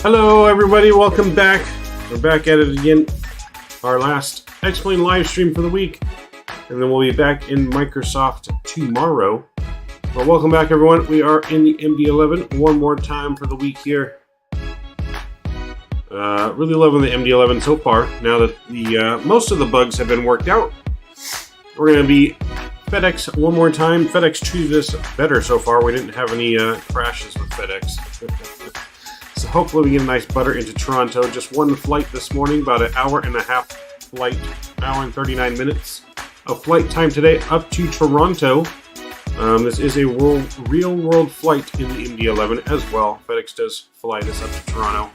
Hello everybody, welcome back. We're back at it again. Our last X-Plane live stream for the week. And then we'll be back in Microsoft tomorrow. Well, welcome back everyone. We are in the MD-11 one more time for the week here. Really loving the MD-11 so far. Now that the most of the bugs have been worked out. We're going to be FedEx one more time. FedEx treated us better so far. We didn't have any crashes with FedEx. So hopefully we get a nice butter into Toronto. Just one flight this morning, about an hour and a half flight, hour and 39 minutes of flight time today up to Toronto. This is a real world flight in the MD-11 as well. FedEx does fly this up to Toronto.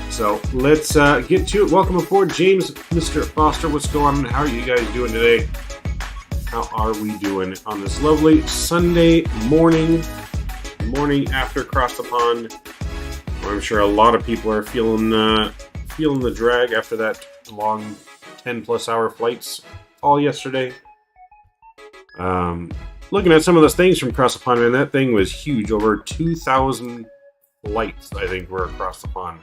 So let's get to it. Welcome aboard, James, Mr. Foster. What's going on? How are you guys doing today? How are we doing on this lovely Sunday morning after Across the Pond? I'm sure a lot of people are feeling the drag after that long 10+ hour flights all yesterday. Looking at some of those things from across the pond, man, that thing was huge. Over 2,000 flights, I think, were across the pond,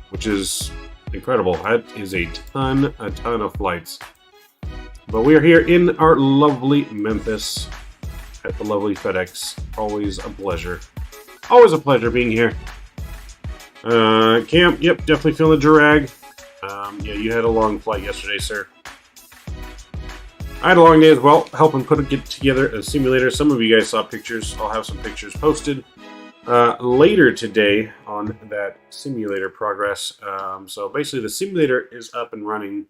which is incredible. That is a ton of flights. But we are here in our lovely Memphis at the lovely FedEx. Always a pleasure. Always a pleasure being here. Cam, yep, definitely feeling the drag. Yeah, you had a long flight yesterday, sir. I had a long day as well, helping get together a simulator. Some of you guys saw pictures. I'll have some pictures posted later today on that simulator progress. So basically the simulator is up and running.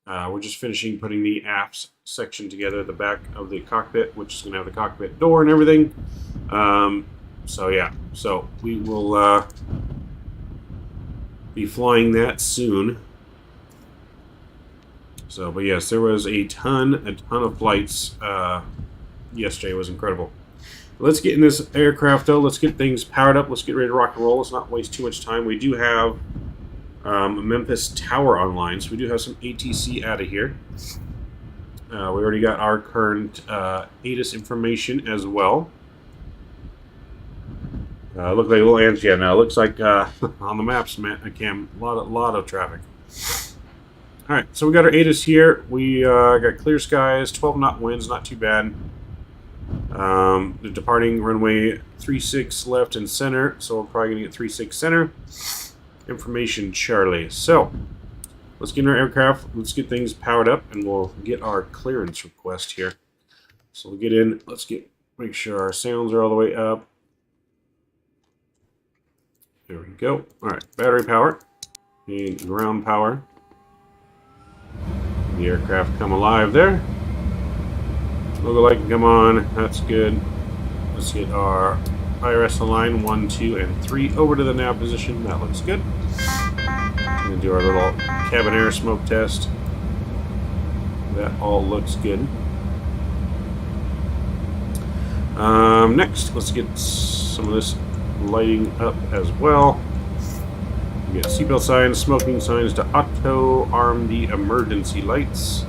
We're just finishing putting the apps section together, the back of the cockpit, which is going to have the cockpit door and everything. So yeah, so we will be flying that soon. So, but yes, there was a ton of flights yesterday. It was incredible. Let's get in this aircraft though. Let's get things powered up. Let's get ready to rock and roll. Let's not waste too much time. We do have Memphis Tower online, so we do have some ATC out of here. We already got our current ATIS information as well. Look like little ants. Yeah, now it looks like on the maps, man, Cam, a lot of traffic. All right, so we got our ATIS here. We got clear skies, 12 knot winds, not too bad. The departing runway 36 left and center, so we're probably gonna get 36 center. Information Charlie. So let's get in our aircraft. Let's get things powered up, and we'll get our clearance request here. So we'll get in. Let's make sure our sounds are all the way up. There we go. All right, battery power and ground power. The aircraft come alive there. Logo light can come on. That's good. Let's get our IRS line 1, 2, and 3 over to the nav position. That looks good. We're going to do our little cabin air smoke test. That all looks good. Next, let's get some of this lighting up as well. We got seatbelt signs, smoking signs to auto, RMD emergency lights.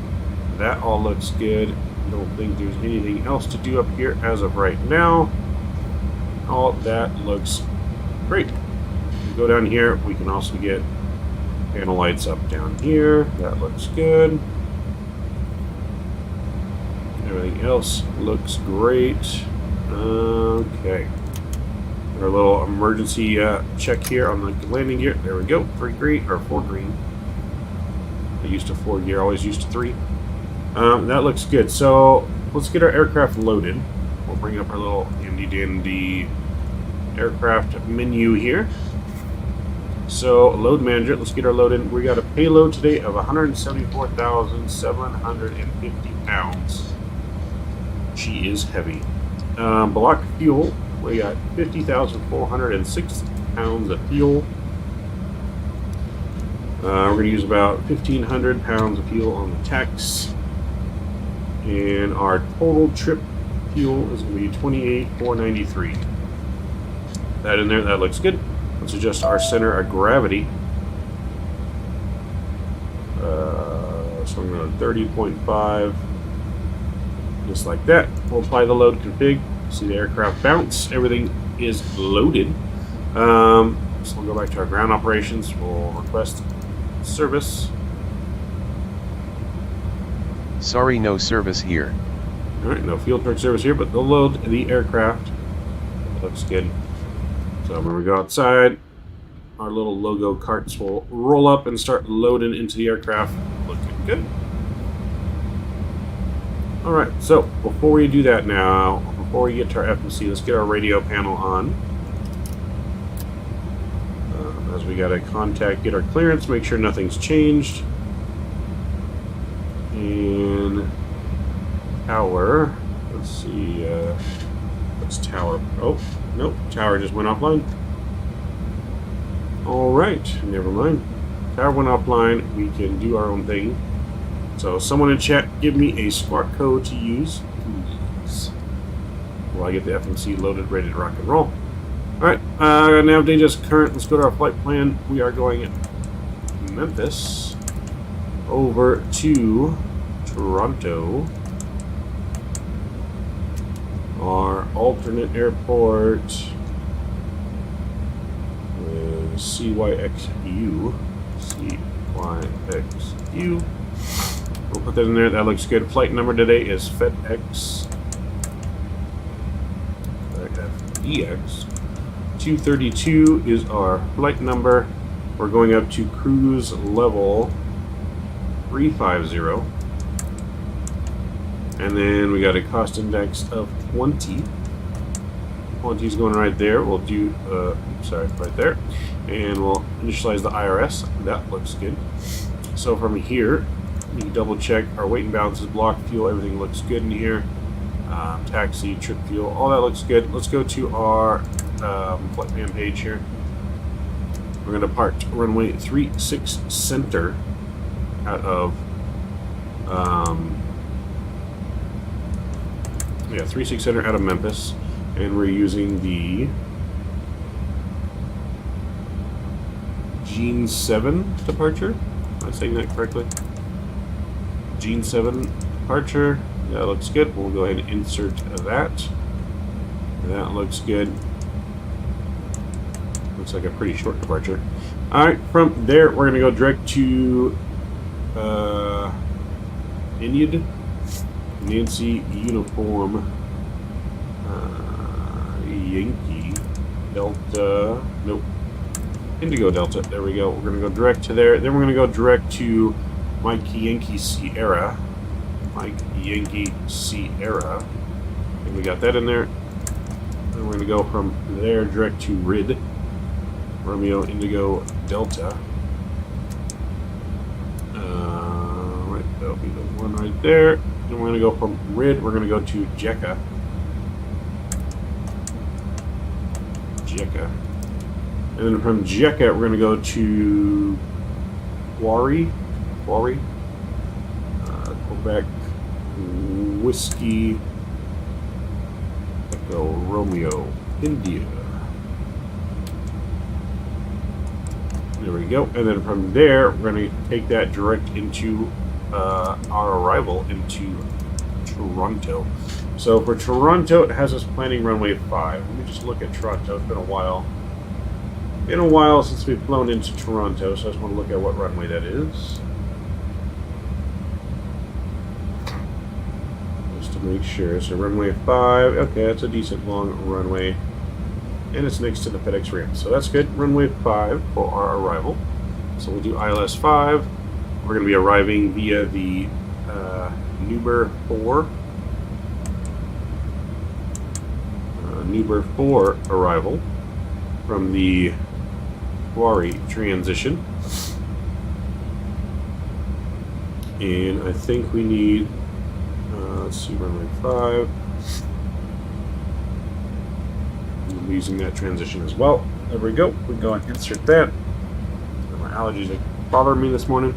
That all looks good. Don't think there's anything else to do up here as of right now. All that looks great. We go down here, we can also get panel lights up down here. That looks good. Everything else looks great. Okay. Our little emergency check here on the landing gear. There we go. 3 green or 4 green. I used to 4 gear, always used to 3. That looks good. So let's get our aircraft loaded. We'll bring up our little handy dandy aircraft menu here. So load manager, let's get our load in. We got a payload today of 174,750 pounds. She is heavy. Block fuel, we got 50,406 pounds of fuel. We're going to use about 1,500 pounds of fuel on the tanks. And our total trip fuel is going to be 28,493. That in there, that looks good. Let's adjust our center of gravity. So I'm going to 30.5, just like that. We'll apply the load config. See the aircraft bounce. Everything is loaded. So we'll go back to our ground operations. We'll request service. Sorry, no service here. Alright, no field truck service here, but they'll load the aircraft. Looks good. So when we go outside, our little logo carts will roll up and start loading into the aircraft. Looking good. Alright, so before we do that now, before we get to our FMC, let's get our radio panel on. As we got to get our clearance, make sure nothing's changed. And tower, let's see, what's tower? Oh, nope, tower just went offline. Alright, never mind. Tower went offline, we can do our own thing. So someone in chat, give me a smart code to use, please. While I get the FMC loaded, ready to rock and roll. Alright, nav data is current. Let's go to our flight plan. We are going Memphis over to Toronto. Our alternate airport is CYXU. CYXU. We'll put that in there. That looks good. Flight number today is FedEx. FDX. 232 is our flight number. We're going up to cruise level 350. And then we got a cost index of 20. 20 is going right there. We'll do, right there. And we'll initialize the IRS. That looks good. So from here, you can double check our weight and balances, block fuel, everything looks good in here. Taxi, trip fuel, all that looks good. Let's go to our flight plan page here. We're going to park runway 36 center out of 36 center out of Memphis, and we're using the Gene 7 departure. Am I saying that correctly? Gene 7 departure. That looks good. We'll go ahead and insert that. That looks good. Looks like a pretty short departure. Alright, from there we're going to go direct to Inid, Nancy Uniform, Yankee Delta, nope, Indigo Delta, there we go. We're going to go direct to there. Then we're going to go direct to Mike Yankee Sierra. Mike Yankee Sierra. And we got that in there. And we're going to go from there direct to RID. Romeo Indigo Delta. Right, that'll be the one right there. And we're going to go from RID, we're going to go to JECA. JECA. And then from JECA, we're going to go to Quarry. Quebec Whiskey Echo Romeo India. There we go. And then from there, we're going to take that direct into our arrival into Toronto. So for Toronto, it has us planning runway 5. Let me just look at Toronto. It's been a while. Been a while since we've flown into Toronto, so I just want to look at what runway that is. Just to make sure. So runway 5. Okay, that's a decent long runway. And it's next to the FedEx ramp. So that's good. Runway 5 for our arrival. So we'll do ILS 5. We're going to be arriving via the Nuber 4. Nuber 4 arrival from the Quarry transition. And I think we need, let's see, runway 5. I'm using that transition as well. There we go. We can go and insert that. My allergies are bothering me this morning.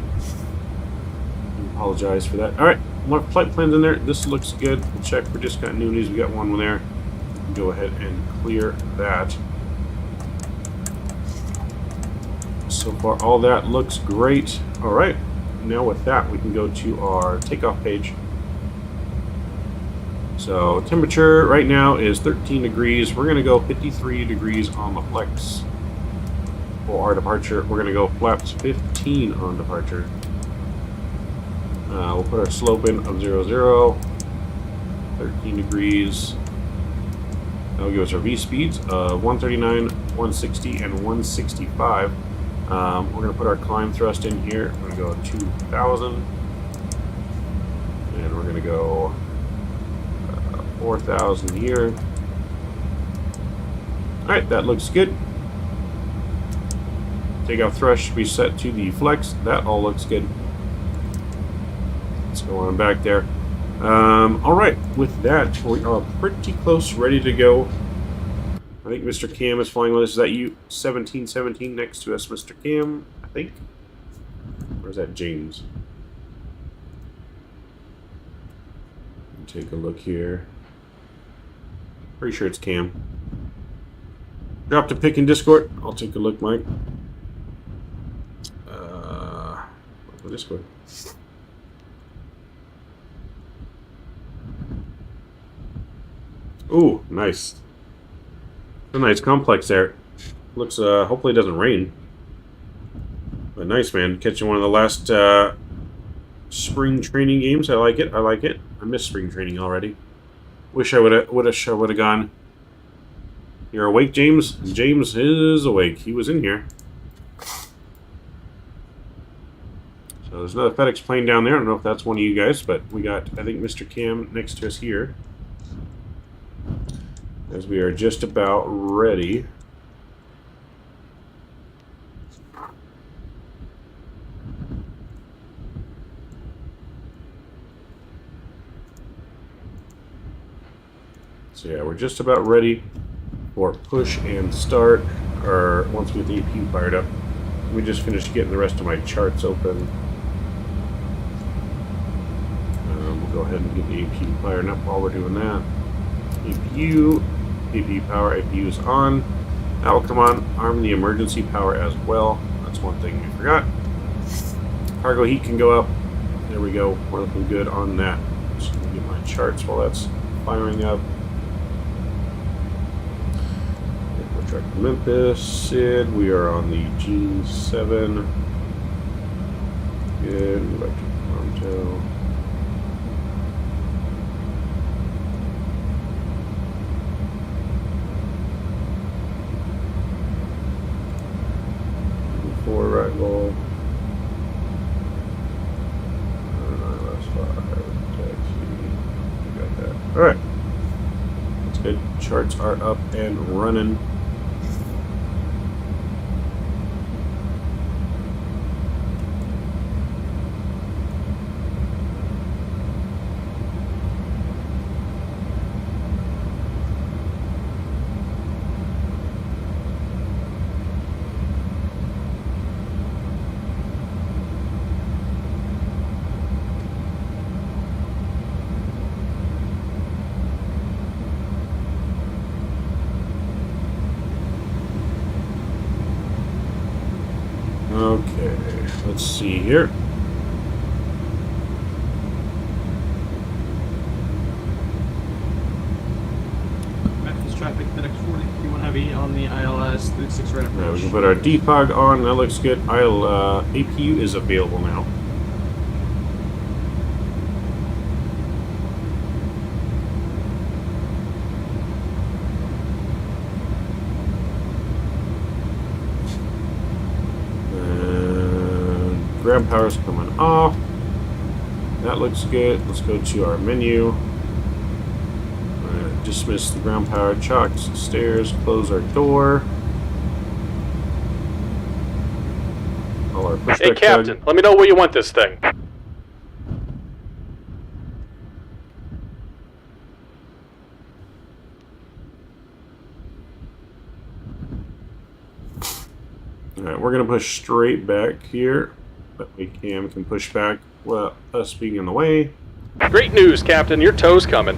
I apologize for that. Alright, more flight plans in there. This looks good. We'll check for discontinuities. We got one there. We can go ahead and clear that. So far, all that looks great. Alright, now with that, we can go to our takeoff page. So temperature right now is 13 degrees. We're going to go 53 degrees on the flex. For our departure, we're going to go flaps 15 on departure. We'll put our slope in of 0, 0, 13 degrees. That'll give us our V speeds of 139, 160, and 165. We're going to put our climb thrust in here. We're going to go 2,000. And we're going to go 4,000 here. Alright, that looks good. Takeoff thrust should be set to the flex. That all looks good. Let's go on back there. Alright, with that, we are pretty close, ready to go. I think Mr. Cam is flying with us. Is that you? 1717 next to us, Mr. Cam, I think. Or is that James? Take a look here. Pretty sure it's Cam. Drop to pick in Discord. I'll take a look, Mike. Discord. Ooh, nice. A nice complex there. Looks, hopefully it doesn't rain. But nice, man. Catching one of the last, spring training games. I like it. I like it. I miss spring training already. Wish I would have gone. You're awake, James? James is awake. He was in here. So there's another FedEx plane down there. I don't know if that's one of you guys, but we got, I think, Mr. Cam next to us here. As we are just about ready. So yeah, we're just about ready for push and start, or once we get the APU fired up. We just finished getting the rest of my charts open. We'll go ahead and get the APU fired up while we're doing that. APU power, APU is on. That will come on. Arm the emergency power as well. That's one thing we forgot. Cargo heat can go up. There we go. We're looking good on that. Just gonna get my charts while that's firing up. Track to Memphis, Sid, we are on the G7. Good, go back to Toronto. Four arrival. Last 5, taxi. We got that. Alright. That's good. Charts are up and running. Okay, let's see here. Memphis traffic, FedEx 41 heavy on the ILS 36 right approach. Yeah, we can put our depog on. That looks good. APU is available now. Ground power's coming off. That looks good. Let's go to our menu. Dismiss the ground power, chocks, stairs, close our door. All our pushback. Hey, Captain, let me know where you want this thing. Alright, we're going to push straight back here. That way Cam can push back without us being in the way. Great news, Captain. Your tow's coming.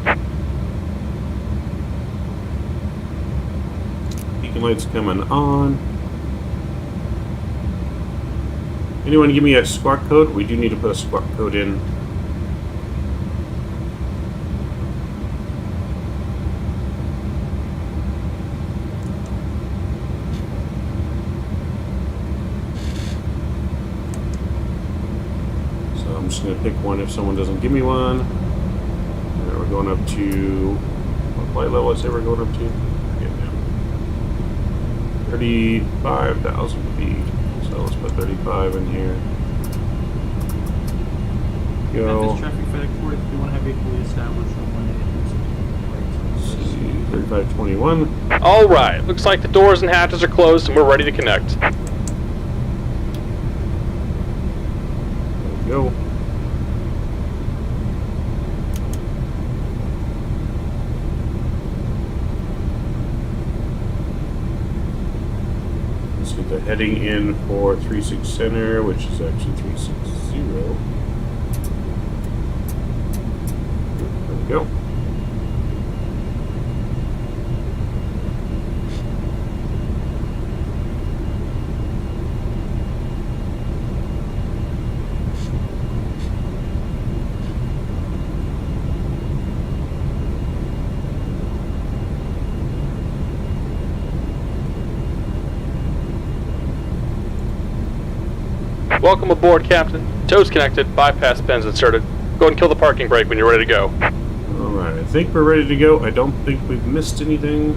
Beacon lights coming on. Anyone give me a squawk code? We do need to put a squawk code in. I'm just going to pick one if someone doesn't give me one. And we're going up to what flight level I say we're going up to? I forget now. 35,000 feet. So let's put 35 in here. Go. Memphis traffic FedEx 40, if you want to have equally established on 3521. All right, looks like the doors and hatches are closed and we're ready to connect. There we go. Let's get the heading in for 36 Center, which is actually 360. There we go. Welcome aboard, Captain. Toes connected, bypass pins inserted. Go ahead and kill the parking brake when you're ready to go. Alright, I think we're ready to go. I don't think we've missed anything.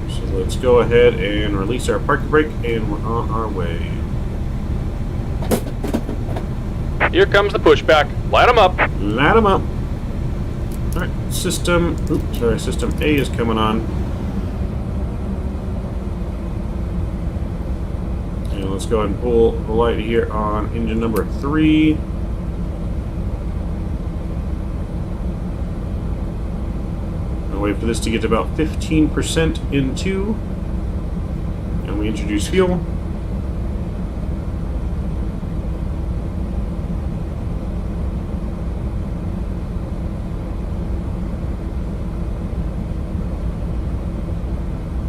So let's go ahead and release our parking brake, and we're on our way. Here comes the pushback. Light them up. Light them up. Alright, system A is coming on. And let's go ahead and pull the light here on engine number 3. I'll wait for this to get to about 15% into. And we introduce fuel.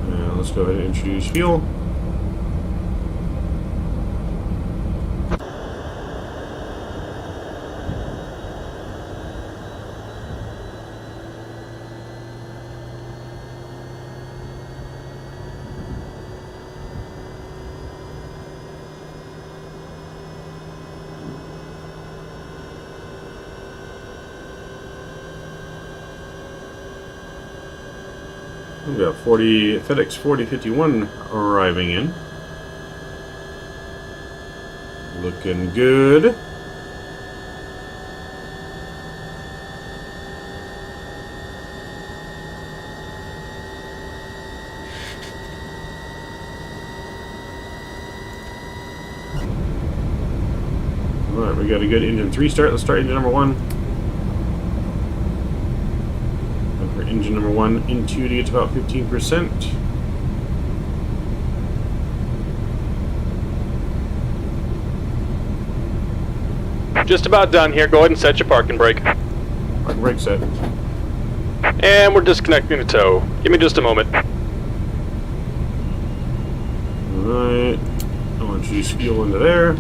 And let's go ahead and introduce fuel. We got FedEx 4051 arriving in. Looking good. Alright, we got a good engine 3 start. Let's start engine number 1. For engine number 1 into to get to about 15%. Just about done here. Go ahead and set your parking brake. Parking brake set. And we're disconnecting the tow. Give me just a moment. Alright. I'll introduce fuel into there.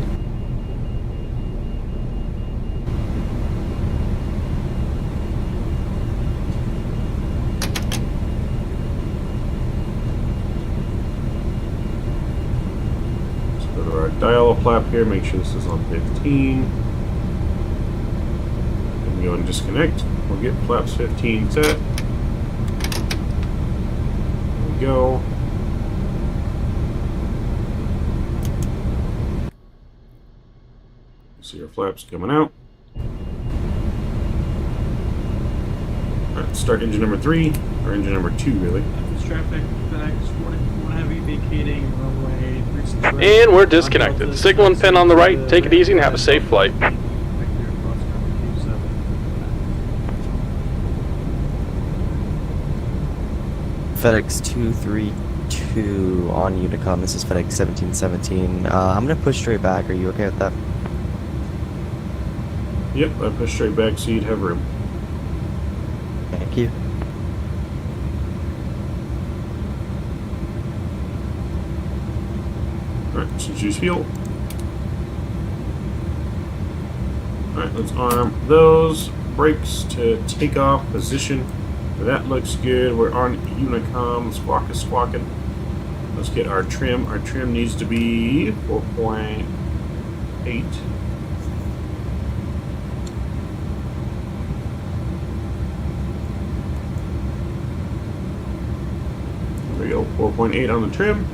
Dial flap here, make sure this is on 15. And go and disconnect. We'll get flaps 15 set. There we go. See our flaps coming out. Alright, start engine number 3, or engine number 2 really. Memphis traffic FedEx 40, if you want to have vacating runway 36 right. And we're disconnected. Signal and pin on the right. Take it easy and have a safe flight. FedEx 232 on Unicom. This is FedEx 1717. I'm gonna push straight back. Are you okay with that? Yep, I push straight back so you'd have room. Thank you. Alright, so choose fuel. Alright, let's arm those brakes to take off position. That looks good. We're on Unicom. Squawk is squawking. Let's get our trim. Our trim needs to be 4.8. 4.8 on the trim.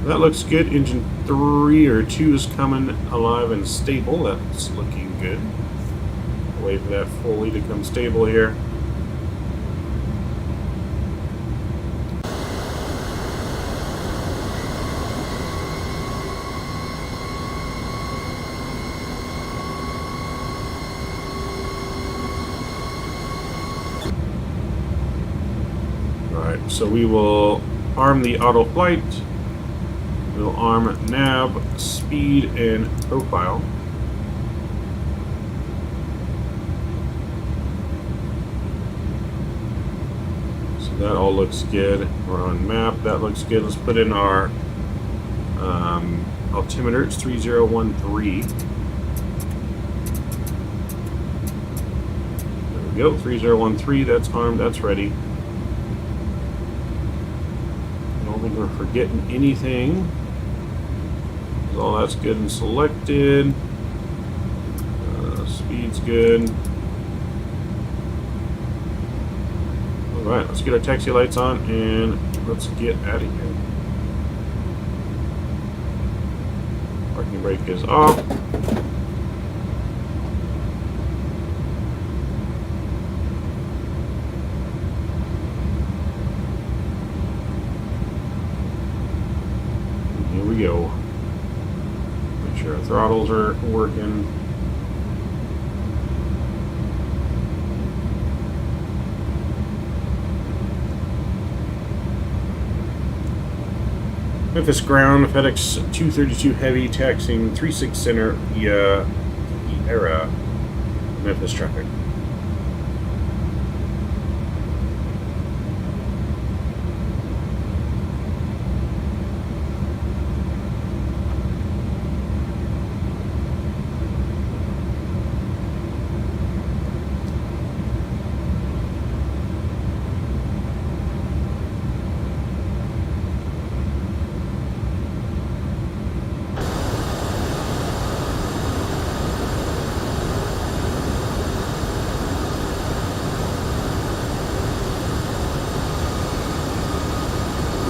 That looks good. Engine 3 or 2 is coming alive and stable. That's looking good. Wait for that fully to come stable here. Alright, so we will arm the auto flight. We'll arm nav, speed, and profile. So that all looks good. We're on map. That looks good. Let's put in our altimeter. It's 3013. There we go. 3013. That's armed. That's ready. I don't think we're forgetting anything. All that's good and selected. Speed's good. Alright, let's get our taxi lights on and let's get out of here. Parking brake is off. And here we go. Our throttles are working. Memphis ground, FedEx 232 heavy, taxiing 36 center via era Memphis traffic.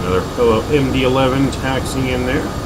Another fellow MD-11 taxiing in there.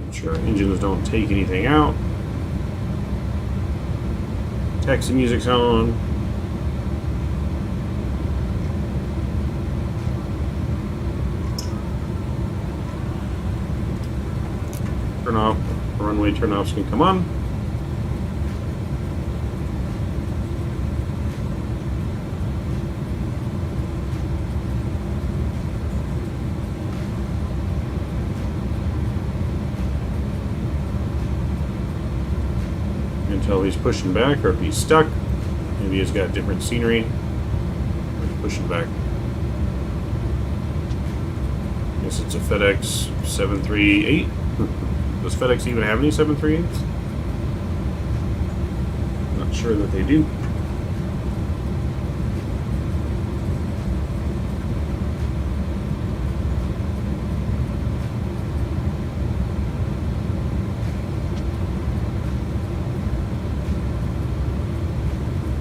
Sure our engines don't take anything out. Taxi music's on. Turn off. Runway turn-offs can come on. Until he's pushing back, or if he's stuck, maybe he's got different scenery. Or he's pushing back. I guess it's a FedEx 738. Does FedEx even have any 738s? Not sure that they do.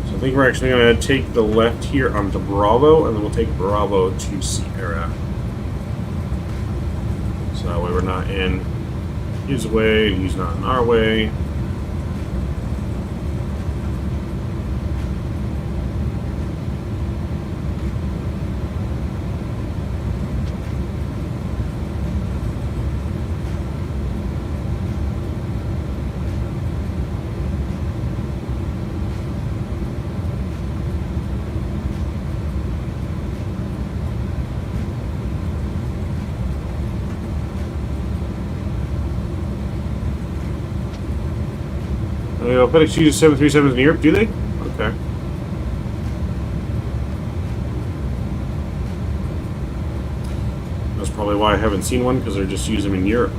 I think we're actually going to take the left here onto Bravo, and then we'll take Bravo to Sierra. So that way we're not in his way, and he's not in our way. FedEx uses 737s in Europe, do they? Okay. Probably why I haven't seen one, because they're just using them in Europe.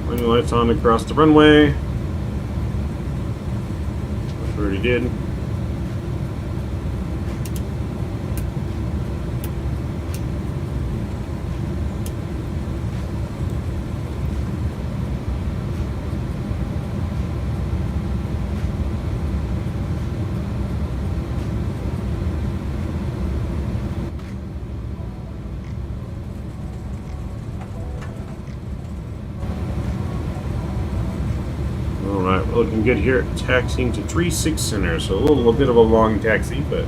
Running lights on across the runway. Which we already did. Alright, we're looking good here. Taxiing to 36 Center, so a little bit of a long taxi, but...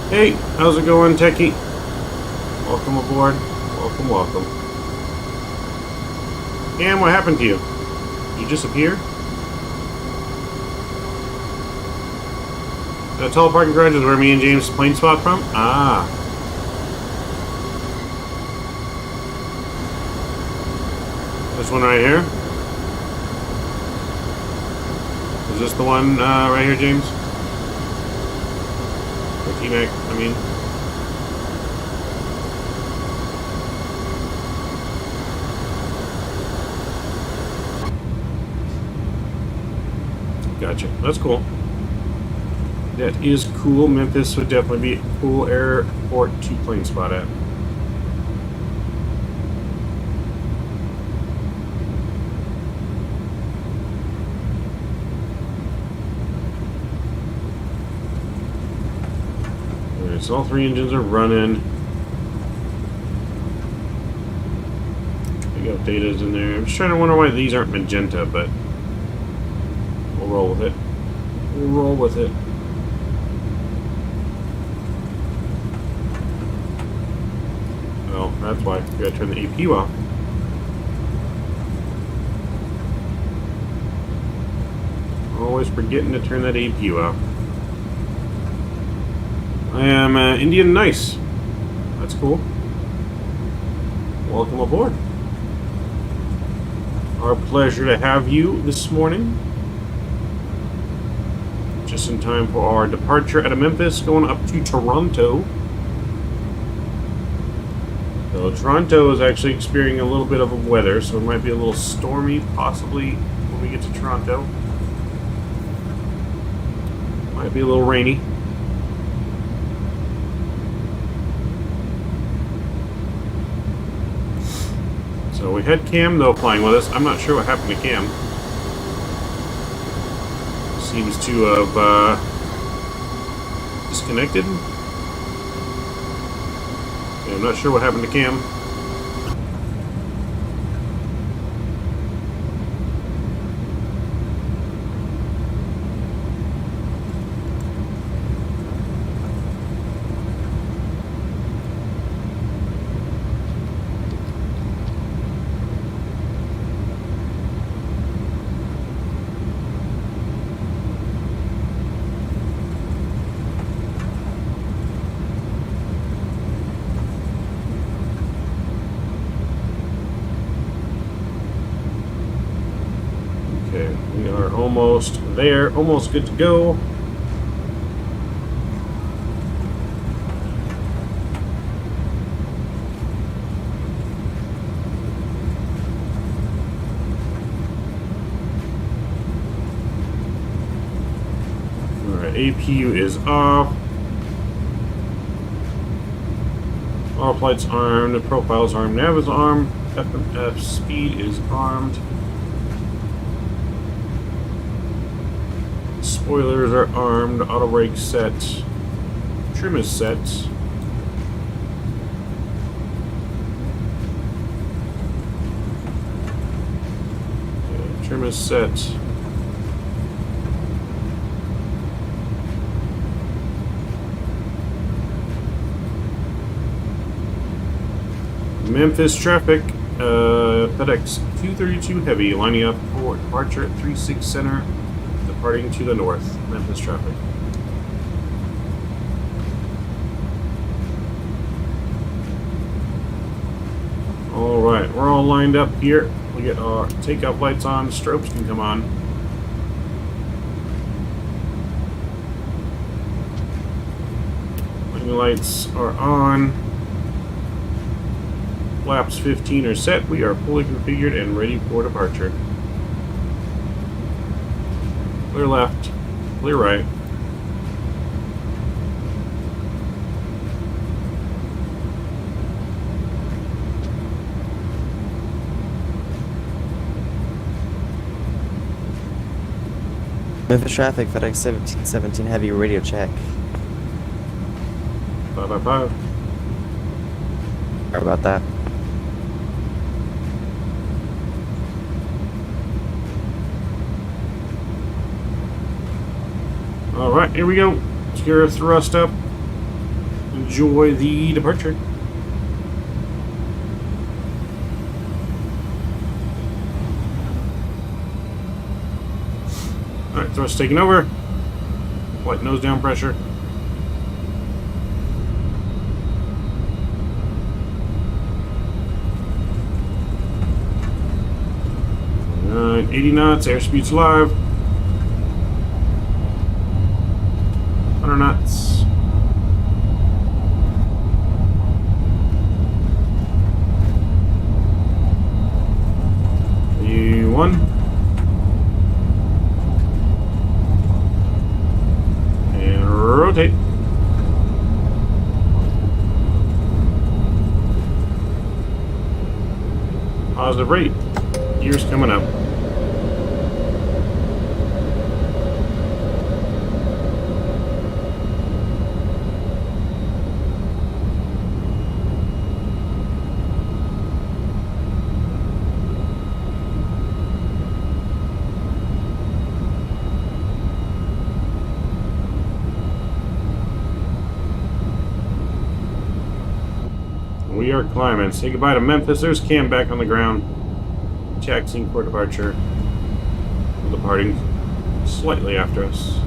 Hey, how's it going, Techie? Welcome aboard. Welcome, welcome. Cam, what happened to you? Did you disappear? The tall parking garage is where me and James plane spot from? Ah. This one right here? Is this the one right here, James? T-Mac, I mean. Gotcha. That's cool. That is cool. Memphis would definitely be a cool airport to plane spot at. So all three engines are running. Big data's in there. I'm just trying to wonder why these aren't magenta, but we'll roll with it. We'll roll with it. Well, that's why we gotta turn the APU off. Always forgetting to turn that APU off. I am Indian Nice. That's cool. Welcome aboard. Our pleasure to have you this morning. Just in time for our departure out of Memphis, going up to Toronto. So Toronto is actually experiencing a little bit of weather, so it might be a little stormy, possibly, when we get to Toronto. Might be a little rainy. So we had Cam, though, flying with us. I'm not sure what happened to Cam. Seems to have disconnected. Yeah, I'm not sure what happened to Cam. We are almost there, almost good to go. Alright, APU is off. All flights armed, the profile's armed, nav is armed, F speed is armed. Spoilers are armed, auto brake set, trim is set. Trim is set. Memphis traffic, FedEx 232 Heavy lining up for departure at 36 Center, departing to the north. Memphis traffic. Alright, we're all lined up here. We get our takeoff lights on, strobes can come on. Landing lights are on. Flaps 15 are set. We are fully configured and ready for departure. Clear left, clear right. Memphis traffic, FedEx 1717 Heavy radio check. 555. Sorry about that. Alright, here we go. Let's get our thrust up. Enjoy the departure. Alright, thrust taking over. Flight nose down pressure. Alright, 80 knots, airspeed's live. 100 knots. E1. And rotate. Positive rate. Gears coming up. We are climbing. Say goodbye to Memphis. There's Cam back on the ground. Taxiing for departure. Departing slightly after us.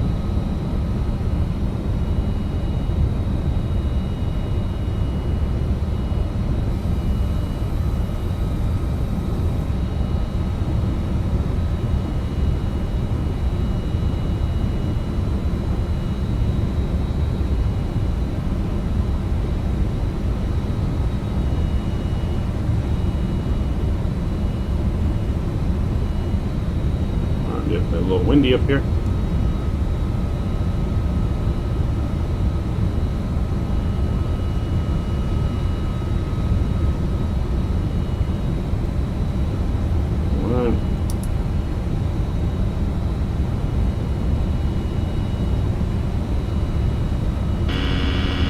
A little windy up here.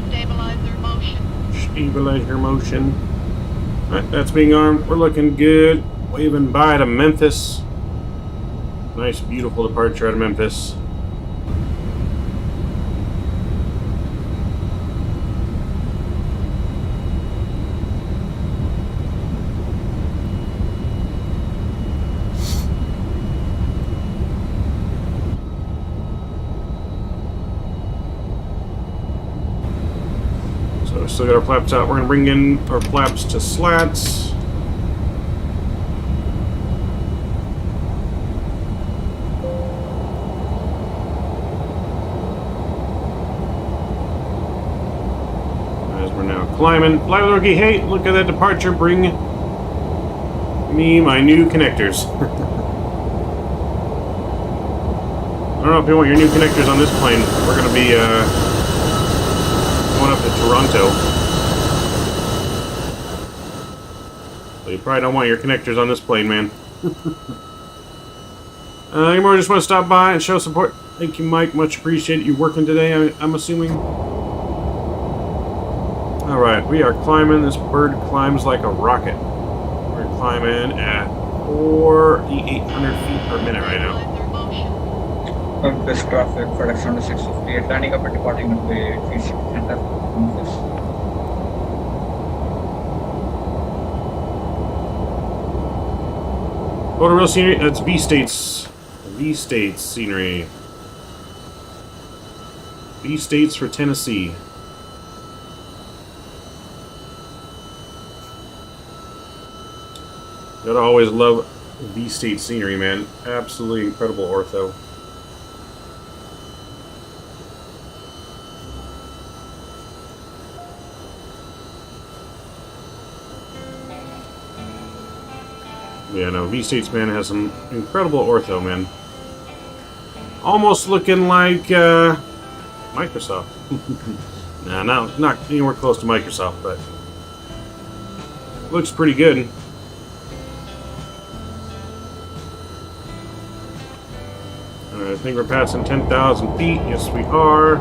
Stabilizer motion. Stabilizer motion. Alright, that's being armed. We're looking good. Waving bye to Memphis. Nice, beautiful departure out of Memphis. So we still got our flaps out. We're going to bring in our flaps to slats. Climbing. Fly with Rookie. Hey, look at that departure. Bring me my new connectors. I don't know if you want your new connectors on this plane. We're going to be going up to Toronto. So you probably don't want your connectors on this plane, man. Anymore, just want to stop by and show support. Thank you, Mike. Much appreciated you working today, I'm assuming. Alright, we are climbing. This bird climbs like a rocket. We're climbing at 4,800 feet per minute right now. Memphis traffic, FedEx 2658, landing up and departing runway 36 center, Memphis. Photo real scenery, that's V-States. V-States scenery. V-States for Tennessee. Gotta always love V-State scenery, man. Absolutely incredible ortho. Yeah, no, V-States, man, has some incredible ortho, man. Almost looking like Microsoft. Nah, not anywhere close to Microsoft, but looks pretty good. I think we're passing 10,000 feet. Yes, we are.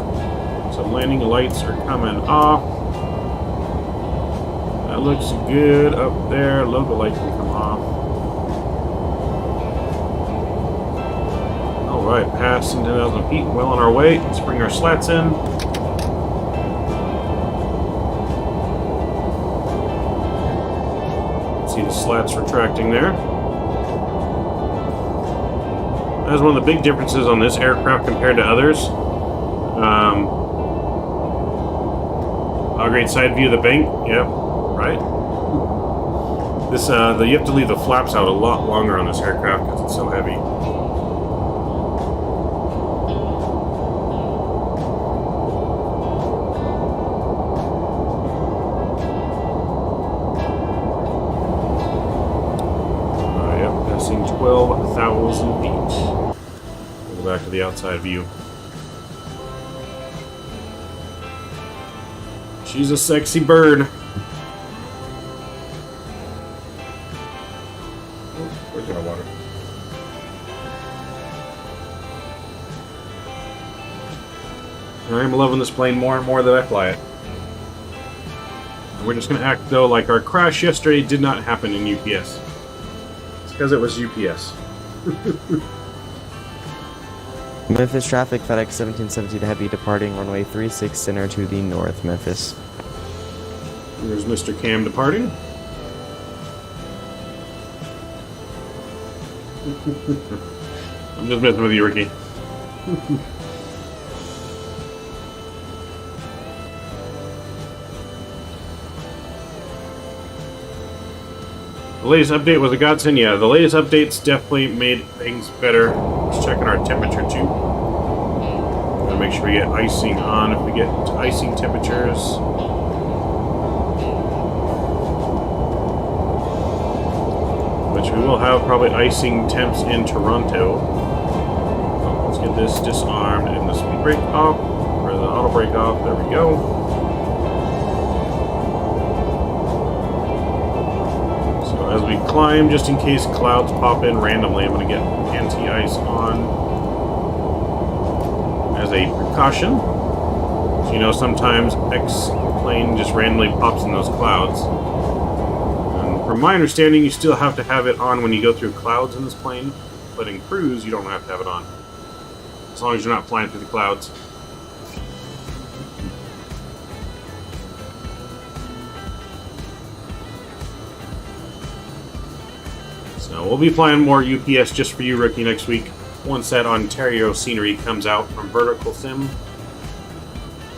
Some landing lights are coming off. That looks good up there. Logo light can come off. Alright, passing 10,000 feet. Well on our way. Let's bring our slats in. See the slats retracting there. That's one of the big differences on this aircraft compared to others. Oh, great side view of the bank. Yep, right. This you have to leave the flaps out a lot longer on this aircraft because it's so heavy. Yep, passing 12,000 feet. Back to the outside view. She's a sexy bird. Oh, where's our water? I'm loving this plane more and more that I fly it. And we're just going to act though like our crash yesterday did not happen in UPS. It's because it was UPS. Memphis traffic, FedEx 1770 Heavy departing runway 36 center to the north, Memphis. There's Mr. Cam departing. I'm just messing with you, Ricky. The latest update was a godsend. Yeah, the latest updates definitely made things better. Just checking our temperature too. Gotta make sure we get icing on if we get icing temperatures. Which we will have probably icing temps in Toronto. So let's get this disarmed and the speed brake off, or the auto brake off. There we go. As we climb, just in case clouds pop in randomly, I'm going to get anti-ice on as a precaution. So, you know, sometimes X-plane just randomly pops in those clouds. And from my understanding, you still have to have it on when you go through clouds in this plane, but in cruise, you don't have to have it on. As long as you're not flying through the clouds. So we'll be flying more UPS just for you, Rookie, next week. Once that Ontario scenery comes out from Vertical Sim,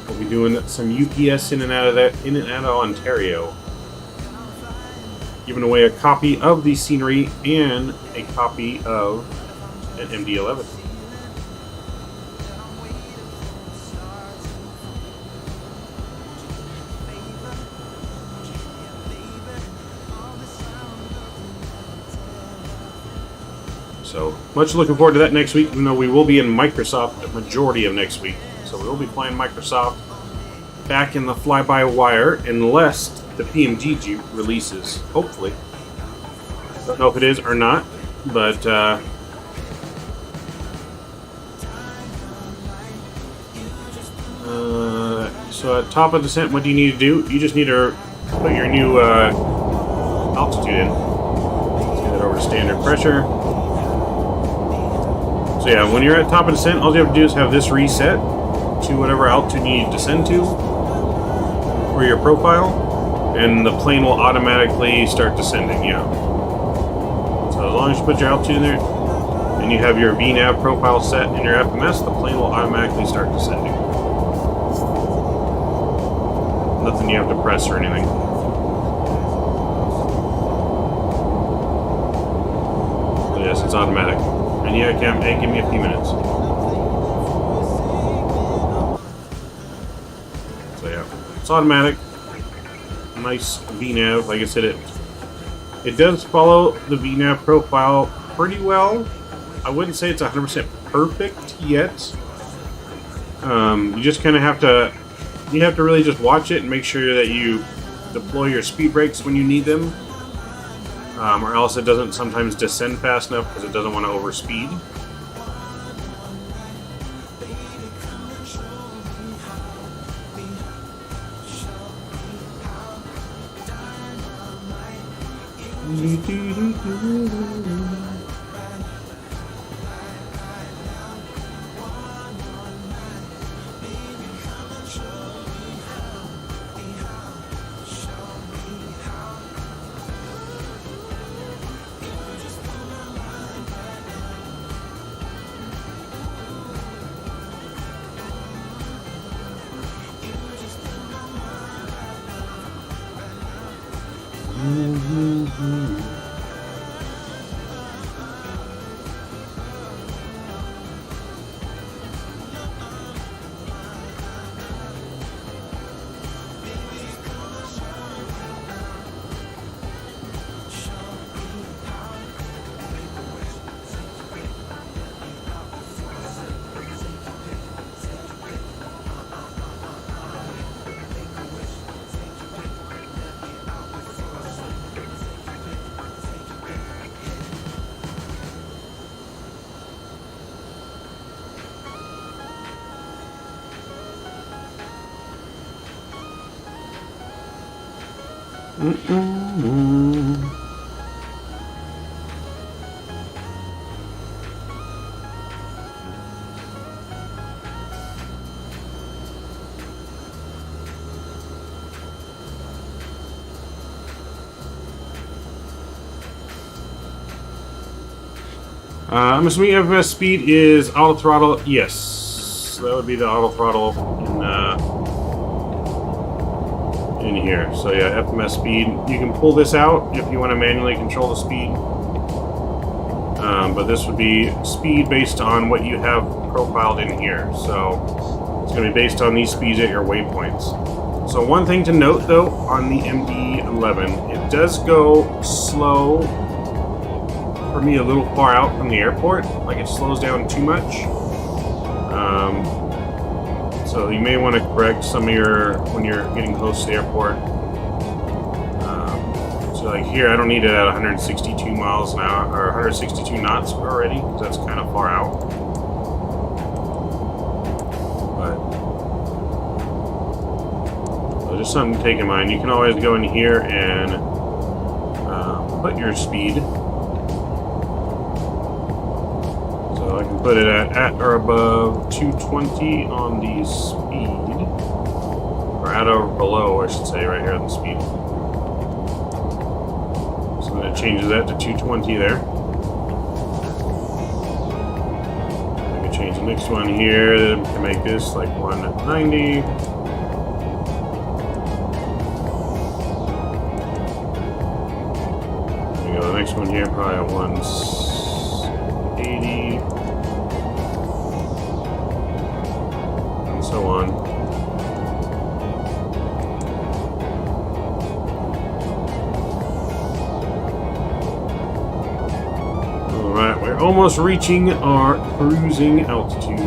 we'll be doing some UPS in and out of Ontario. Giving away a copy of the scenery and a copy of an MD-11. So, much looking forward to that next week, even though we will be in Microsoft the majority of next week. So we will be playing Microsoft back in the fly-by-wire, unless the PMG releases, hopefully. Don't know if it is or not, but so at top of descent, what do you need to do? You just need to put your new altitude in. Let's get that over over to standard pressure. So yeah, when you're at top of descent, all you have to do is have this reset to whatever altitude you need to descend to for your profile, and the plane will automatically start descending, yeah. So as long as you put your altitude in there, and you have your VNAV profile set in your FMS, the plane will automatically start descending. Nothing you have to press or anything. So yes, it's automatic. And yeah, hey, give me a few minutes. So yeah, it's automatic. Nice VNAV. Like I said, it does follow the VNAV profile pretty well. I wouldn't say it's 100% perfect yet. You just kind of have to really just watch it and make sure that you deploy your speed brakes when you need them, or else it doesn't sometimes descend fast enough because it doesn't want to overspeed. I'm assuming FMS speed is auto throttle. Yes, that would be the auto throttle in here. So yeah, FMS speed. You can pull this out if you want to manually control the speed. But this would be speed based on what you have profiled in here. So it's going to be based on these speeds at your waypoints. So one thing to note though on the MD-11, it does go slow for me a little far out from the airport. Like it slows down too much. So you may want to correct some of your, when you're getting close to the airport. So like here, I don't need it at 162 miles an hour, or 162 knots already, because that's kind of far out. But so just something to take in mind. You can always go in here and put your speed. So I can put it at or above 220 on the speed, or at or below, I should say, right here on the speed. So then it changes that to 220 there. I can change the next one here to make this like 190. There we go, the next one here, probably a 180. And so on. Almost reaching our cruising altitude.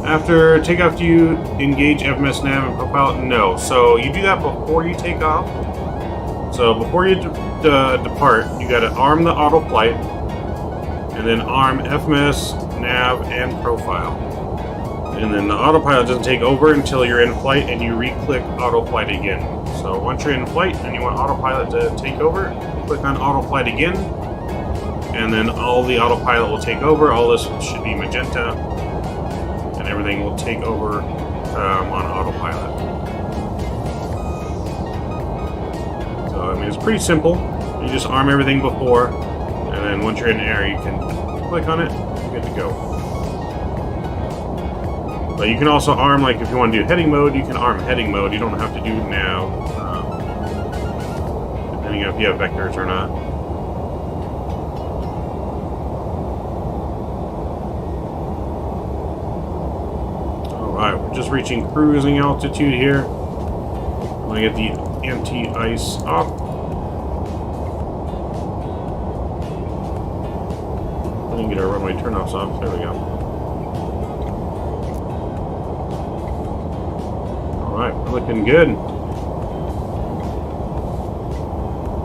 After takeoff, do you engage FMS nav and profile? No. So you do that before you take off. So before you depart, you got to arm the auto flight, and then arm FMS, nav, and profile. And then the autopilot doesn't take over until you're in flight, and you re-click auto flight again. So once you're in flight and you want autopilot to take over, click on autoflight again, and then all the autopilot will take over. All this should be magenta, and everything will take over on autopilot. So, I mean, it's pretty simple. You just arm everything before, and then once you're in the air, you can click on it, you're good to go. But you can also arm, like if you want to do heading mode, you can arm heading mode. You don't have to do nav, depending on if you have vectors or not. Alright, we're just reaching cruising altitude here. I'm going to get the anti-ice off. I didn't get our runway turnoffs off. There we go. Alright, we're looking good.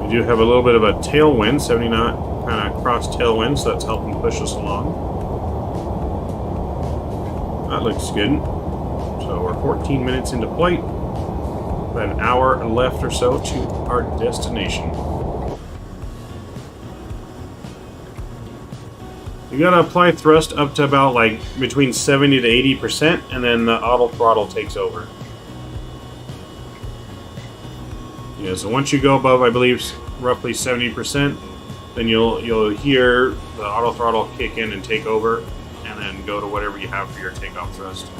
We do have a little bit of a tailwind, 70 knot kind of cross tailwind, so that's helping push us along. That looks good. So we're 14 minutes into flight. About an hour left or so to our destination. You gotta apply thrust up to about like between 70 to 80%, and then the auto throttle takes over. Yeah, so once you go above, I believe, roughly 70%, then you'll hear the auto throttle kick in and take over, and then go to whatever you have for your takeoff thrust.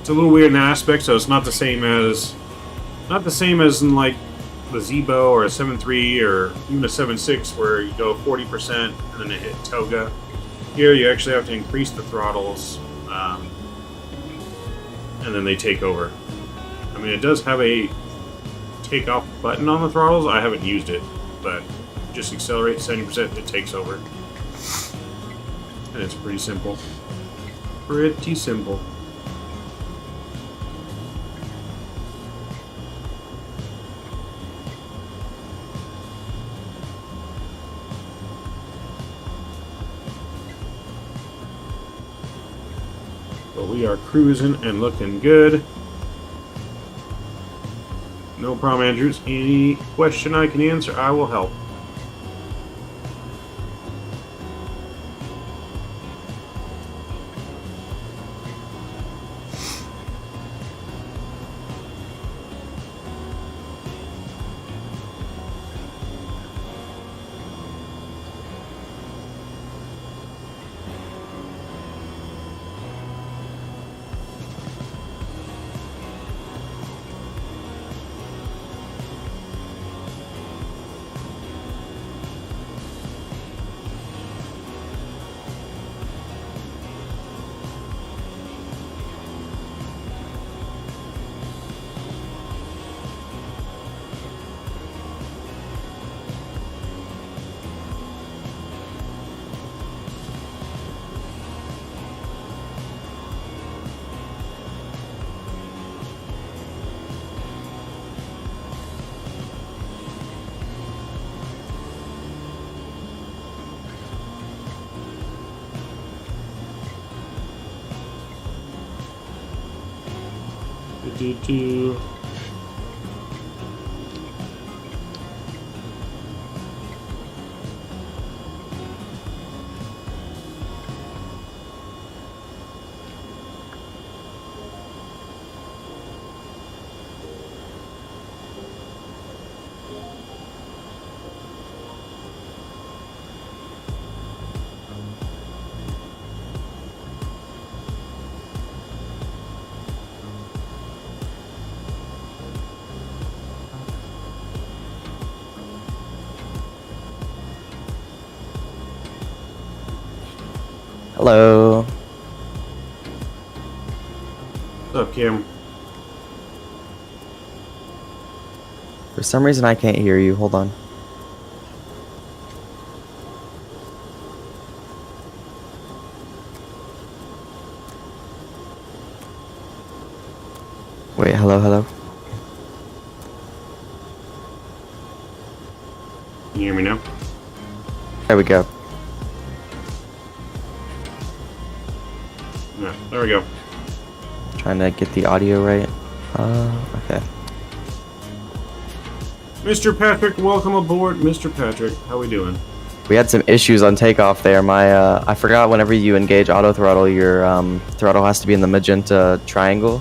It's a little weird in that aspect, so it's not the same as in like the Zebo or a 7.3 or even a 7.6 where you go 40% and then it hit toga. Here you actually have to increase the throttles, and then they take over. I mean, it does have a takeoff button on the throttles. I haven't used it, but just accelerate 70%, it takes over. And it's pretty simple. Pretty simple. But we are cruising and looking good. No problem, Andrews. Any question I can answer, I will help. Do. Hello. What's up, Cam? For some reason I can't hear you. Hold on. Wait, hello? Can you hear me now? There we go. Yeah, there we go. Trying to get the audio right. Okay. Mr. Patrick, welcome aboard. Mr. Patrick, how we doing? We had some issues on takeoff there. I forgot whenever you engage auto throttle, your throttle has to be in the magenta triangle.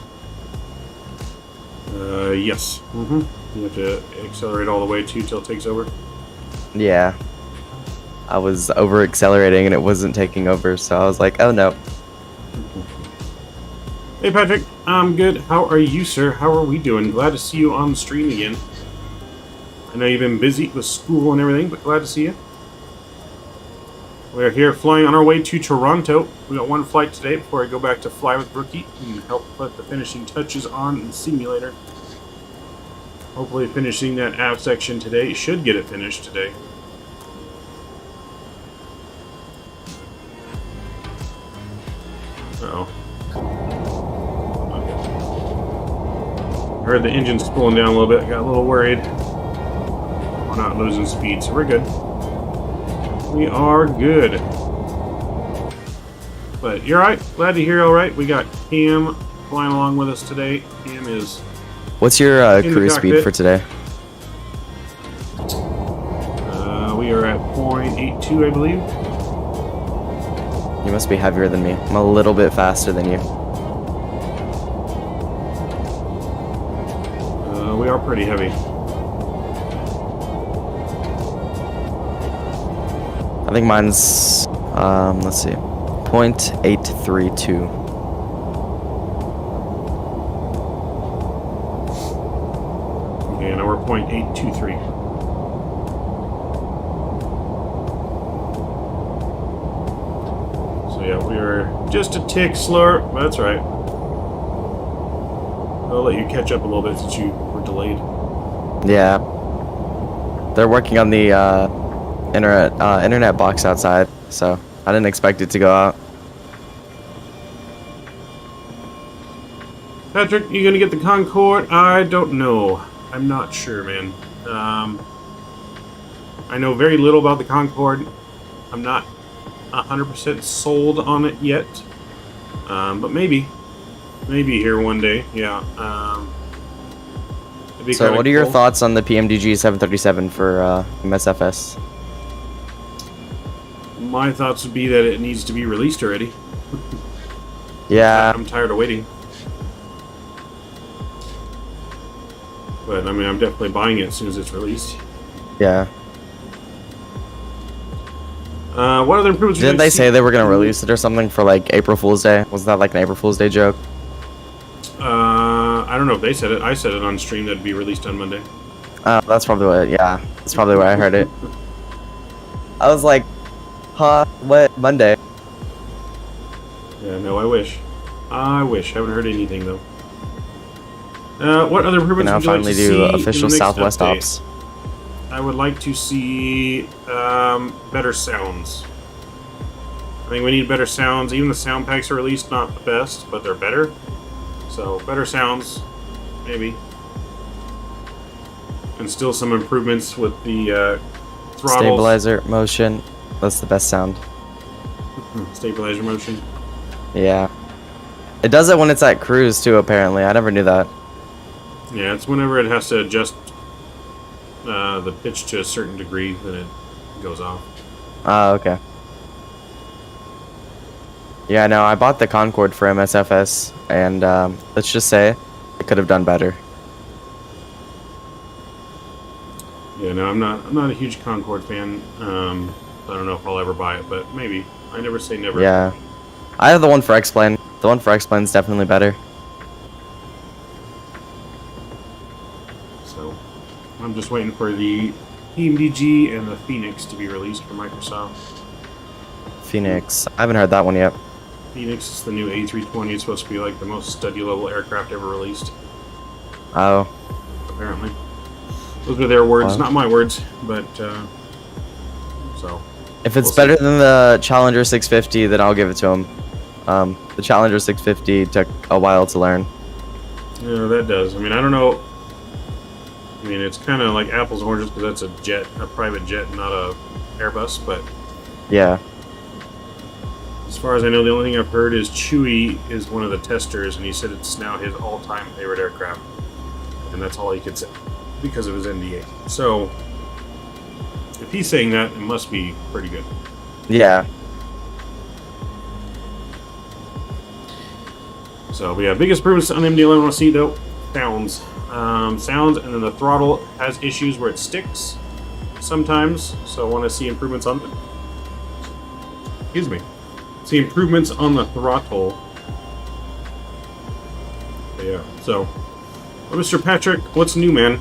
Yes. Mm-hmm. You have to accelerate all the way too till it takes over. Yeah. I was over accelerating and it wasn't taking over, so I was like, oh no. Hey Patrick, I'm good. How are you, sir? How are we doing? Glad to see you on the stream again. I know you've been busy with school and everything, but glad to see you. We're here flying on our way to Toronto. We got one flight today before I go back to fly with Brookie and help put the finishing touches on the simulator. Hopefully finishing that aft section today. Should get it finished today. Uh-oh. Okay. I heard the engine's pulling down a little bit. I got a little worried. We're not losing speed, so we're good. We are good. But you're right. Glad to hear you're alright. We got Cam flying along with us today. Cam is... What's your cruise speed for today? We are at 0.82, I believe. You must be heavier than me. I'm a little bit faster than you. We are pretty heavy. I think mine's, let's see, 0.832. Okay, now we're 0.823. So yeah, we are just a tick slower, but that's right. I'll let you catch up a little bit since you were delayed. Yeah. They're working on the internet box outside, so I didn't expect it to go out. Patrick, you gonna get the Concorde? I don't know. I'm not sure, man. I know very little about the Concorde. I'm not 100% sold on it yet. But maybe here one day. Yeah. So what are your thoughts on the PMDG 737 for MSFS? My thoughts would be that it needs to be released already. Yeah. I'm tired of waiting. But I mean, I'm definitely buying it as soon as it's released. Yeah. What other improvements? Didn't they say they were gonna release it or something for like April Fool's Day? Was that like an April Fool's Day joke? I don't know if they said it. I said it on stream that'd be released on Monday. That's probably what. Yeah, that's probably where I heard it. I was like, huh? What? Monday? Yeah, no, I wish. I haven't heard anything though. What other improvements Now would you like to finally see do in the official next Southwest update? ops. I would like to see better sounds. I think we need better sounds. Even the sound packs are released, not the best, but they're better. So better sounds, maybe. And still some improvements with the throttles. Stabilizer motion. That's the best sound. Stabilizer motion. Yeah. It does it when it's at cruise too, apparently. I never knew that. Yeah, it's whenever it has to adjust the pitch to a certain degree, then it goes off. Okay. Yeah, no, I bought the Concorde for MSFS, and let's just say it could have done better. Yeah, no, I'm not a huge Concorde fan. I don't know if I'll ever buy it, but maybe. I never say never. Yeah. I have the one for X-Plane. The one for X-Plane is definitely better. So, I'm just waiting for the PMDG and the Phoenix to be released for Microsoft. Phoenix. I haven't heard that one yet. Phoenix is the new A320. It's supposed to be like the most study-level aircraft ever released, Oh. apparently. Those are their words, Wow. not my words, but, so. If it's We'll better see. than the Challenger 650, then I'll give it to him. The Challenger 650 took a while to learn. Yeah, that does. I mean, I don't know. I mean, it's kind of like apples and oranges because that's a jet, a private jet, not a Airbus, but Yeah. as far as I know, the only thing I've heard is Chewie is one of the testers, and he said it's now his all-time favorite aircraft, and that's all he could say. because of his NDA. So, if he's saying that, it must be pretty good. Yeah. So, we have biggest improvements on MD-11 I want to see, though. Sounds. Sounds, and then the throttle has issues where it sticks sometimes. So, I want to see improvements on them. Excuse me. See improvements on the throttle. Yeah, so, well, Mr. Patrick, what's new, man?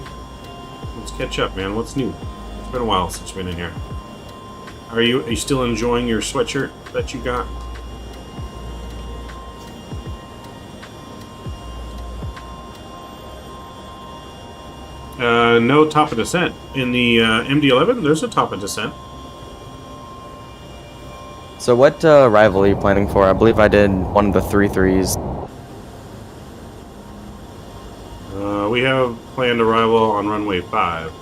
Let's catch up, man. What's new? It's been a while since you've been in here. Are you still enjoying your sweatshirt that you got? No top of descent. In the MD-11, there's a top of descent. So what rival are you planning for? I believe I did one of the 3-3s. We have planned arrival on runway 5.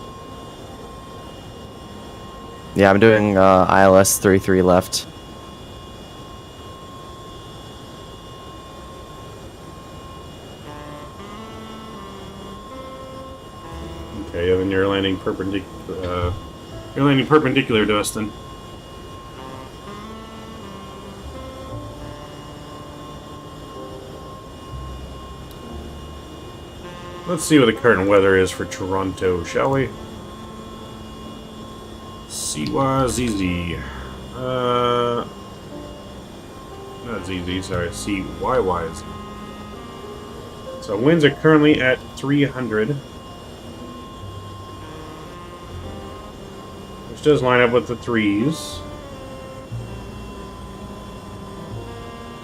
Yeah, I'm doing ILS 3-3 left. Okay, and then you're landing perpendicular. You're landing perpendicular to us, then. Let's see what the current weather is for Toronto, shall we? CYZZ. Not ZZ, sorry, CYYZ. So winds are currently at 300. Which does line up with the 3s.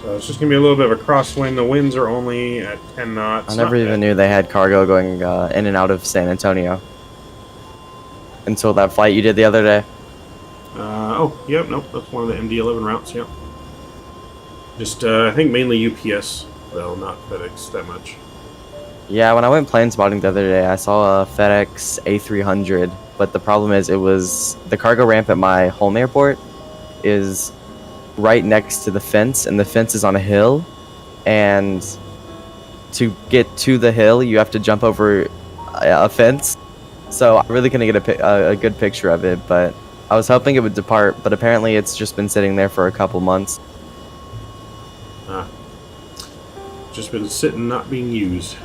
So it's just going to be a little bit of a crosswind. The winds are only at 10 knots. I never even knew they had cargo going in and out of San Antonio. Until that flight you did the other day. Oh, yep, nope, that's one of the MD-11 routes, yep. Just, I think mainly UPS, though, not FedEx that much. Yeah, when I went plane spotting the other day, I saw a FedEx A300, but the problem is the cargo ramp at my home airport is right next to the fence, and the fence is on a hill, and to get to the hill, you have to jump over a fence. So I'm really gonna get a good picture of it, but I was hoping it would depart, but apparently it's just been sitting there for a couple months. Just been sitting, not being used.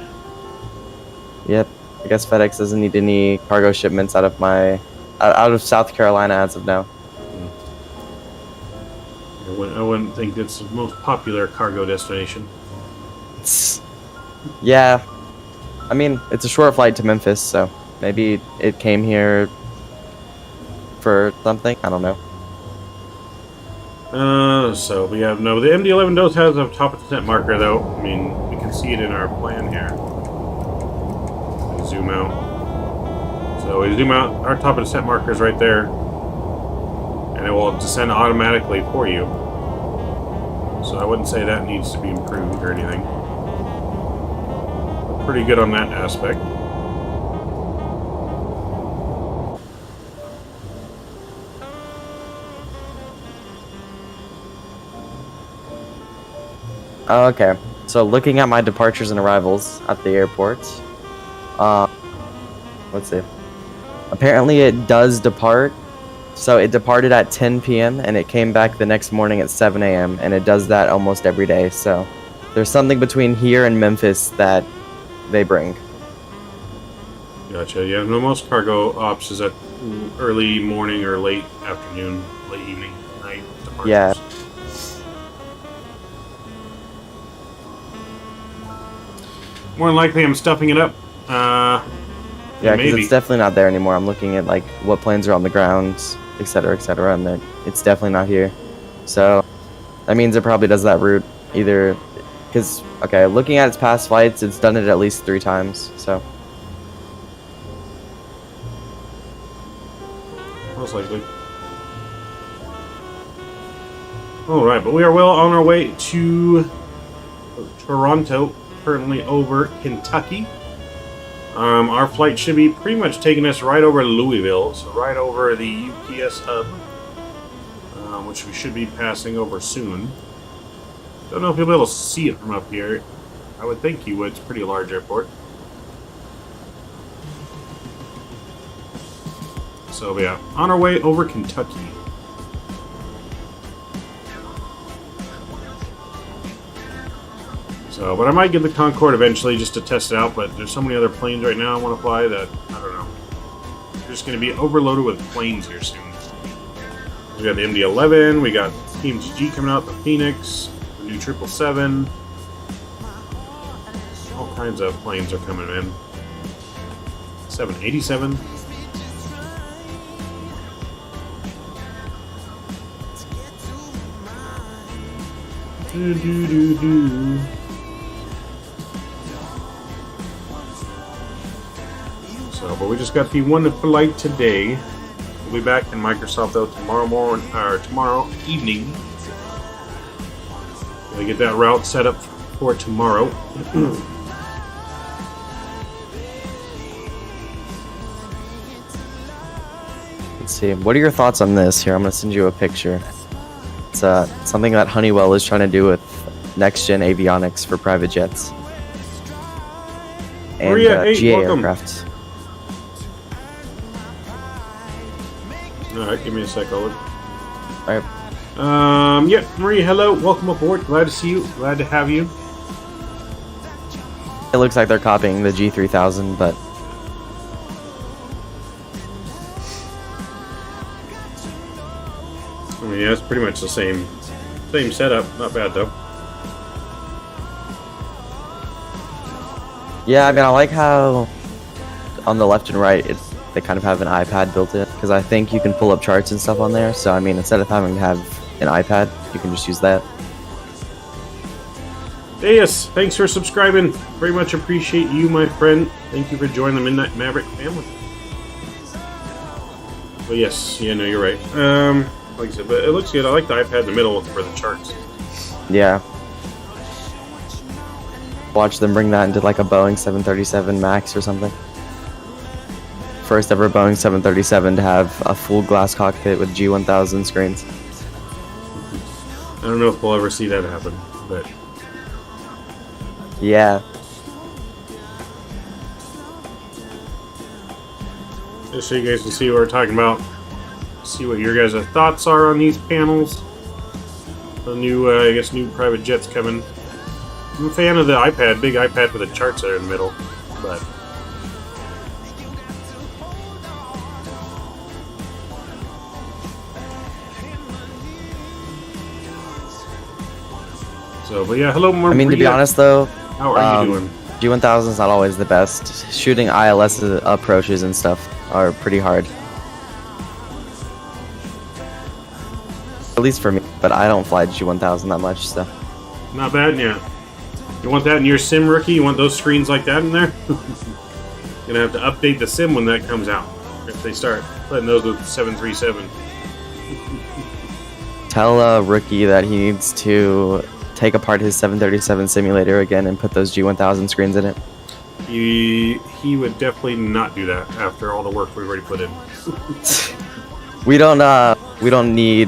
Yep, I guess FedEx doesn't need any cargo shipments out of South Carolina as of now. I wouldn't think it's the most popular cargo destination. Yeah, I mean, it's a short flight to Memphis, so maybe it came here for something. I don't know. So we have no. The MD-11 does have a top of descent marker, though. I mean, we can see it in our plan here. We zoom out. So we zoom out. Our top of descent marker is right there, and it will descend automatically for you. So I wouldn't say that needs to be improved or anything. We're pretty good on that aspect. Okay, so looking at my departures and arrivals at the airport, let's see. Apparently it does depart. So it departed at 10 p.m. and it came back the next morning at 7 a.m. and it does that almost every day. So there's something between here and Memphis that they bring. Gotcha. Yeah, no, most cargo ops is at early morning or late afternoon, late evening, night departures. Yeah. More than likely, I'm stuffing it up. Yeah, because it's definitely not there anymore. I'm looking at like what planes are on the ground, etc., and it's definitely not here. So that means it probably does that route either because, okay, looking at its past flights, it's done it at least 3 times. So most likely. All right, but we are well on our way to Toronto. Currently over Kentucky. Our flight should be pretty much taking us right over Louisville, so right over the UPS hub, which we should be passing over soon. Don't know if you'll be able to see it from up here. I would think you would. It's a pretty large airport. So yeah, on our way over Kentucky. So, but I might get the Concorde eventually just to test it out, but there's so many other planes right now I want to fly that, I don't know. We're just going to be overloaded with planes here soon. We got the MD-11, we got TMTG coming out, the Phoenix, the new 777. All kinds of planes are coming in. 787. Do. So, but we just got the one flight today. We'll be back in Microsoft though tomorrow evening. Gonna get that route set up for tomorrow. Let's see. What are your thoughts on this? Here, I'm gonna send you a picture. It's something that Honeywell is trying to do with next-gen avionics for private jets and Maria, hey, GA welcome. aircraft. Alright, give me a sec, I'll look. Alright. Yeah, Maria, hello, welcome aboard. Glad to see you, glad to have you. It looks like they're copying the G3000, but I mean, yeah, it's pretty much the same setup. Not bad though. yeah, I mean, I like how on the left and right they kind of have an iPad built in, because I think you can pull up charts and stuff on there. So I mean, instead of having to have an iPad, you can just use that. Deus, thanks for subscribing. Very much appreciate you, my friend. Thank you for joining the Midnight Maverick family. But yes, yeah, no, you're right. Like I said, but it looks good. I like the iPad in the middle for the charts. Yeah. Watch them bring that into like a Boeing 737 MAX or something. First ever Boeing 737 to have a full glass cockpit with G1000 screens. I don't know if we'll ever see that happen, but Yeah. just so you guys can see what we're talking about. See what your guys' thoughts are on these panels. The new, I guess, new private jets coming. I'm a fan of the iPad, big iPad with the charts there in the middle, but so, but yeah, hello, Maria. I mean, to be honest though, how are you doing? G1000 is not always the best. Shooting ILS approaches and stuff are pretty hard. At least for me, but I don't fly G1000 that much, so. Not bad, yeah. You want that in your sim, rookie? You want those screens like that in there? Gonna have to update the sim when that comes out. If they start putting those with 737. Tell Rookie that he needs to take apart his 737 simulator again and put those G1000 screens in it. He would definitely not do that after all the work we've already put in. We don't need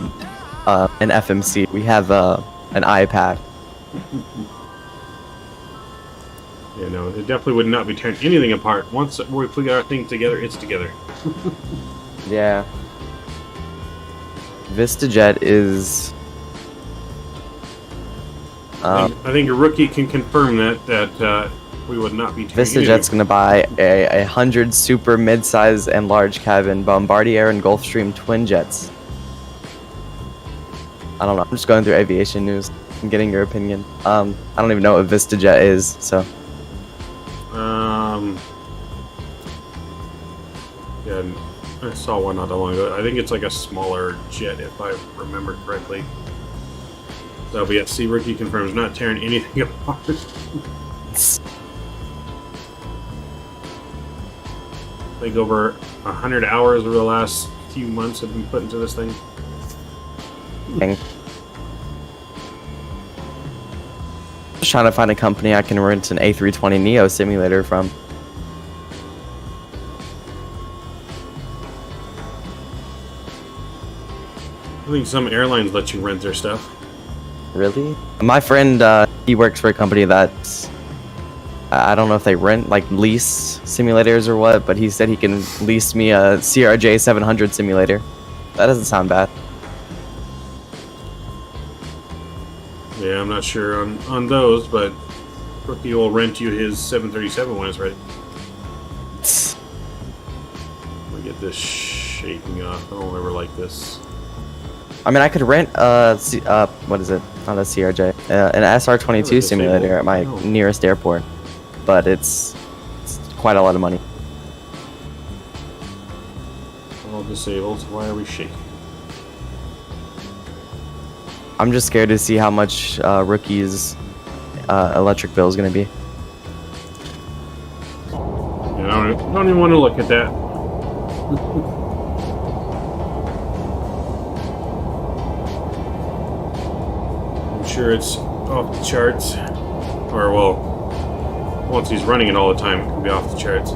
an FMC. We have an iPad. Yeah, no, it definitely would not be tearing anything apart. Once we put our thing together, it's together. Yeah. VistaJet is. I think a rookie can confirm that we would not be tearing VistaJet's gonna buy a 100 super mid-size and large cabin Bombardier and Gulfstream twin jets. I don't know. I'm just going through aviation news and getting your opinion. I don't even know what VistaJet is, so. Yeah, I saw one not that long ago. I think it's like a smaller jet, if I remember correctly. So, but yeah, see, rookie confirms not tearing anything apart. I think over 100 hours over the last few months have been put into this thing. Dang. Just trying to find a company I can rent an A320neo simulator from. I think some airlines let you rent their stuff. Really? My friend, he works for a company that I don't know if they rent, like, lease simulators or what, but he said he can lease me a CRJ 700 simulator. That doesn't sound bad. Yeah, I'm not sure on those, but Rookie will rent you his 737 when it's ready. Let me get this shaking off. I don't ever like this. I mean, I could rent what is it? Not a CRJ, an SR22 simulator at my nearest airport, but it's quite a lot of money. All disabled. Why are we shaking? I'm just scared to see how much Rookie's electric bill is going to be. Yeah, I don't even want to look at that. I'm sure it's off the charts. Or, well, once he's running it all the time, it can be off the charts.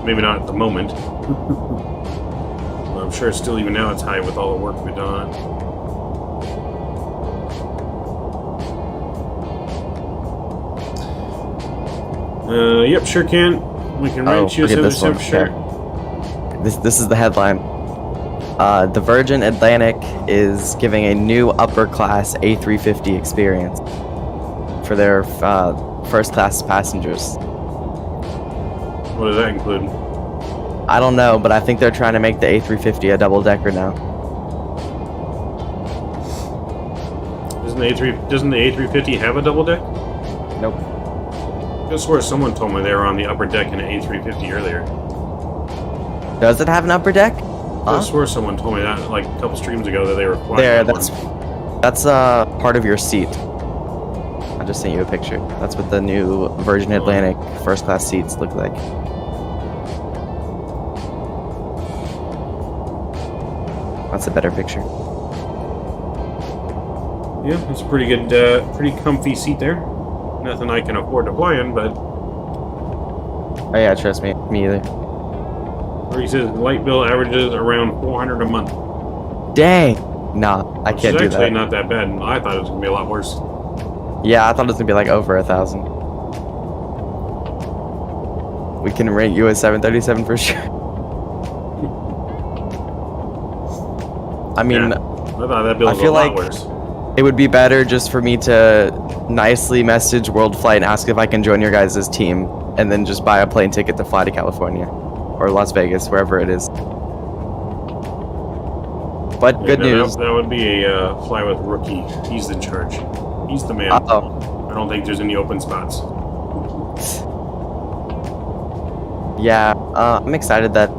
Maybe not at the moment. But I'm sure still even now it's high with all the work we've done on it. Yep, sure can. We can rent you a look at this one. 77 shirt. Okay. This is the headline. The Virgin Atlantic is giving a new upper class A350 experience for their first class passengers. What does that include? I don't know, but I think they're trying to make the A350 a double decker now. Doesn't the A350 have a double deck? Nope. I swear someone told me they were on the upper deck in an A350 earlier. Does it have an upper deck? I swear someone told me that like a couple streams ago that they were flying. There, one. that's part of your seat. I just sent you a picture. That's what the new Virgin Atlantic first class seats look like. That's a better picture. Yeah, it's a pretty good, pretty comfy seat there. Nothing I can afford to fly in, but. Oh yeah, trust me, me either. Where he says light bill averages around $400 a month. Dang! Nah, I can't do Which is actually that. not that bad. I thought it was gonna be a lot worse. Yeah, I thought it was gonna be like over 1,000. We can rate you a 737 for sure. I mean, Yeah, I thought that bill was I feel a lot like worse. it would be better just for me to nicely message World Flight and ask if I can join your guys' team, and then just buy a plane ticket to fly to California or Las Vegas, wherever it is. But Yeah, good no, news. That would be a fly with Rookie. He's in charge. He's the man. Uh-oh. I don't think there's any open spots. Yeah, I'm excited that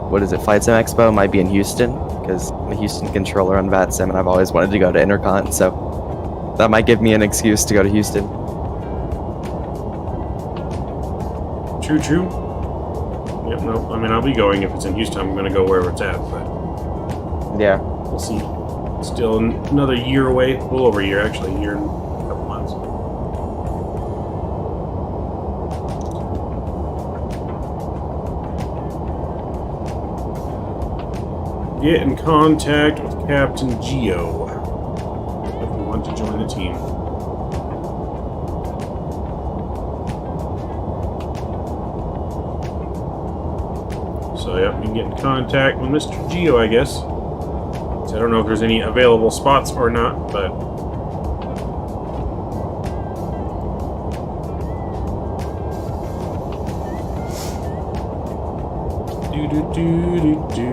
what is it? Flight Sim Expo might be in Houston, because I'm a Houston controller on Vatsim, and I've always wanted to go to Intercon, so that might give me an excuse to go to Houston. True. Yep, no. I mean, I'll be going if it's in Houston. I'm going to go wherever it's at, but Yeah. we'll see. Still another year away. A little over a year, actually. A year and a couple months. Get in contact with Captain Geo if you want to join the team. So, yep, you can get in contact with Mr. Geo, I guess. So I don't know if there's any available spots or not, but... Do.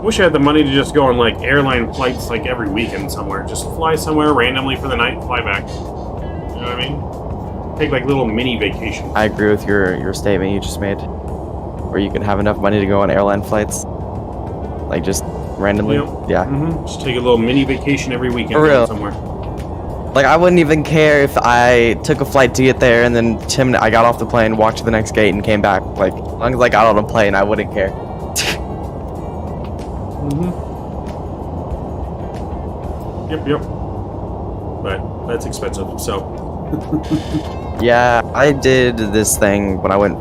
Wish I had the money to just go on, like, airline flights, like, every weekend somewhere. Just fly somewhere randomly for the night, fly back. You know what I mean? Take like little mini vacations. I agree with your statement you just made, where you can have enough money to go on airline flights, like just randomly. Yeah. Just take a little mini vacation every weekend For real. somewhere. Like, I wouldn't even care if I took a flight to get there and then I got off the plane, walked to the next gate, and came back. Like, as long as I got on a plane, I wouldn't care. Yep. But that's expensive, so. Yeah, I did this thing when I went,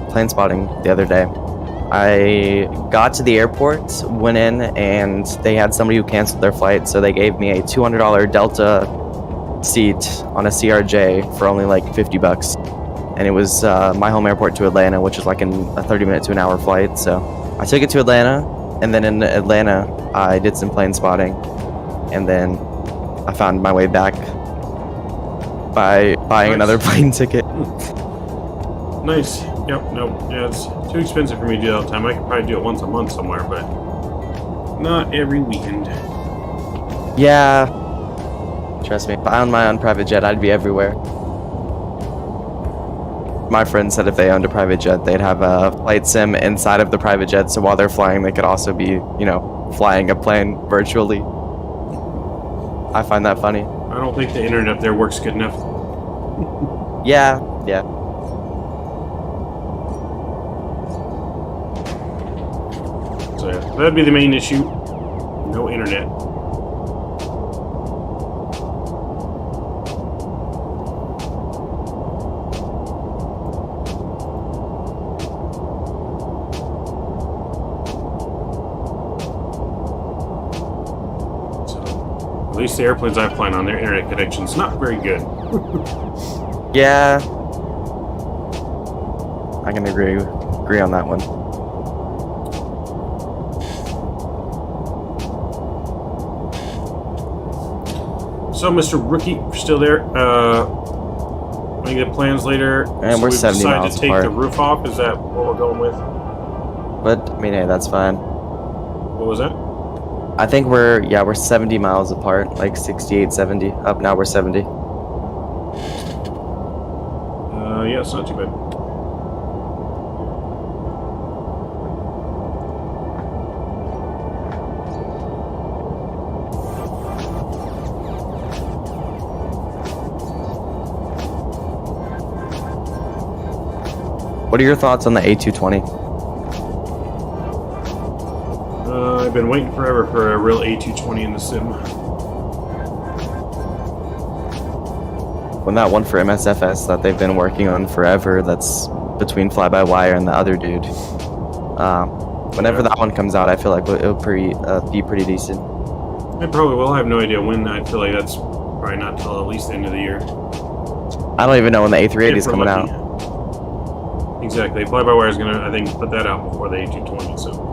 plane spotting the other day. I got to the airport, went in, and they had somebody who canceled their flight, so they gave me a $200 Delta seat on a CRJ for only like $50. And it was my home airport to Atlanta, which is like a 30-minute to an hour flight. So I took it to Atlanta, and then in Atlanta, I did some plane spotting, and then I found my way back by buying another plane ticket. Nice. Yep. Nope. Yeah, it's too expensive for me to do it all the time. I could probably do it once a month somewhere, but not every weekend. Yeah. Trust me, if I owned my own private jet, I'd be everywhere. My friend said if they owned a private jet, they'd have a flight sim inside of the private jet, so while they're flying, they could also be, you know, flying a plane virtually. I find that funny. I don't think the internet up there works good enough. Yeah. So yeah, that'd be the main issue. No internet. At least the airplanes I fly on, their internet connection's not very good. Yeah. I can agree on that one. So, Mr. Rookie, you're still there. We get plans later. And we're 70 decided miles to take apart. the roof off. Is that what we're going with? But I mean, hey, that's fine. What was that? I think we're 70 miles apart, like 68, 70. Up now we're 70. Yeah, it's not too bad. What are your thoughts on the A220? I've been waiting forever for a real A220 in the sim. When that one for MSFS that they've been working on forever, that's between Fly-by-Wire and the other dude. Whenever that one comes out, I feel like it'll be pretty decent. It probably will. I have no idea when. I feel like that's probably not till at least the end of the year. I don't even know when the A380 is If we're coming lucky. out. Exactly. Fly-by-Wire is going to, I think, put that out before the A220, so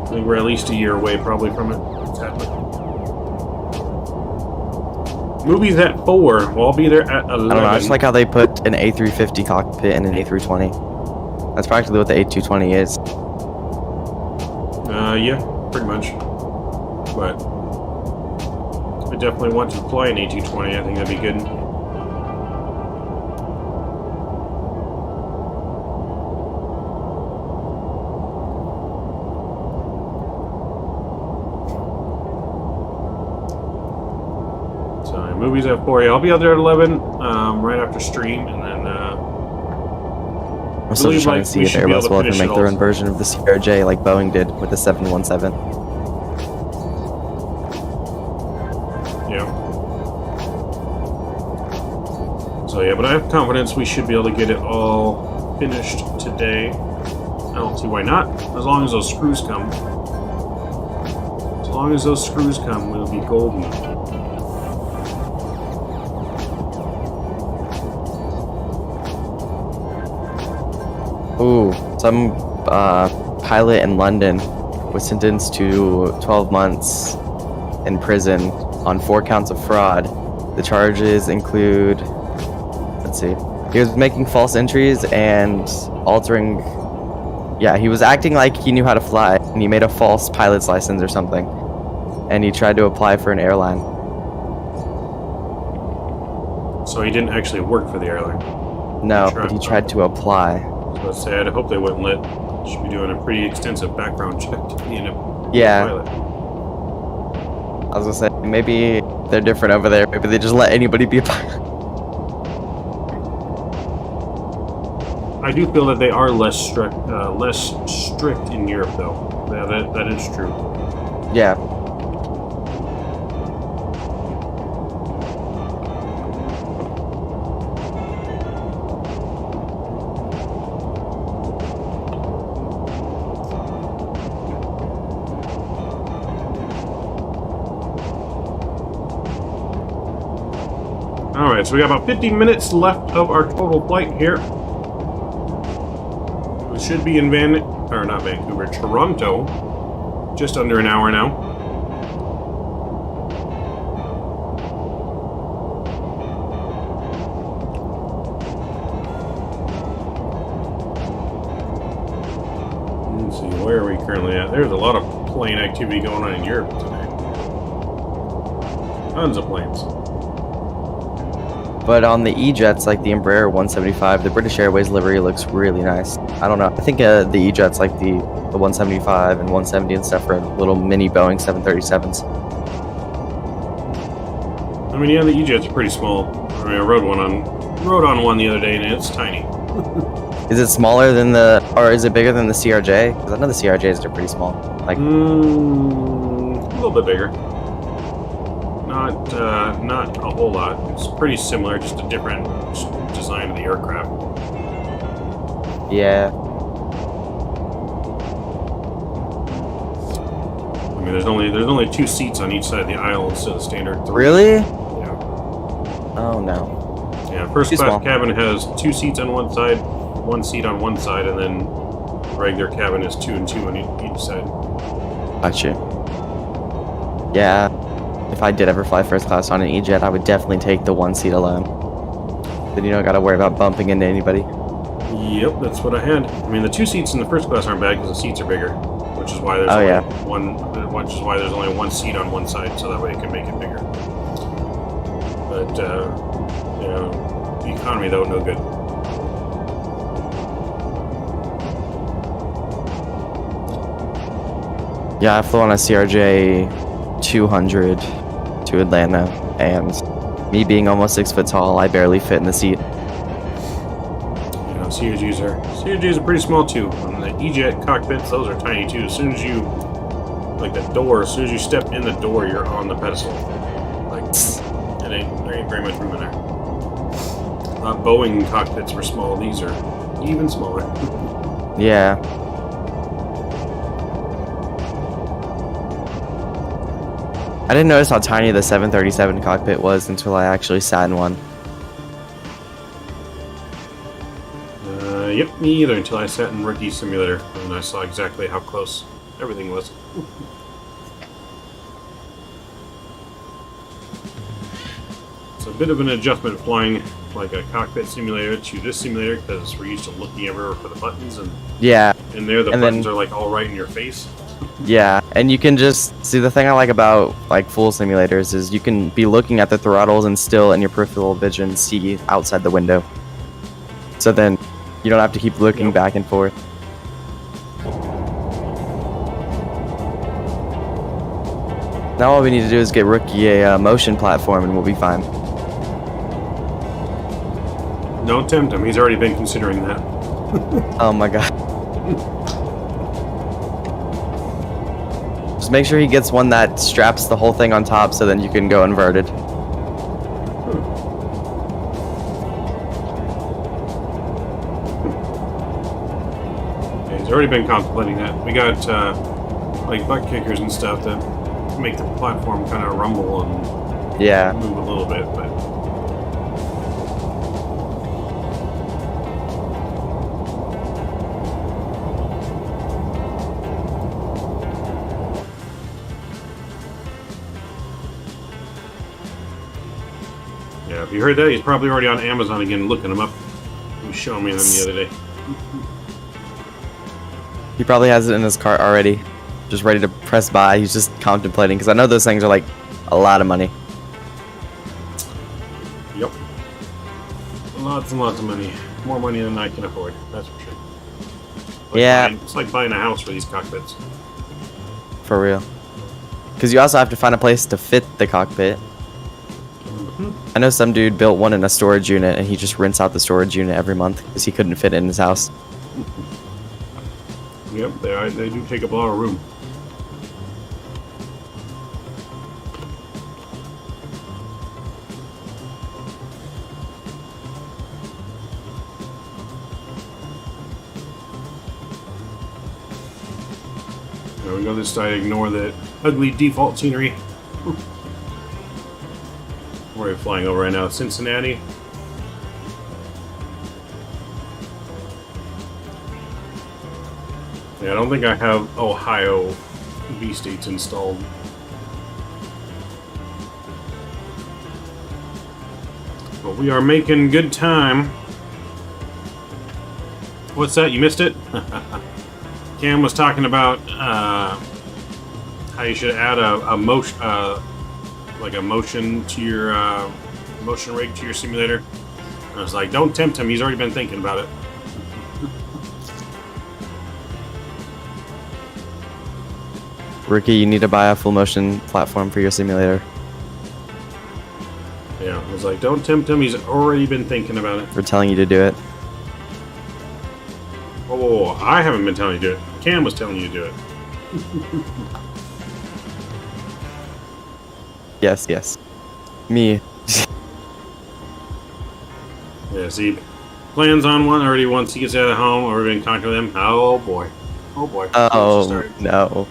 I think we're at least a year away probably from it, sadly. Movies at 4. Well, I'll be there at 11. I don't know, I just like how they put an A350 cockpit in an A320. That's practically what the A220 is. Yeah, pretty much. But I definitely want to fly an A220. I think that'd be good. Movies at 4. Yeah, I'll be out there at 11, right after stream, and then I'm still just trying to see if Airbus will ever make their own version of the CRJ like Boeing did with the 717. Yeah. So yeah, but I have confidence we should be able to get it all finished today. I don't see why not, as long as those screws come. As long as those screws come, we'll be golden. Ooh, some pilot in London was sentenced to 12 months in prison on 4 counts of fraud. The charges include, let's see, he was making false entries and altering, he was acting like he knew how to fly, and he made a false pilot's license or something, and he tried to apply for an airline. So he didn't actually work for the airline. No, but he tried to apply. Let's say, I hope they wouldn't let. Should be doing a pretty extensive background check to be in a pilot. I was gonna say maybe they're different over there. Maybe they just let anybody be a pilot. I do feel that they are less strict in Europe, though. That is true. Yeah. Alright, so we got about 50 minutes left of our total flight here. We should be in Toronto. Just under an hour now. Let's see, where are we currently at? There's a lot of plane activity going on in Europe today. Tons of planes. But on the E-Jets, like the Embraer 175, the British Airways livery looks really nice. I don't know. I think the E-Jets, like the 175 and 170 and stuff, are little mini Boeing 737s. I mean, yeah, the E-Jets are pretty small. I mean, I rode on one the other day, and it's tiny. Is it smaller than or is it bigger than the CRJ? Because I know the CRJs are pretty small. Like, a little bit bigger. Not a whole lot. It's pretty similar, just a different design of the aircraft. yeah. I mean, there's only 2 seats on each side of the aisle instead of standard 3. Really? Yeah. Oh no. Yeah. First Too class small. cabin has 2 seats on one side, 1 seat on one side, and then the regular cabin is 2 and 2 on each side. Gotcha. Yeah. If I did ever fly first class on an E-Jet, I would definitely take the 1 seat alone. Then you don't got to worry about bumping into anybody. Yep, that's what I had. I mean, the 2 seats in the first class aren't bad because the seats are bigger, which is why there's which is why there's only 1 seat on one side, so that way it can make it bigger. But you know, the economy though, no good. Yeah, I flew on a CRJ 200 to Atlanta, and me being almost 6 foot tall, I barely fit in the seat. You know, CRJs are pretty small too. And the E-Jet cockpits, those are tiny too. As soon as you, like the door, as soon as you step in the door, you're on the pedestal. Like, there ain't very much room in there. Boeing cockpits were small. These are even smaller. Yeah. I didn't notice how tiny the 737 cockpit was until I actually sat in one. Yep, me either, until I sat in Rookie Simulator, and I saw exactly how close everything was. It's a bit of an adjustment flying like a cockpit simulator to this simulator, because we're used to looking everywhere for the buttons, and Yeah. there the And buttons then- are like all right in your face. Yeah, and you can just see, the thing I like about like full simulators is you can be looking at the throttles and still in your peripheral vision see outside the window. So then you don't have to keep looking back and forth. Now all we need to do is get Rookie a motion platform and we'll be fine. Don't tempt him, he's already been considering that. Oh my god. Just make sure he gets one that straps the whole thing on top so then you can go inverted. Yeah, he's already been contemplating that. We got like butt kickers and stuff that make the platform kind of rumble and Yeah. move a little bit, but yeah, if you heard that, he's probably already on Amazon again looking them up. He was showing me them the other day. He probably has it in his cart already, just ready to press buy. He's just contemplating, because I know those things are like a lot of money. Yep. Lots and lots of money. More money than I can afford, that's for sure. Yeah. It's like buying a house for these cockpits. For real. Because you also have to find a place to fit the cockpit. I know some dude built one in a storage unit and he just rinsed out the storage unit every month because he couldn't fit it in his house. Yep, they do take up a lot of room. There we go, this side, ignore the ugly default scenery. We're Where are we flying over right now? Cincinnati? Yeah, I don't think I have Ohio V-States installed. But we are making good time. What's that? You missed it? Cam was talking about how you should add a motion, like a motion to your motion rig to your simulator. And I was like, don't tempt him. He's already been thinking about it. Ricky, you need to buy a full motion platform for your simulator. Yeah, I was like, don't tempt him. He's already been thinking about it. For telling you to do it. Whoa, whoa, whoa. I haven't been telling you to do it. Cam was telling you to do it. Yes, yes. Me. Yeah, see, plans on one already once he gets out of home or been contact with him. Oh boy. Oh boy. Oh, no.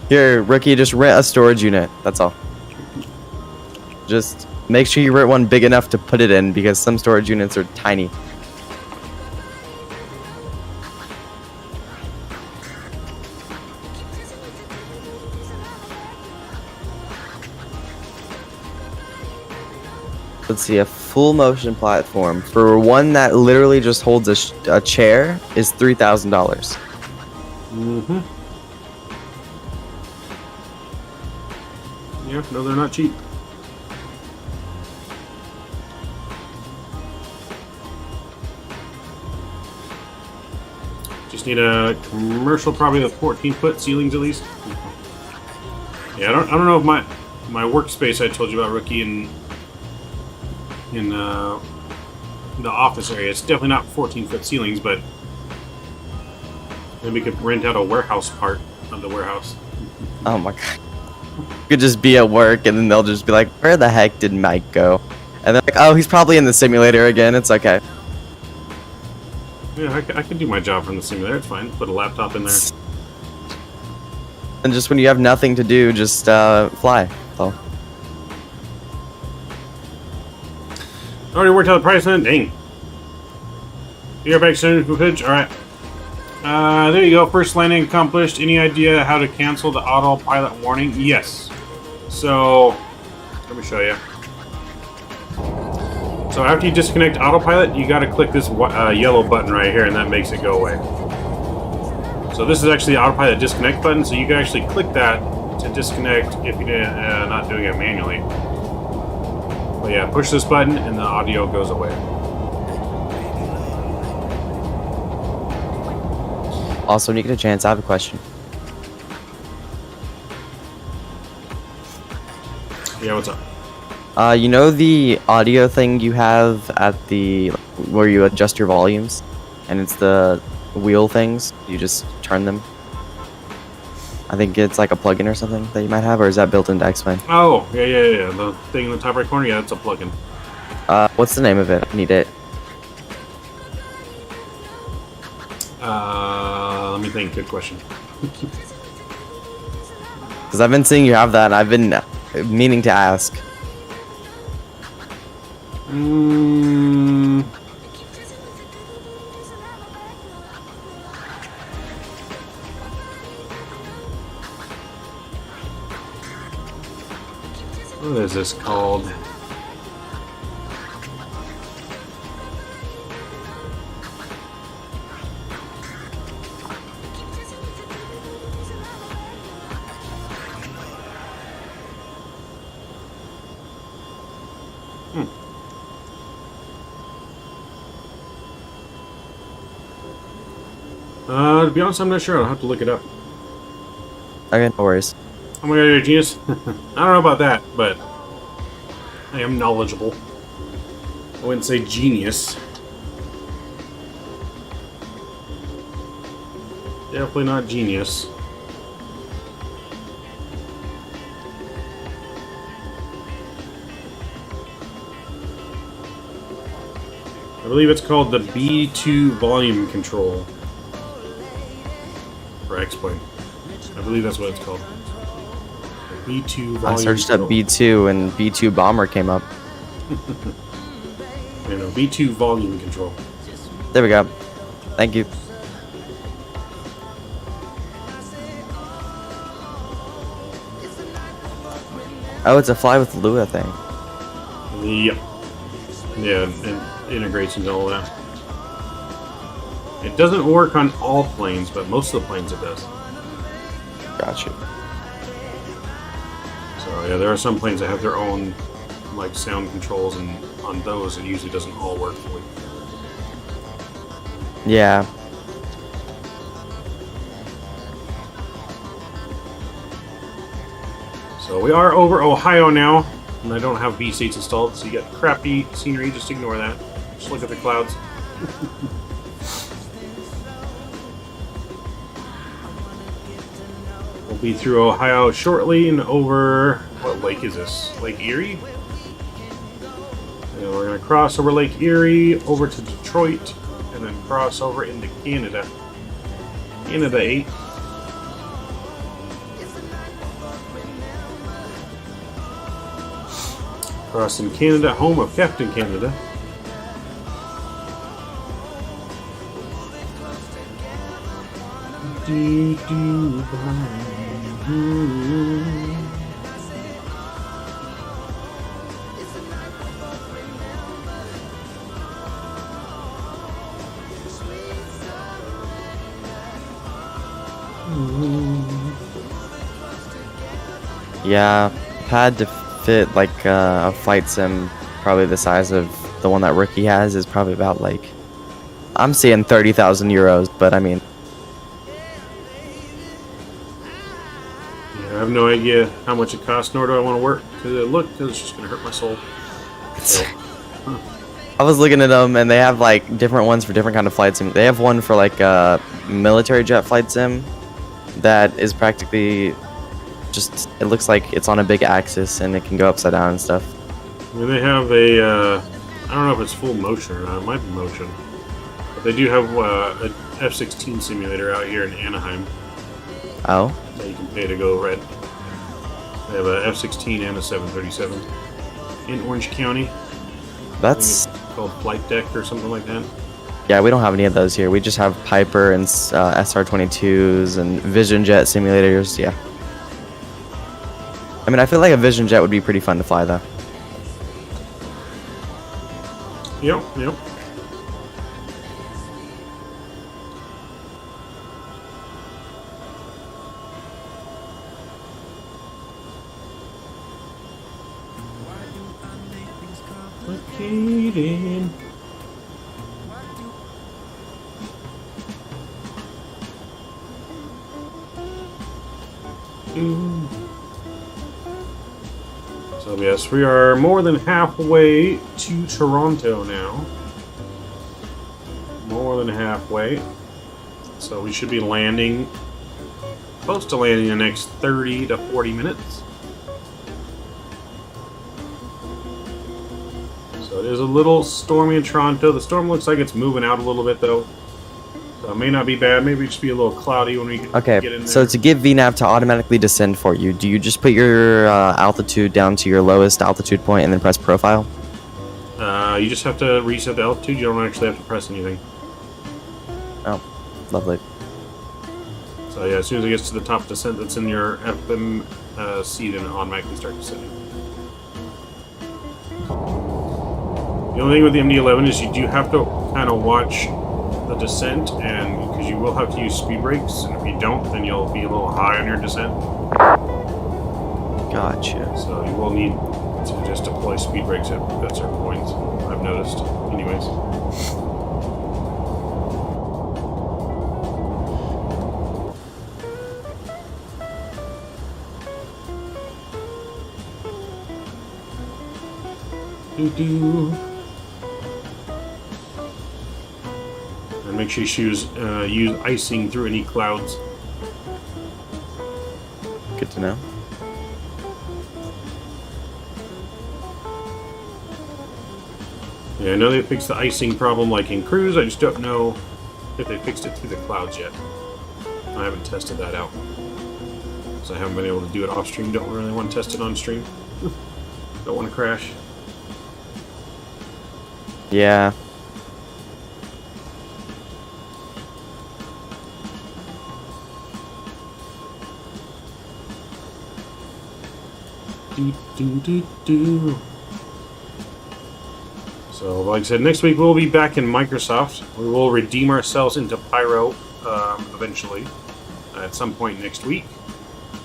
Here, Ricky, just rent a storage unit. That's all. Just make sure you rent one big enough to put it in, because some storage units are tiny. Let's see, a full motion platform for one that literally just holds a chair is $3,000. Mm-hmm. Yeah, no, they're not cheap. Just need a commercial, probably with 14-foot ceilings at least. Yeah, I don't know if my workspace I told you about, Rookie, in the office area. It's definitely not 14-foot ceilings, but maybe we could rent out a warehouse part of the warehouse. Oh my god. Could just be at work and then they'll just be like, where the heck did Mike go? And they're like, oh, he's probably in the simulator again. It's okay. Yeah, I can do my job from the simulator. It's fine. Put a laptop in there. And just when you have nothing to do, just fly. So. Already worked out the price then? Dang. You're back soon, footage? Alright. There you go. First landing accomplished. Any idea how to cancel the autopilot warning? Yes. So, let me show you. So after you disconnect autopilot, you got to click this yellow button right here, and that makes it go away. So this is actually the autopilot disconnect button, so you can actually click that to disconnect if you're not doing it manually. But yeah, push this button and the audio goes away. Also, when you get a chance, I have a question. Yeah, what's up? You know the audio thing you have at the where you adjust your volumes, and it's the wheel things. You just turn them. I think it's like a plugin or something that you might have, or is that built into X-Men? Oh, yeah. The thing in the top right corner, yeah, that's a plugin. What's the name of it? I need it. Let me think. Good question. Because I've been seeing you have that, and I've been meaning to ask. What is this called? To be honest, I'm not sure. I'll have to look it up. Okay, no worries. Oh my god, you're a genius. I don't know about that, but I am knowledgeable. I wouldn't say genius. Definitely not genius. I believe it's called the B2 volume control. For X-Plane. I believe that's what it's called. B2 volume. I searched up control. B2 and B2 bomber came up. You know, B2 volume control. There we go. Thank you. Oh, it's a fly with Lua thing. Yep. Yeah, it integrates into all that. It doesn't work on all planes, but most of the planes it does. Gotcha. So yeah, there are some planes that have their own like sound controls, and on those it usually doesn't all work fully. Yeah. So we are over Ohio now, and I don't have B states installed, so you get crappy scenery, just ignore that. Just look at the clouds. We'll be through Ohio shortly and over, what lake is this? Lake Erie? And we're going to cross over Lake Erie, over to Detroit, and then cross over into Canada. Canada 8. Crossing Canada, home of Captain Canada. Yeah, pad to fit like a flight sim, probably the size of the one that Rookie has, is probably about like, I'm seeing 30,000 euros, but I mean, Yeah, I have no idea how much it costs, nor do I want to work because it's just going to hurt my soul. So, I was looking at them and they have like different ones for different kind of flight sim. They have one for like a military jet flight sim that is practically just, it looks like it's on a big axis and it can go upside down and stuff. and they have a, I don't know if it's full motion or not, it might be motion. But they do have an F-16 simulator out here in Anaheim Oh, that you can pay to go rent. They have a F-16 and a 737 in Orange County. I that's, think it's called Flight Deck or something like that. yeah, we don't have any of those here. We just have Piper and SR-22s and Vision Jet simulators, yeah. I mean, I feel like a Vision Jet would be pretty fun to fly, though. Yep, yep. Complicated. So yes, we are more than halfway to Toronto now. More than halfway. So we should be landing, close to landing in the next 30 to 40 minutes. So it is a little stormy in Toronto. The storm looks like it's moving out a little bit though. So it may not be bad. Maybe just be a little cloudy when we get in Okay, there. so to get VNAV to automatically descend for you, do you just put your altitude down to your lowest altitude point and then press profile? You just have to reset the altitude. You don't actually have to press anything. Oh, lovely. So yeah, as soon as it gets to the top descent that's in your FM seat, then it automatically starts descending. The only thing with the MD-11 is you do have to kind of watch the descent, and because you will have to use speed brakes, and if you don't, then you'll be a little high on your descent. Gotcha. So you will need to just deploy speed brakes at certain points. I've noticed, anyways. And make sure you use icing through any clouds. Good to know. Yeah, I know they fixed the icing problem like in cruise. I just don't know if they fixed it through the clouds yet. I haven't tested that out. So I haven't been able to do it off stream. Don't really want to test it on stream. Don't want to crash. Yeah. Do. So, like I said, next week we'll be back in Microsoft. We will redeem ourselves into Pyro eventually at some point next week.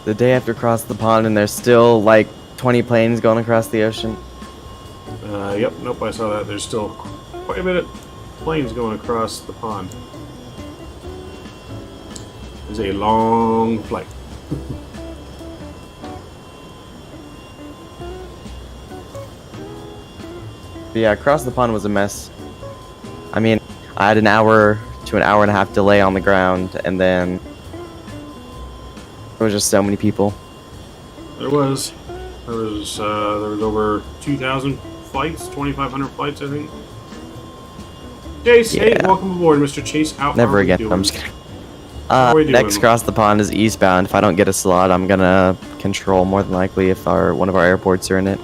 The day after cross the pond, and there's still like 20 planes going across the ocean. Yep, nope, I saw that. There's still quite a bit of planes going across the pond. It's a long flight. But yeah, across the pond was a mess. I mean, I had an hour to an hour and a half delay on the ground, and then there was just so many people. There was over 2,000 flights, 2,500 flights, I think. Chase, hey, Yeah. welcome aboard, Mr. Chase. How Never are we again. doing? I'm just kidding. How are we Next doing? across the pond is eastbound. If I don't get a slot, I'm gonna control more than likely if one of our airports are in it.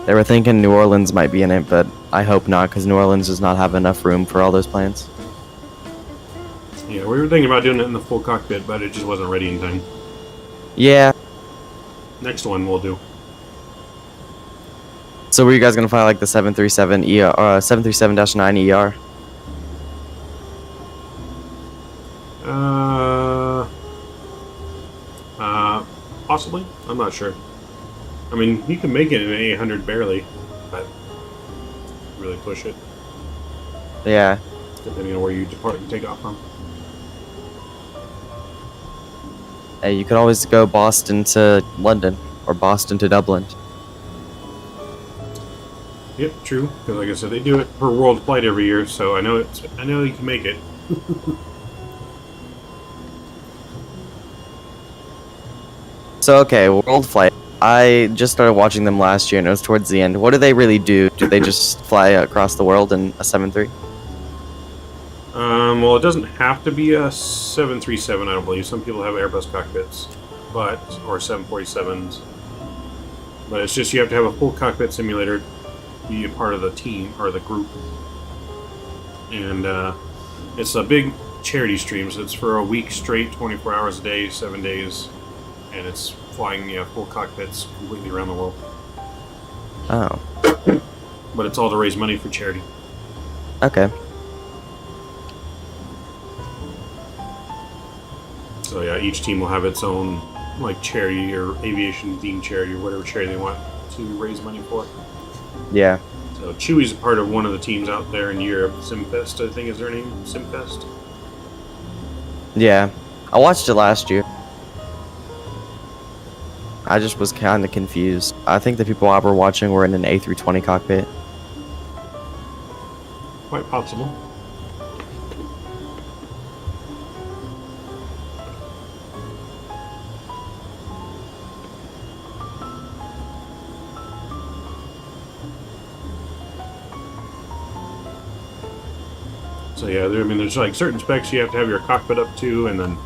They were thinking New Orleans might be in it, but I hope not, because New Orleans does not have enough room for all those planes. Yeah, we were thinking about doing it in the full cockpit, but it just wasn't ready in time. Yeah. Next one we'll do. So were you guys gonna fly like the 737 737-9 ER? Possibly. I'm not sure. I mean, you can make it in an 800 barely, but really push it, Yeah. depending on where you depart and take off from. Hey, you could always go Boston to London or Boston to Dublin. Yep, true. Because like I said, they do it per world flight every year, so I know you can make it. So okay, world flight. I just started watching them last year, and it was towards the end. What do they really do? Do they just fly across the world in a 737? Well, it doesn't have to be a 737, I don't believe. Some people have Airbus cockpits, or 747s. But it's just you have to have a full cockpit simulator to be a part of the team or the group. And it's a big charity stream, so it's for a week straight, 24 hours a day, 7 days. And it's flying full cockpits completely around the world. Oh. But it's all to raise money for charity. Okay. So yeah, each team will have its own like charity or aviation themed charity or whatever charity they want to raise money for. Yeah. So Chewy's a part of one of the teams out there in Europe. Simfest, I think is their name. Simfest. Yeah. I watched it last year. I just was kind of confused. I think the people I were watching were in an A320 cockpit. Quite possible. So yeah, there's like certain specs you have to have your cockpit up to, and then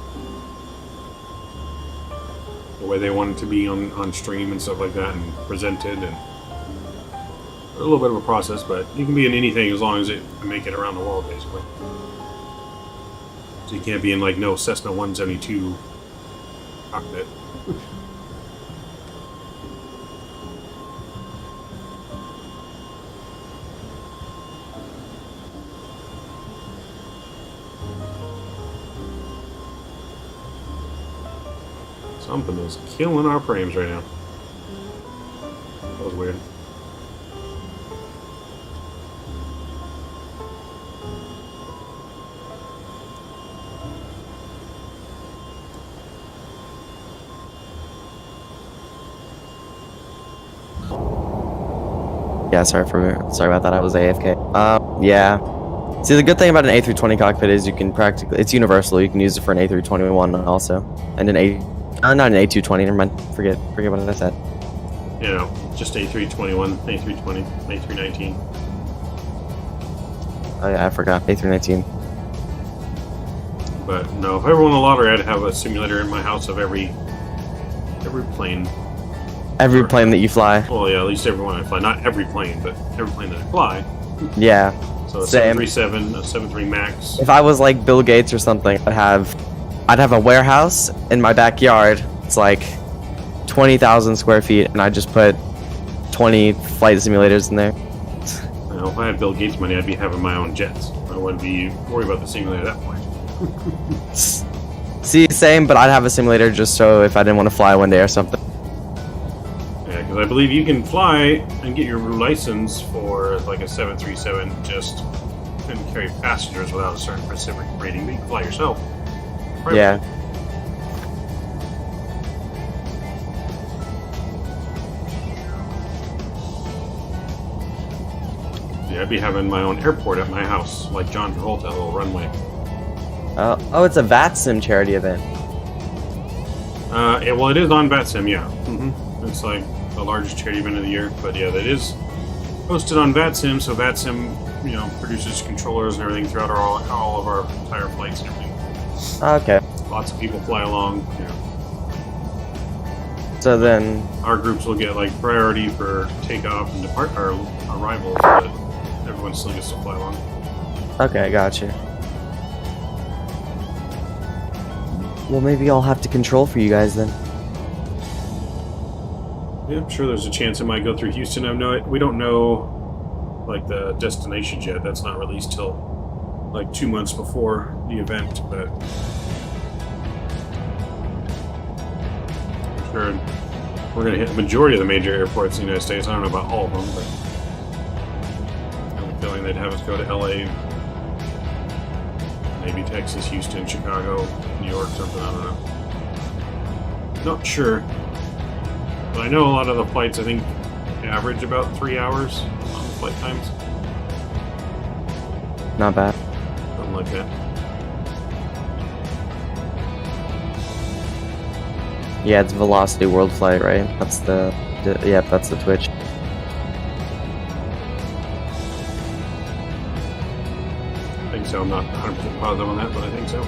the way they want it to be on stream and stuff like that, and presented, and a little bit of a process, but you can be in anything as long as it can make it around the world, basically. So you can't be in like no Cessna 172 cockpit. Something is killing our frames right now. That was weird. Yeah, sorry about that. I was AFK. Yeah. See, the good thing about an A320 cockpit is you can it's universal. You can use it for an A321 also, and not an A220. Never mind. Forget what I said. You know, just A321, A320, A319. Oh yeah, I forgot A319. But no, if I ever won the lottery, I'd have a simulator in my house of every Every plane. Every plane that you fly. Well, yeah, at least every one I fly. Not every plane, but every plane that I fly. Yeah. So a Same. 737, a 73 Max. If I was like Bill Gates or something, I'd have a warehouse in my backyard. It's like 20,000 square feet, and I just put 20 flight simulators in there. You know, if I had Bill Gates money, I'd be having my own jets. I wouldn't be worried about the simulator at that point. See, same, but I'd have a simulator just so if I didn't want to fly one day or something. Yeah, because I believe you can fly and get your license for like a 737 just and carry passengers without a certain specific rating. But you can fly yourself. Privately. Yeah. Yeah, I'd be having my own airport at my house, like John Travolta, a little runway. Oh, it's a Vatsim charity event. Well, it is on Vatsim, yeah. It's like the largest charity event of the year, but yeah, that is hosted on Vatsim. So Vatsim, you know, produces controllers and everything throughout all of our entire flights and everything. Okay. Lots of people fly along. You know. So then, Our groups will get like priority for takeoff and our arrivals, but everyone still gets to fly along. okay, gotcha. Well, maybe I'll have to control for you guys then. Yeah, I'm sure there's a chance it might go through Houston. We don't know like the destinations yet. That's not released till like 2 months before the event, but I'm sure we're gonna hit the majority of the major airports in the United States. I don't know about all of them, but I have a feeling they'd have us go to LA, maybe Texas, Houston, Chicago, New York, something. I don't know. Not sure. But I know a lot of the flights, I think, average about 3 hours on the flight times. Not bad. Something like that. Yeah, it's Velocity World Flight, right? That's yep, that's the Twitch. I think so. I'm not 100% positive on that, but I think so.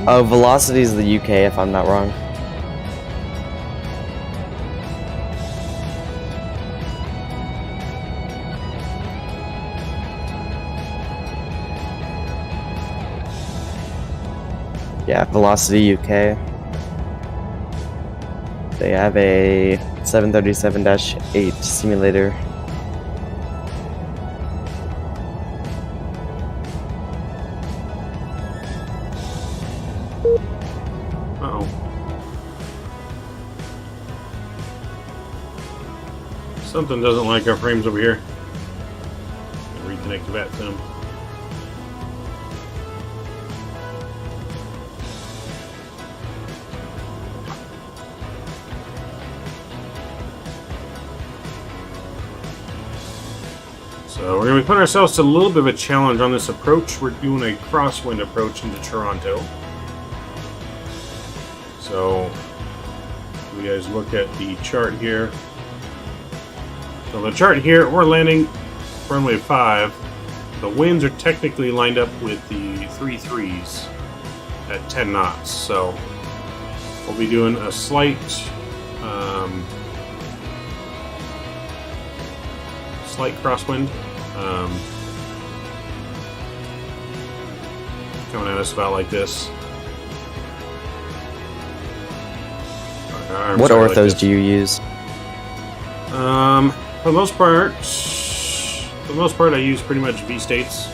Oh, Velocity is the UK, if I'm not wrong. Yeah, Velocity UK. They have a 737-8 simulator. Uh-oh. Something doesn't like our frames over here. Reconnect the Vatsim. So we're going to be putting ourselves to a little bit of a challenge on this approach. We're doing a crosswind approach into Toronto. So you guys look at the chart here. So the chart here, we're landing runway 5. The winds are technically lined up with the 3.3s at 10 knots. So we'll be doing a slight crosswind. Coming at us about like this. What orthos do you use? For the most part, I use pretty much V states.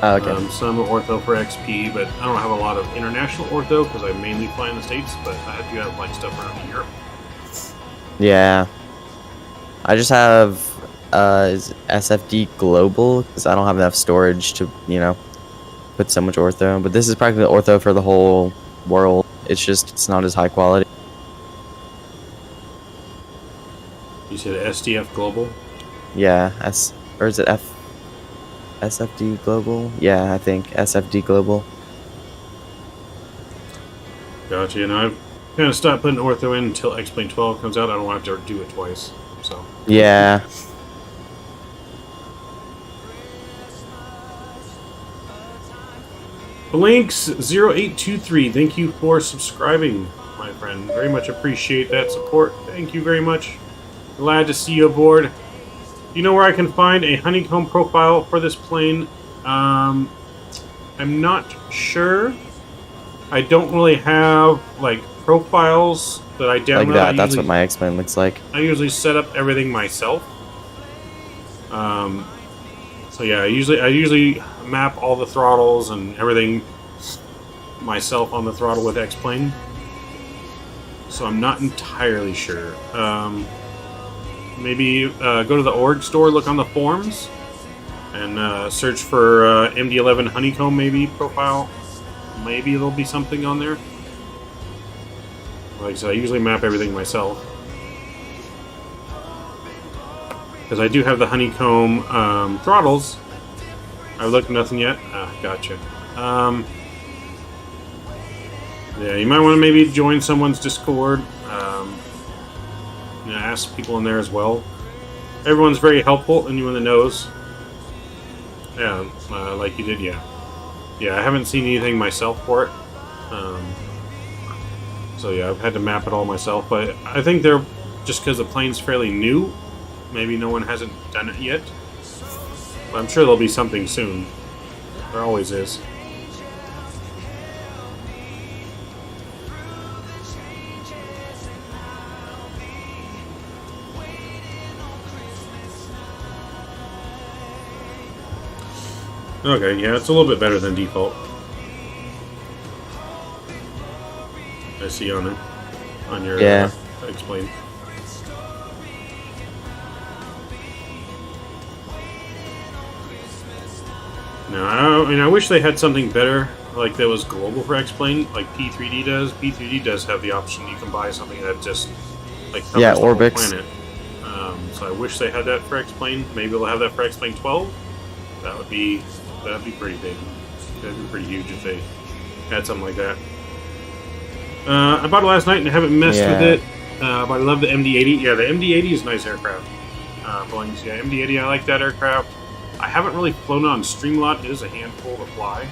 Oh, okay. Some ortho for XP, but I don't have a lot of international ortho because I mainly fly in the States. But I do have like stuff around in Europe. Yeah. I just have SFD Global because I don't have enough storage to, put so much ortho. But this is practically ortho for the whole world. It's not as high quality. You said SDF Global? Yeah, or is it SFD Global? Yeah, I think SFD Global. Gotcha. And I've kind of stopped putting ortho in until X-Plane 12 comes out. I don't want to have to do it twice. So. Yeah. Blanks0823, thank you for subscribing, my friend. Very much appreciate that support. Thank you very much. Glad to see you aboard. Do you know where I can find a Honeycomb profile for this plane? I'm not sure. I don't really have like profiles that I download. Like that. That's what my X-Plane looks like. I usually set up everything myself. So yeah, I usually map all the throttles and everything myself on the throttle with X-Plane. So I'm not entirely sure. Maybe go to the org store, look on the forums, and search for MD-11 Honeycomb maybe profile. Maybe there'll be something on there. Like I said, I usually map everything myself. Because I do have the Honeycomb throttles. I've looked, nothing yet. Ah, gotcha. Yeah, you might want to maybe join someone's Discord. You know, ask people in there as well. Everyone's very helpful, anyone that knows. Yeah, like you did, yeah. Yeah, I haven't seen anything myself for it. So yeah, I've had to map it all myself. But I think they're, just because the plane's fairly new, maybe no one hasn't done it yet. But I'm sure there'll be something soon. There always is. Okay, yeah, it's a little bit better than default. I see on it. On your X-Plane. No, I mean, I wish they had something better, like that was global for X-Plane, like P3D does. P3D does have the option you can buy something that just like covers the whole planet. So I wish they had that for X-Plane. Maybe they'll have that for X-Plane 12. That'd be pretty big. That'd be pretty huge if they had something like that. I bought it last night and I haven't messed with it. But I love the MD-80. Yeah, the MD-80 is a nice aircraft. Boeing's, yeah, MD-80. I like that aircraft. I haven't really flown on Streamlot. It is a handful to fly.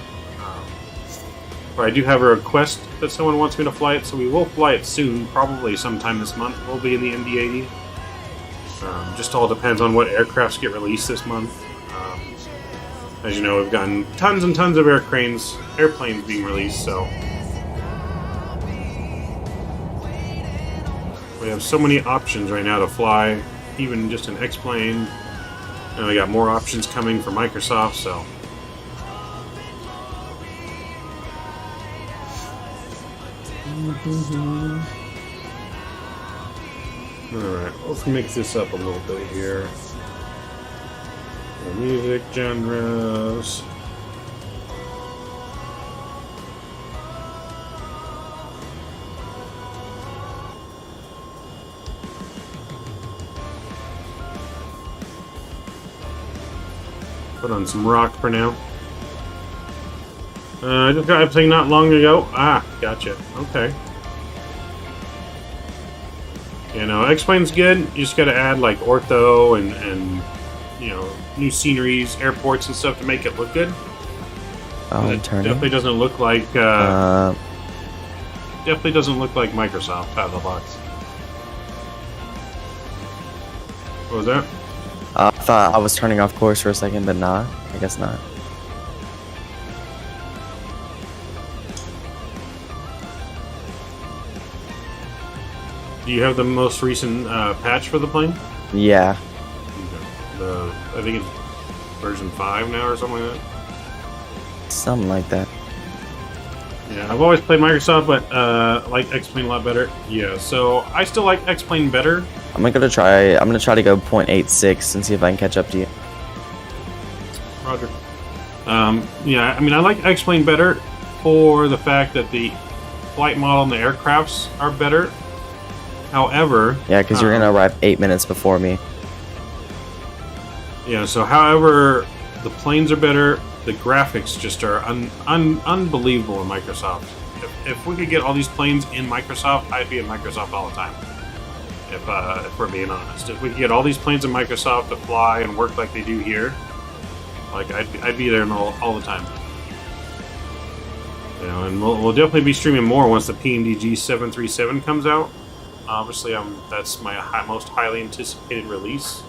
But I do have a request that someone wants me to fly it, so we will fly it soon, probably sometime this month. We'll be in the MD-80. Just all depends on what aircrafts get released this month. As you know, we've gotten tons and tons of airplanes being released, so we have so many options right now to fly, even just an X-Plane. And we got more options coming for Microsoft, so. Alright, let's mix this up a little bit here. The music genres. Put on some rock for now. I just got everything not long ago. Ah, gotcha. Okay. You know, X-Plane's good. You just gotta add like ortho and you know, new sceneries, airports and stuff to make it look good. Oh, it definitely doesn't look like definitely doesn't look like Microsoft out of the box. What was that? I thought I was turning off course for a second, but not. I guess not. Do you have the most recent patch for the plane? Yeah. I think it's version 5 now or something like that. Something like that. Yeah, I've always played Microsoft, but like X-Plane a lot better. Yeah, so I still like X-Plane better. I'm gonna try to go 0.86 and see if I can catch up to you. Roger. Yeah, I mean, I like X-Plane better for the fact that the flight model and the aircrafts are better. However... Yeah, because you're gonna arrive 8 minutes before me. Yeah, so however, the planes are better, the graphics just are unbelievable in Microsoft. If we could get all these planes in Microsoft, I'd be in Microsoft all the time. If we're being honest. If we could get all these planes in Microsoft to fly and work like they do here, like I'd be there all the time. You know, and we'll definitely be streaming more once the PMDG 737 comes out. Obviously, that's my most highly anticipated release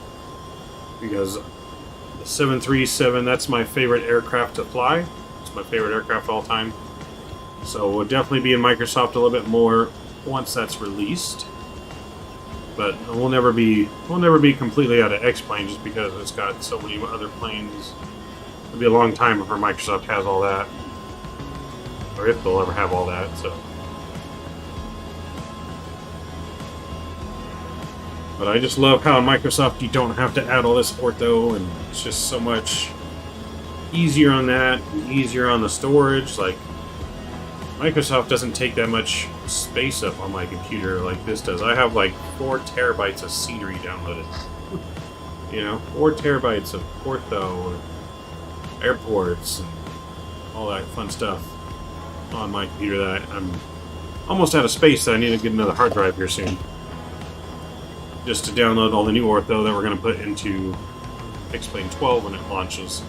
because the 737, that's my favorite aircraft to fly. It's my favorite aircraft of all time. So we'll definitely be in Microsoft a little bit more once that's released. But we'll never be completely out of X-Plane just because it's got so many other planes. It'll be a long time before Microsoft has all that. Or if they'll ever have all that, so. But I just love how in Microsoft you don't have to add all this ortho, and it's just so much easier on that, and easier on the storage. Like, Microsoft doesn't take that much space up on my computer like this does. I have like 4 terabytes of scenery downloaded. You know, 4 terabytes of ortho, and airports, and all that fun stuff on my computer that I'm almost out of space that I need to get another hard drive here soon. Just to download all the new ortho that we're going to put into X-Plane 12 when it launches.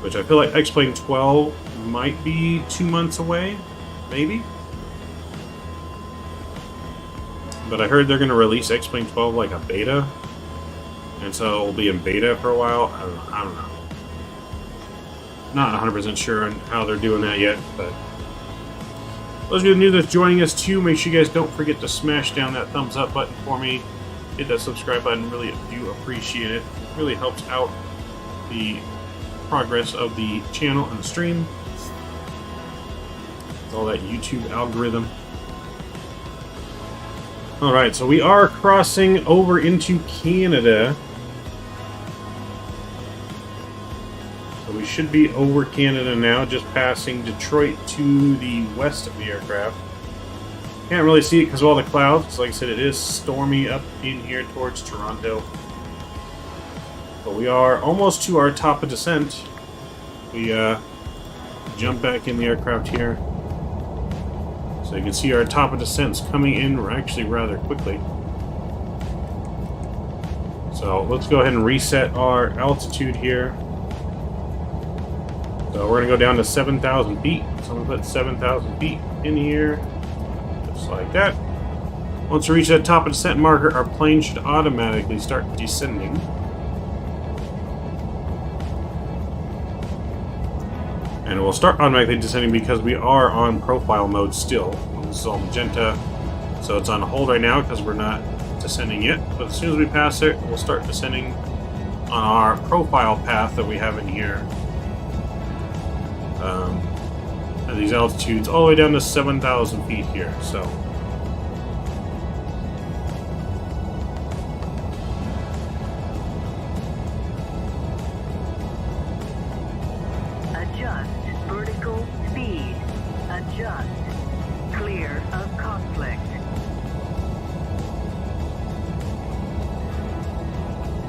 Which I feel like X-Plane 12 might be 2 months away, maybe? But I heard they're going to release X-Plane 12 like a beta. And so it'll be in beta for a while. I don't know. Not 100% sure on how they're doing that yet, but those of you new that's joining us too, make sure you guys don't forget to smash down that thumbs up button for me. Hit that subscribe button, really do appreciate it. It really helps out the progress of the channel and the stream. It's all that YouTube algorithm. Alright, so we are crossing over into Canada. So we should be over Canada now, just passing Detroit to the west of the aircraft. Can't really see it because of all the clouds. Like I said, it is stormy up in here towards Toronto. But we are almost to our top of descent. We jump back in the aircraft here. So you can see our top of descent's coming in actually rather quickly. So let's go ahead and reset our altitude here. So we're going to go down to 7,000 feet. So I'm going to put 7,000 feet in here. Just like that. Once we reach that top of descent marker, our plane should automatically start descending. And it will start automatically descending because we are on profile mode still. This is all magenta. So it's on hold right now because we're not descending yet. But as soon as we pass it, we'll start descending on our profile path that we have in here. At these altitudes all the way down to 7,000 feet here. So adjust vertical speed. Adjust. Clear of conflict.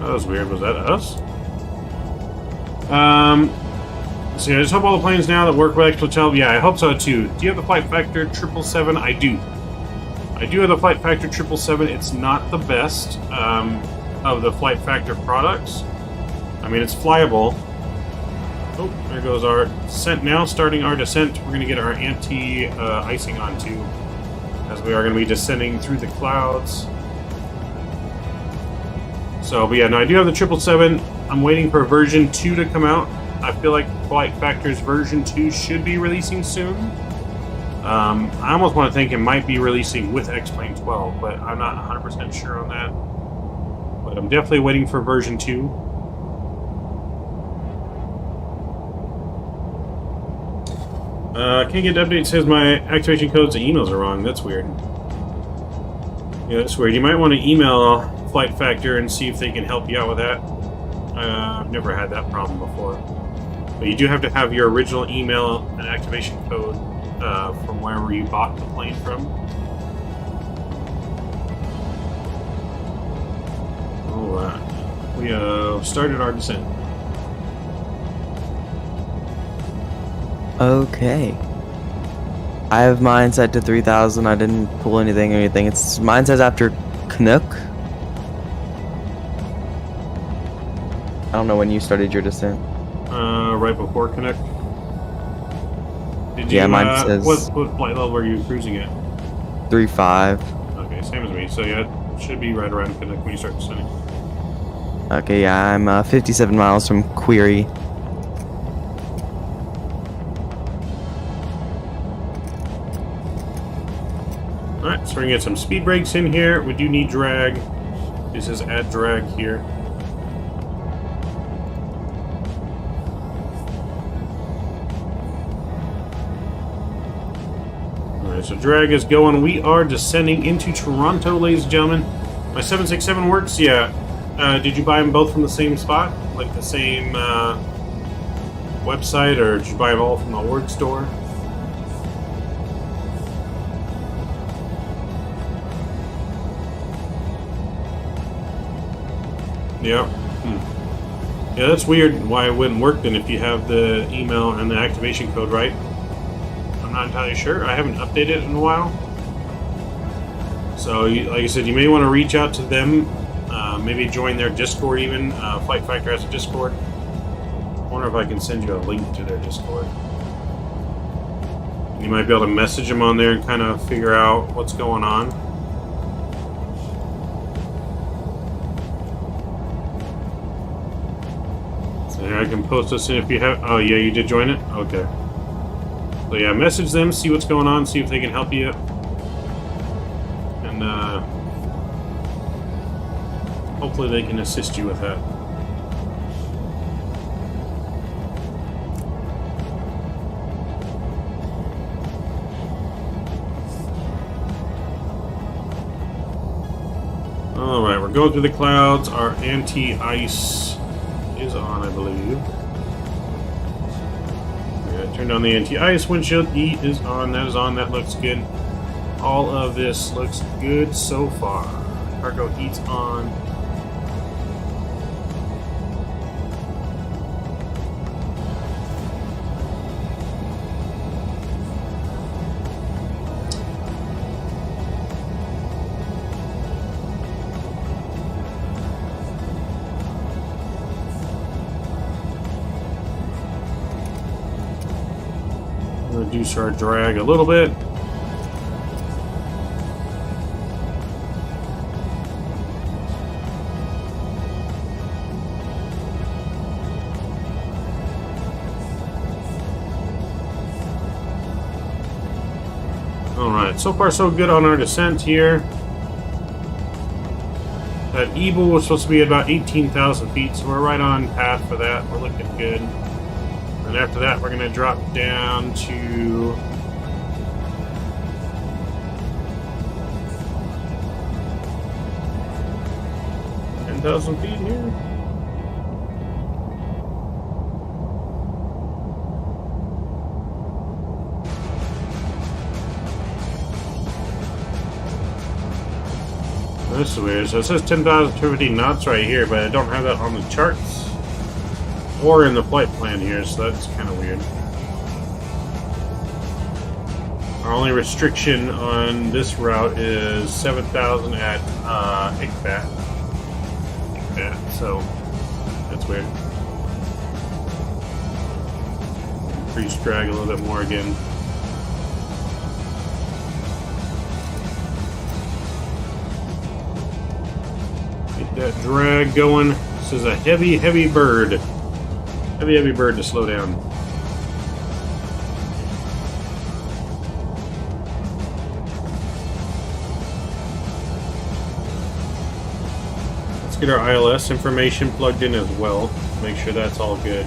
that was weird. Was that us? So yeah, I just hope all the planes now that work with X-Plane 12. Yeah, I hope so too. Do you have the Flight Factor 777? I do. I do have the Flight Factor 777. It's not the best of the Flight Factor products. I mean, it's flyable. Oh, there goes our descent now. Starting our descent, we're going to get our anti-icing on too, as we are going to be descending through the clouds. So, but yeah, no, I do have the 777. I'm waiting for version 2 to come out. I feel like Flight Factor's version 2 should be releasing soon. I almost want to think it might be releasing with X-Plane 12, but I'm not 100% sure on that. But I'm definitely waiting for version 2. Can't get the update. It says my activation codes and emails are wrong. That's weird. Yeah, that's weird. You might want to email Flight Factor and see if they can help you out with that. I've never had that problem before. But you do have to have your original email and activation code from wherever you bought the plane from. Alright. We started our descent. Okay. I have mine set to 3,000. I didn't pull anything or anything. It's mine says after Canuck. I don't know when you started your descent. Right before Connect. Did you, Yeah, mine says what flight level are you cruising at? 3.5. Okay, same as me. So yeah, it should be right around Pinnock when you start descending. Okay, yeah, I'm 57 miles from Query. Alright, so we're gonna get some speed brakes in here. We do need drag. This is add drag here. Alright, so drag is going. We are descending into Toronto, ladies and gentlemen. My 767 works, yeah. Did you buy them both from the same spot? Like the same website, or did you buy them all from the org store? Yeah. Yeah, that's weird why it wouldn't work then if you have the email and the activation code, right? I'm not entirely sure. I haven't updated it in a while. So, like I said, you may want to reach out to them. Maybe join their Discord even. Flight Factor has a Discord. I wonder if I can send you a link to their Discord. You might be able to message them on there and kind of figure out what's going on. So here I can post this in if you have... Oh, yeah, you did join it? Okay. So yeah, message them, see what's going on, see if they can help you. And hopefully they can assist you with that. Alright, we're going through the clouds. Our anti-ice is on, I believe. We're gonna turn on the anti-ice. Windshield E is on. That is on. That looks good. All of this looks good so far. Cargo heat's on. Reduce our drag a little bit. Alright, so far so good on our descent here. That Eagle was supposed to be at about 18,000 feet, so we're right on path for that. We're looking good. And after that, we're going to drop down to 10,000 feet here. This is weird. So it says 10,250 knots right here, but I don't have that on the charts or in the flight plan here, so that's kind of weird. Our only restriction on this route is 7,000 at ICFAT. So that's weird. Increase drag a little bit more again. Get that drag going. This is a heavy, heavy bird. Heavy, heavy bird to slow down. Let's get our ILS information plugged in as well. Make sure that's all good.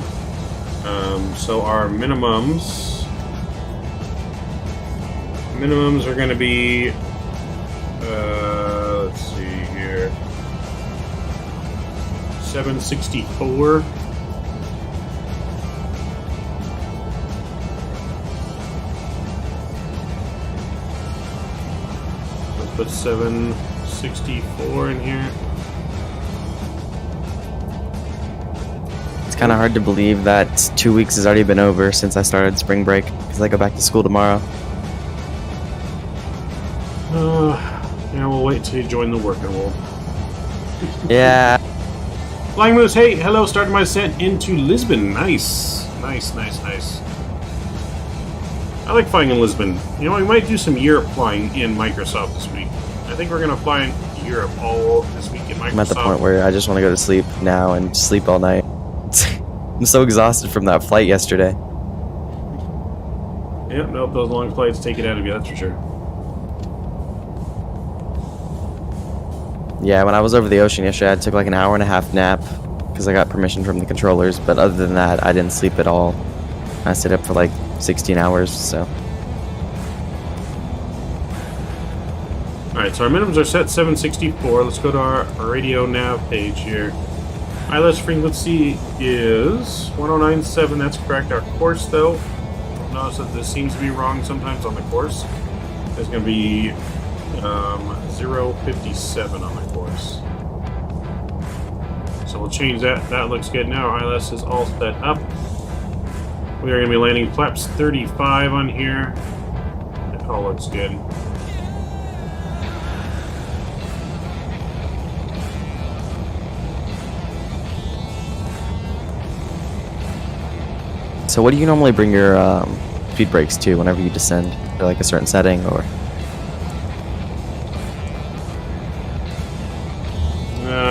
So our minimums are going to be, let's see here, 764. Let's put 764 in here. It's kind of hard to believe that 2 weeks has already been over since I started spring break, because I go back to school tomorrow. Yeah, we'll wait till you join the work and we'll... Yeah. Flying Moose, hey, hello, starting my descent into Lisbon. Nice. Nice, nice, nice. I like flying in Lisbon. You know, we might do some Europe flying in Microsoft this week. I think we're going to fly in Europe all this week in Microsoft. I'm at the point where I just want to go to sleep now and sleep all night. I'm so exhausted from that flight yesterday. Yep, nope, those long flights take it out of you, that's for sure. Yeah, when I was over the ocean yesterday, I took like an hour-and-a-half nap because I got permission from the controllers, but other than that, I didn't sleep at all. I stayed up for like 16 hours, so. Alright, so our minimums are set 764. Let's go to our radio nav page here. ILS frequency is 1097, that's correct. Our course, though, notice that this seems to be wrong sometimes on the course. There's going to be 057 on the course. So we'll change that. That looks good now. Our ILS is all set up. We are going to be landing flaps 35 on here. That all looks good. So what do you normally bring your speed brakes to whenever you descend? To like a certain setting, or?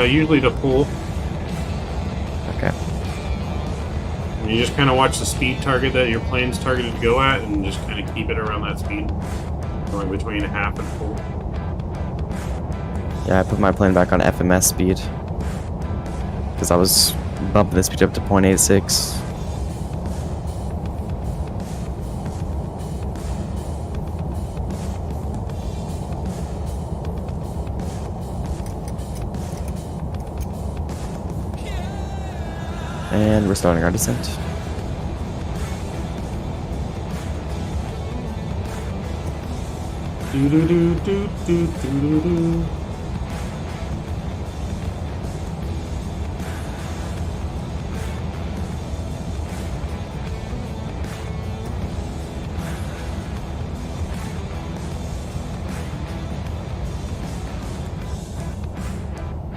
Usually to pull. Okay. You just kind of watch the speed target that your plane's targeted to go at, and just kind of keep it around that speed, going between half and full. Yeah, I put my plane back on FMS speed because I was bumping the speed up to 0.86. And we're starting our descent. Do do do do do do do.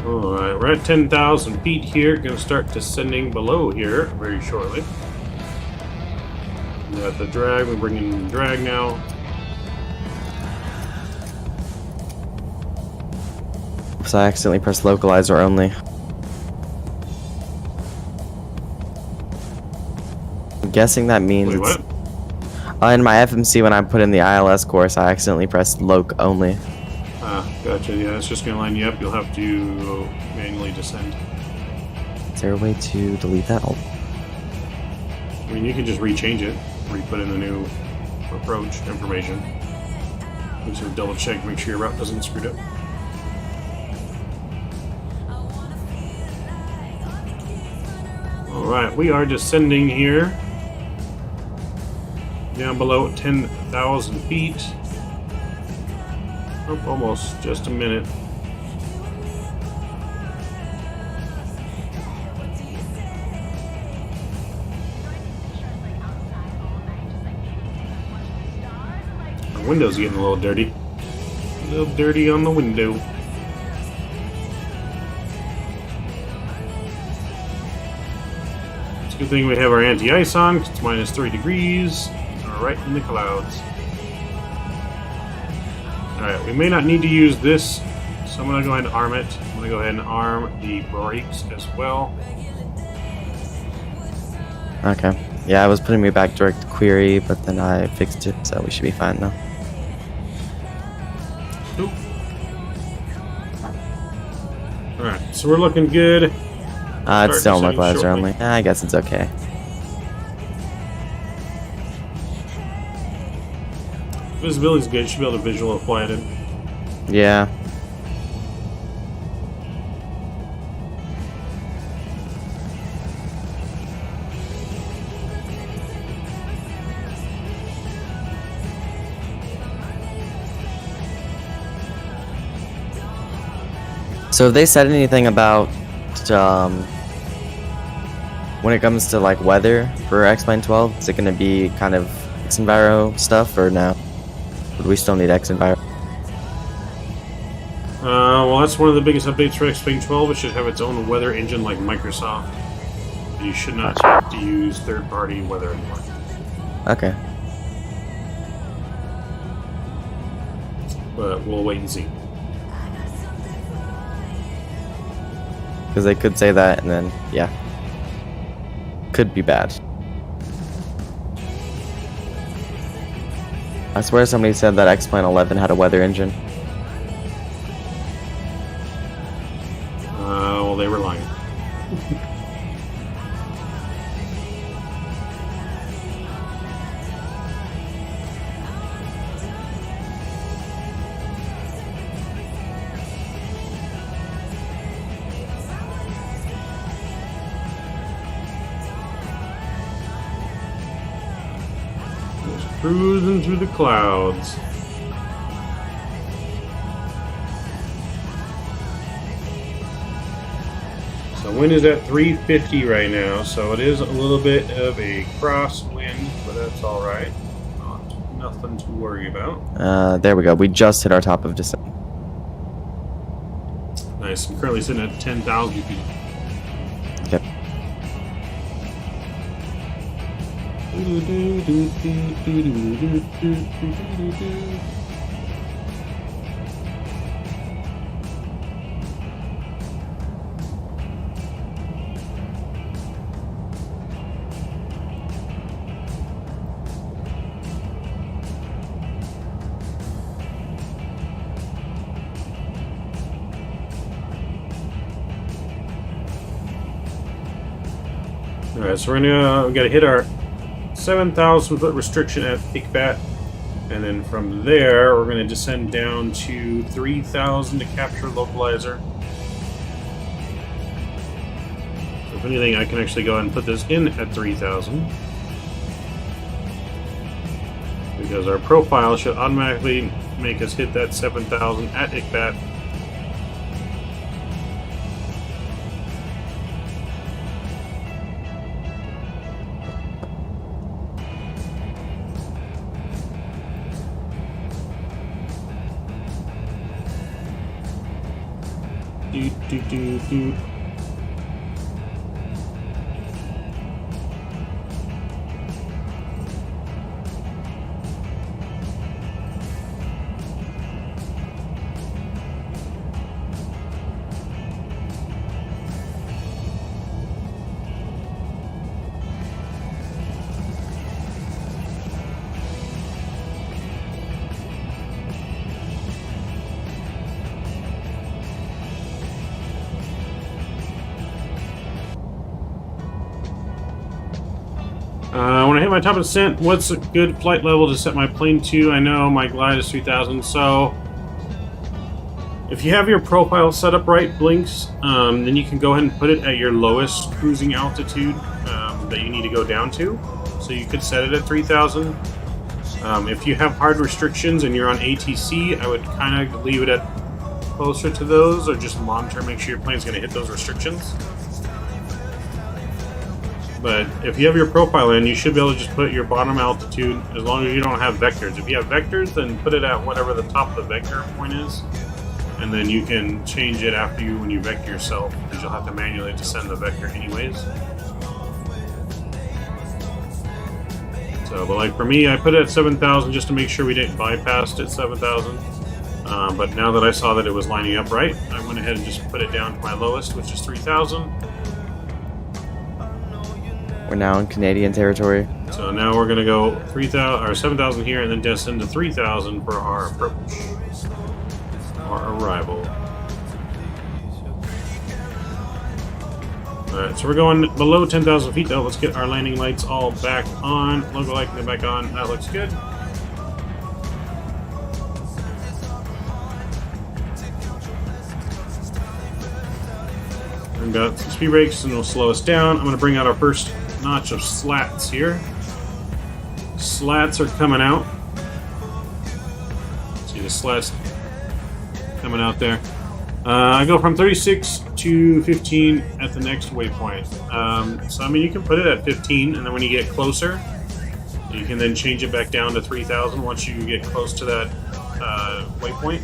Alright, we're at 10,000 feet here. Gonna start descending below here very shortly. We got the drag, we're bringing in the drag now. So I accidentally pressed localizer only. I'm guessing that means Wait, what? In my FMC, when I put in the ILS course, I accidentally pressed loc only. Ah, gotcha. Yeah, it's just gonna line you up. You'll have to manually descend. Is there a way to delete that? Oh, I mean, you can just rechange it, re-put in the new approach information. You just double check, make sure your route doesn't screw up. Alright, we are descending here. Down below 10,000 feet. Oh, almost, just a minute. Our window's getting a little dirty. A little dirty on the window. It's a good thing we have our anti-ice on, 'cause it's minus 3 degrees. We're right in the clouds. Alright, we may not need to use this, so I'm going to go ahead and arm it. I'm going to go ahead and arm the brakes as well. okay. Yeah, I was putting me back direct query, but then I fixed it, so we should be fine now. Alright, so we're looking good. It's still descending localizer shortly. only. I guess it's okay. Visibility's good, you should be able to visual apply it in. Yeah. So have they said anything about when it comes to like weather for X-Plane 12? Is it going to be kind of X-Enviro stuff or no? Would we still need X-Enviro? Well, that's one of the biggest updates for X-Plane 12. It should have its own weather engine like Microsoft. You should not have to use third-party weather anymore. Okay. but we'll wait and see. Because they could say that, and then, yeah. Could be bad. I swear somebody said that X-Plane 11 had a weather engine. Well, they were lying. Just cruising through the clouds. So wind is at 350 right now, so it is a little bit of a crosswind, but that's all right. Nothing to worry about. There we go. We just hit our top of descent. Nice. I'm currently sitting at 10,000 feet. Yep. Alright, so we gotta hit our 7,000 foot restriction at ICBAT, and then from there we're gonna descend down to 3,000 to capture localizer. So if anything, I can actually go ahead and put this in at 3,000, because our profile should automatically make us hit that 7,000 at ICBAT. Do. When I hit my top of descent, what's a good flight level to set my plane to? I know my glide is 3,000, so if you have your profile set up right, Blinks, then you can go ahead and put it at your lowest cruising altitude that you need to go down to. So you could set it at 3,000. If you have hard restrictions and you're on ATC, I would kind of leave it at closer to those, or just monitor, make sure your plane's going to hit those restrictions. But if you have your profile in, you should be able to just put your bottom altitude, as long as you don't have vectors. If you have vectors, then put it at whatever the top of the vector point is, and then you can change it after when you vector yourself, because you'll have to manually descend the vector anyways. So, but like for me, I put it at 7,000 just to make sure we didn't bypass it at 7,000. But now that I saw that it was lining up right, I went ahead and just put it down to my lowest, which is 3,000. We're now in Canadian territory. So now we're gonna go 3,000 or 7,000 here, and then descend to 3,000 for our approach, our arrival. All right, so we're going below 10,000 feet though. Let's get our landing lights all back on. Logo light can go back on. That looks good. We've got some speed brakes, and it'll slow us down. I'm gonna bring out our first notch of slats here. Slats are coming out. See the slats coming out there. I go from 36 to 15 at the next waypoint. So I mean, you can put it at 15, and then when you get closer, you can then change it back down to 3,000 once you get close to that waypoint,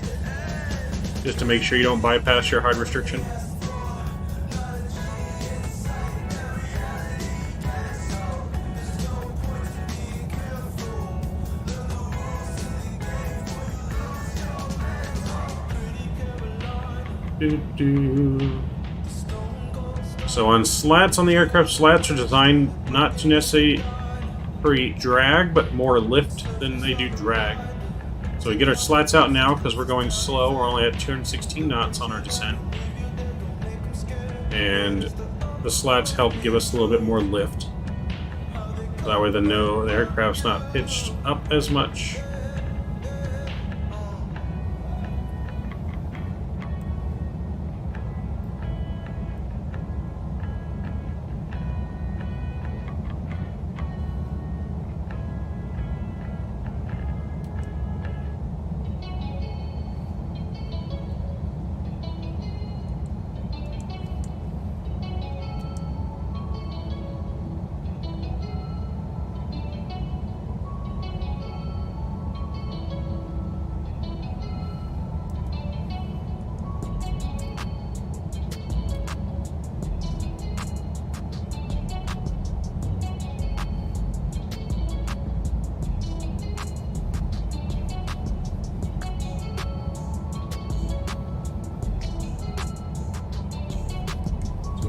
just to make sure you don't bypass your hard restriction. So on slats on the aircraft, slats are designed not to necessarily create drag, but more lift than they do drag. So we get our slats out now because we're going slow. We're only at 216 knots on our descent. And the slats help give us a little bit more lift. That way the aircraft's not pitched up as much.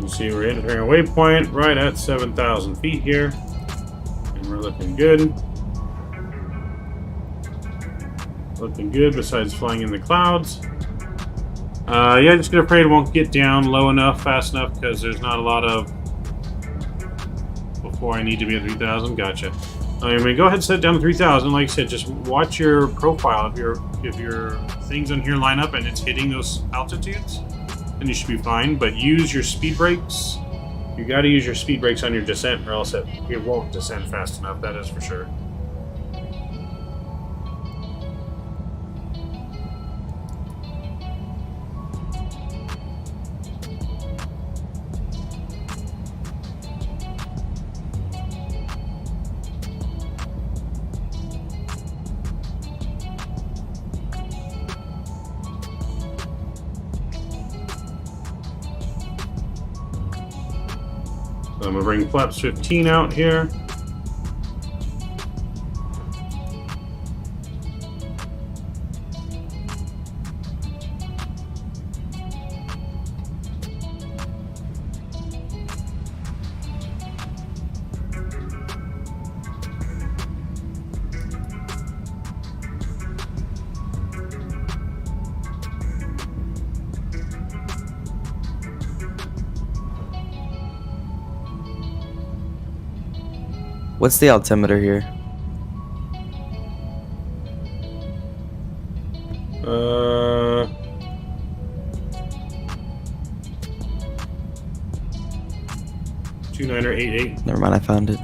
See, we're entering a waypoint right at 7,000 feet here, and we're looking good. Looking good, besides flying in the clouds. Yeah, just get afraid it won't get down low enough, fast enough, because there's not a lot of... Before I need to be at 3,000, gotcha. I mean, go ahead and set it down to 3,000. Like I said, just watch your profile. If your things on here line up and it's hitting those altitudes, then you should be fine, but use your speed brakes. You got to use your speed brakes on your descent, or else it won't descend fast enough, that is for sure. So I'm going to bring flaps 15 out here. What's the altimeter here? 2988. Never mind, I found it.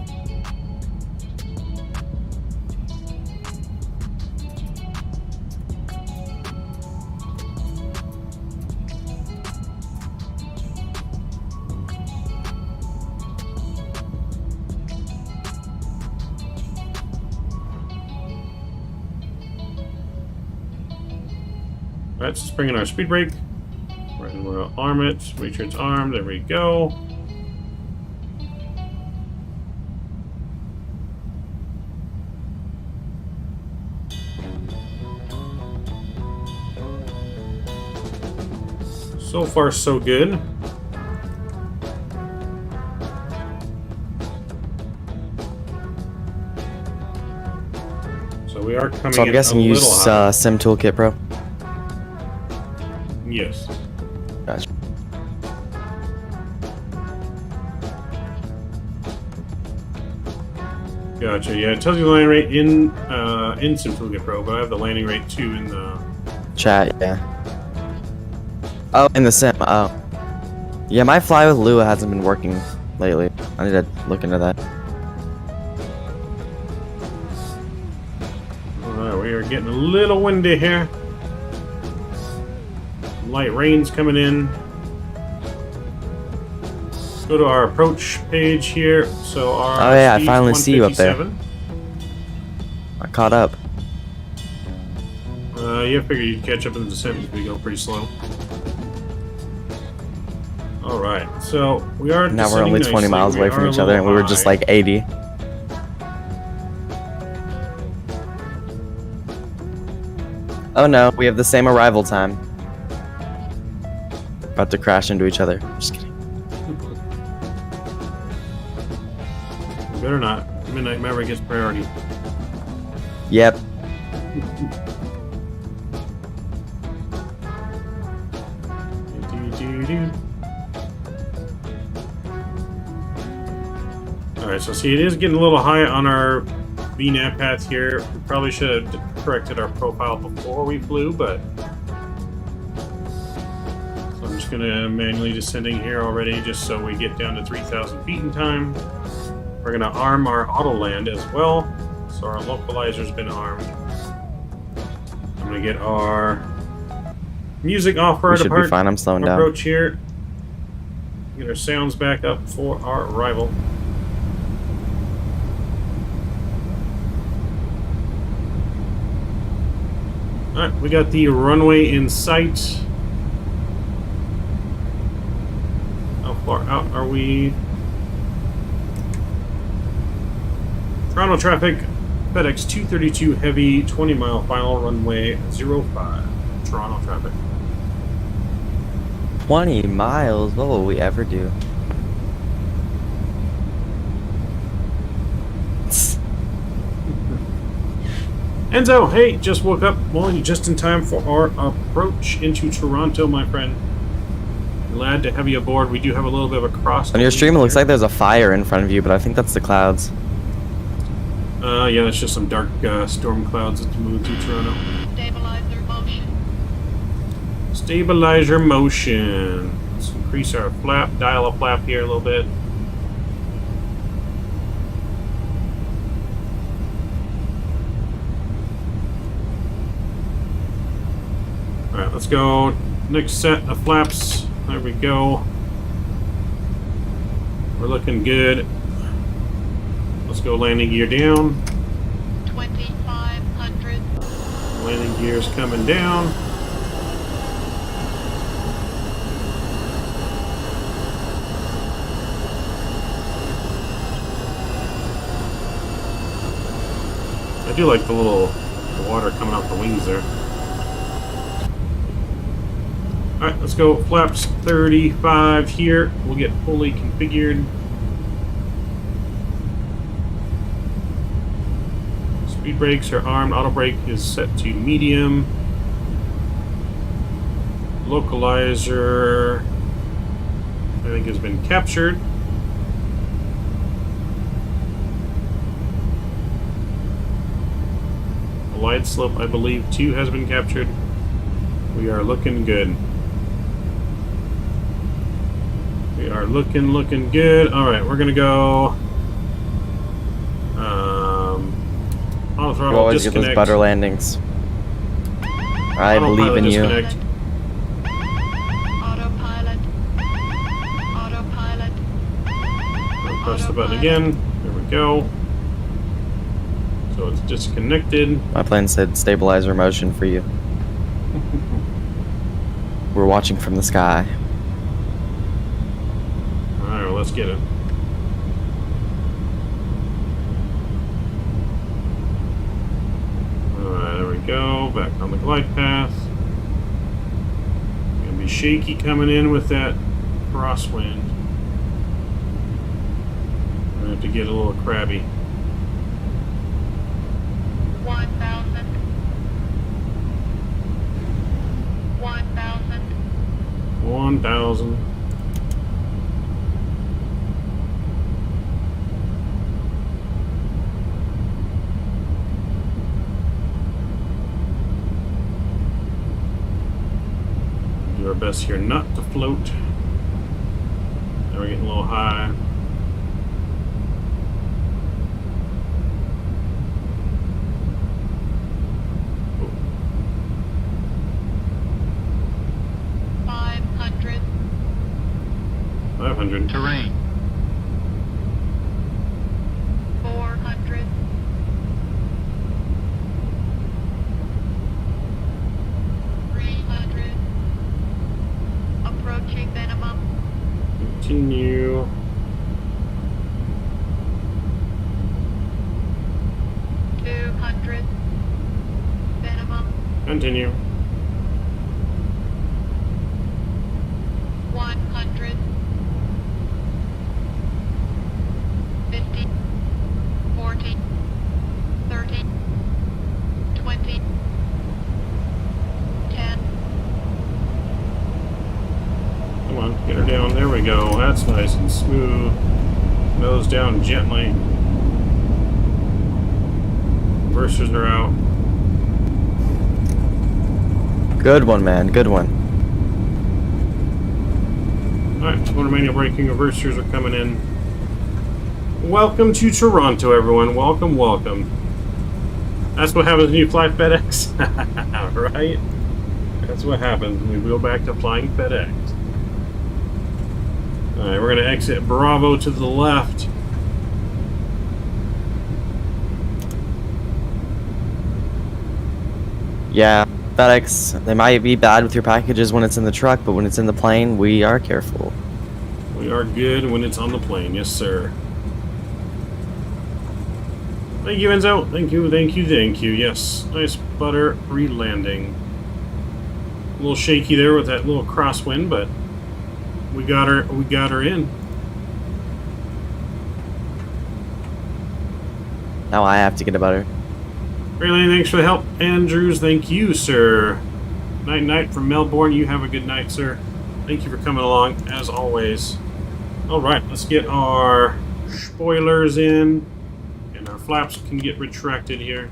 Alright, so let's bring in our speed brake. Right, and we'll arm it. Make sure it's armed. There we go. So far, so good. So we are coming. So I'm guessing you use Sim Toolkit Pro. Yes. Gotcha. Gotcha. Yeah, it tells you the landing rate in Sim Toolkit Pro, but I have the landing rate too in the chat. Yeah. Oh, in the sim. Oh. Yeah, my fly with Lua hasn't been working lately. I need to look into that. Alright, we are getting a little windy here. Light rain's coming in. Go to our approach page here. So our oh yeah, I finally see you up there. I caught up. Yeah, I figured you'd catch up in the descent because we go pretty slow. Alright, so we are now we're only 20 miles away from each other and we were just like 80. Oh no, we have the same arrival time. About to crash into each other. Just kidding. Better not. Midnight Maverick gets priority. Yep. Alright, so see, it is getting a little high on our VNAV path here. We probably should have corrected our profile before we flew, but... So I'm just going to manually descending here already, just so we get down to 3,000 feet in time. We're going to arm our auto land as well, so our localizer's been armed. I'm going to get our music off for our We should be fine. I'm slowing down. approach here. Get our sounds back up for our arrival. Alright, we got the runway in sight. How far out are we? Toronto traffic, FedEx 232 Heavy, 20-mile final, runway 05. Toronto traffic. 20 miles. What will we ever do? Enzo, hey, just woke up. Well, you're just in time for our approach into Toronto, my friend. Glad to have you aboard. We do have a little bit of a cross. On your stream, it looks like there's a fire in front of you, but I think that's the clouds. Yeah, that's just some dark storm clouds that's moving through Toronto. Stabilizer motion. Stabilizer motion. Let's increase our flap, dial a flap here a little bit. Alright, let's go. Next set of flaps. There we go. We're looking good. Let's go landing gear down. 2,500. Landing gear's coming down. I do like the little water coming off the wings there. Alright, let's go flaps 35 here. We'll get fully configured. Speed brakes are armed. Auto brake is set to medium. Localizer, I think, has been captured. The wide slope, I believe, too, has been captured. We are looking good. We are looking good. All right, we're gonna go. Auto You throttle always get disconnect. those butter landings. I believe in you. Disconnect. Autopilot. Autopilot. I'll press the button again. There we go. So it's disconnected. My plane said stabilizer motion for you. We're watching from the sky. All right, well, let's get it. Alright, there we go. Back on the glide path. Gonna be shaky coming in with that crosswind. Gonna have to get a little crabby. 1,000. 1,000. 1,000. Do our best here not to float. Now we're getting a little high. Oh, 500. 500. Terrain. 400. 300. Approaching minimum. Continue. Minimum. Continue. That's nice and smooth. Nose down gently. Reversers are out. Good one, man. Good one. Alright, motor manual braking, reversers are coming in. Welcome to Toronto, everyone. Welcome, welcome. That's what happens when you fly FedEx, right? That's what happens when we go back to flying FedEx. Alright, we're going to exit Bravo to the left. Yeah, FedEx, they might be bad with your packages when it's in the truck, but when it's in the plane, we are careful. We are good when it's on the plane, yes sir. Thank you, Enzo. Thank you, thank you, thank you. Yes, nice butter re-landing. A little shaky there with that little crosswind, but we got her. We got her in. Now I have to get a butter. Raylan, thanks for the help. Andrews, thank you, sir. Night night from Melbourne. You have a good night, sir. Thank you for coming along, as always. All right, let's get our spoilers in. Our flaps can get retracted here.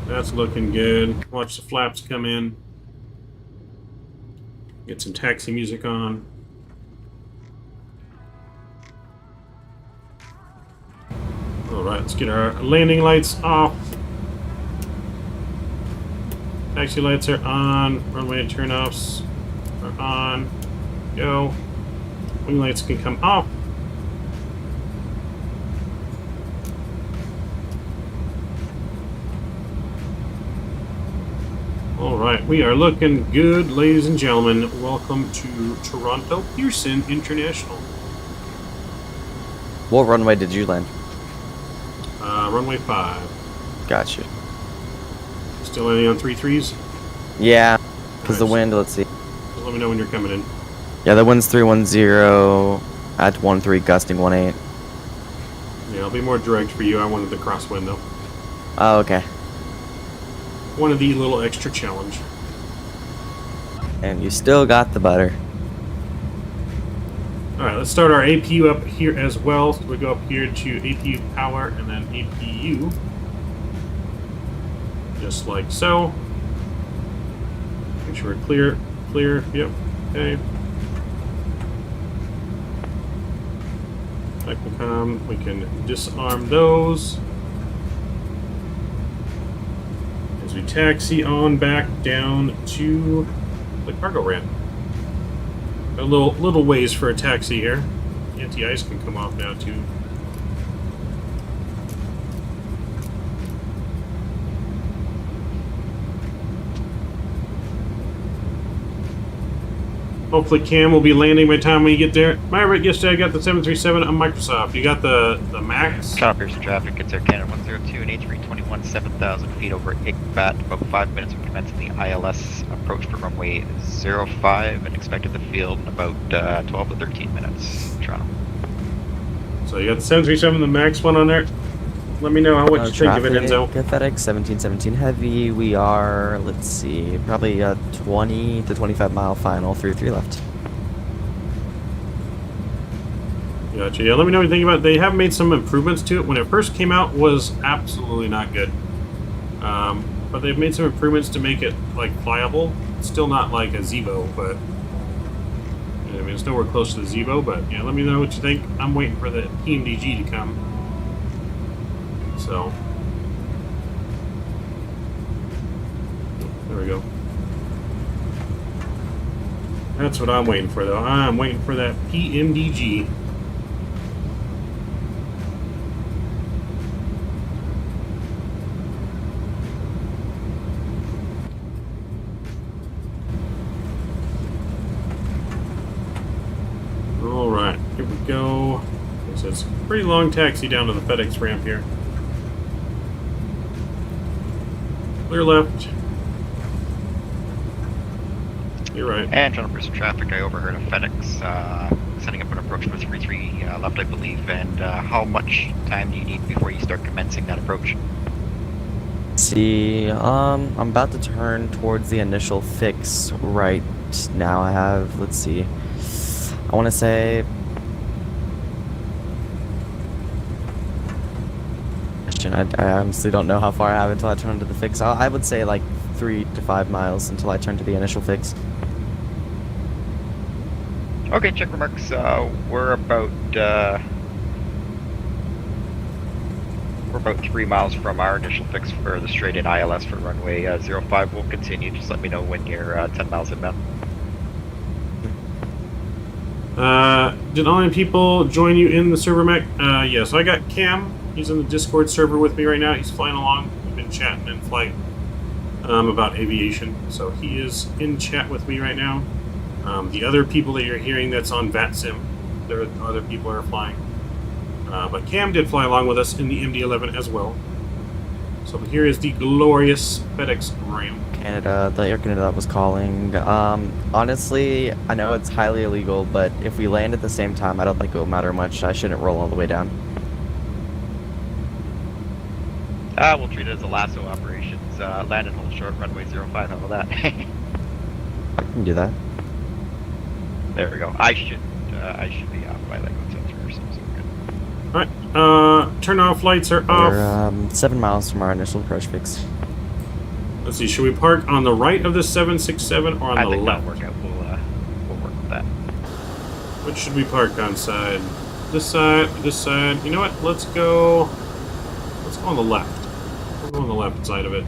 That's looking good. Watch the flaps come in. Get some taxi music on. Alright, let's get our landing lights off. Taxi lights are on. Runway turnoffs are on. Go. Wing lights can come off. Alright, we are looking good, ladies and gentlemen. Welcome to Toronto Pearson International. What runway did you land? Runway 5. Gotcha. Still landing on 3-3s? Yeah, because the Nice. wind, let's see. Just let me know when you're coming in. Yeah, the wind's 310 at 13, gusting 18. Yeah, I'll be more direct for you. I wanted the crosswind though. Oh, okay. Wanted the little extra challenge. And you still got the butter. Alright, let's start our APU up here as well. So we go up here to APU power and then APU. Just like so. Make sure we're clear. Clear. Yep. Okay. That can come. We can disarm those. As we taxi on back down to the cargo ramp. A little ways for a taxi here. Anti-ice can come off now too. Hopefully Cam will be landing by the time we get there. Maverick, yesterday I got the 737 on Microsoft. You got the Max? Toronto Pearson traffic, it's Air Canada 102 and A321, 7,000 feet over 8 bat, about 5 minutes from commencing the ILS approach for runway 05 and expected the field in about 12 to 13 minutes, Toronto. So you got the 737, the Max one on there. Let me know what you think of it, Enzo. FedEx 1717 heavy. We are, let's see, probably a 20 to 25 mile final, 3-3 left. Gotcha. Yeah, let me know what you think about it. They have made some improvements to it. When it first came out, was absolutely not good. But they've made some improvements to make it like flyable. It's still not like a Zevo, but I mean it's nowhere close to the Zevo. But yeah, let me know what you think. I'm waiting for the PMDG to come. So there we go. That's what I'm waiting for, though. I'm waiting for that PMDG. All right, here we go. So it's a pretty long taxi down to the FedEx ramp here. Clear left. You're right. And Toronto Pearson traffic, I overheard a FedEx setting up an approach for 33 left, I believe. And how much time do you need before you start commencing that approach? see. I'm about to turn towards the initial fix right now. I have, let's see. I want to say. I honestly don't know how far I have until I turn to the fix. I would say like 3 to 5 miles until I turn to the initial fix. Okay, check remarks. We're about 3 miles from our initial fix for the straight-in ILS for runway 05. We'll continue. Just let me know when you're 10 miles inbound. Did all my people join you in the server, Mac? Yeah, so I got Cam. He's in the Discord server with me right now. He's flying along. We've been chatting in flight about aviation. So he is in chat with me right now. The other people that you're hearing that's on Vatsim, there are other people that are flying. But Cam did fly along with us in the MD-11 as well. So here is the glorious FedEx ramp. Canada, the Air Canada that was calling. Honestly, I know it's highly illegal, but if we land at the same time, I don't think it will matter much. I shouldn't roll all the way down. We'll treat it as a lasso operations. Land and hold short, runway 05. How about that? I can do that. There we go. I should be off by like 173 or something. So good. Alright, turn off, lights are off. We're 7 miles from our initial approach fix. Let's see, should we park on the right of the 767 or on I the think left? that'll work out. We'll work with that. Which should we park on side? This side, this side. You know what? Let's go on the left. We'll go on the left side of it.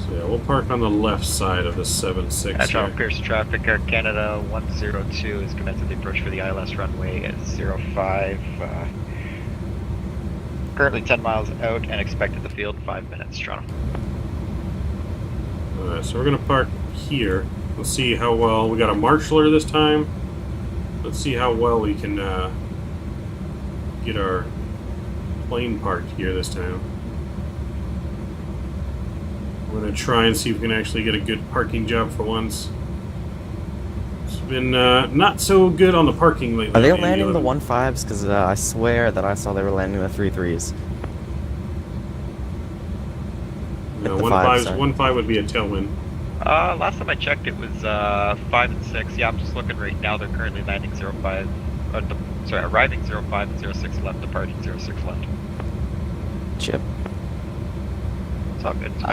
So yeah, we'll park on the left side of the 76. Toronto clears traffic. Air Canada 102 is commencing the approach for the ILS runway at 05. Currently 10 miles out and expected to field in 5 minutes. Toronto. Alright, so we're gonna park here. Let's see how well we got a marshaller this time. Let's see how well we can get our plane parked here this time. We're gonna try and see if we can actually get a good parking job for once. It's been not so good on the parking lately. Are they landing the 15s? Because I swear that I saw they were landing the 33s. No, the 15 would be a tailwind. Last time I checked, it was 5 and 6. Yeah, I'm just looking right now. They're currently landing 05. Arriving 05 and 06 left, departing 06 left. Chip. It's all good. It's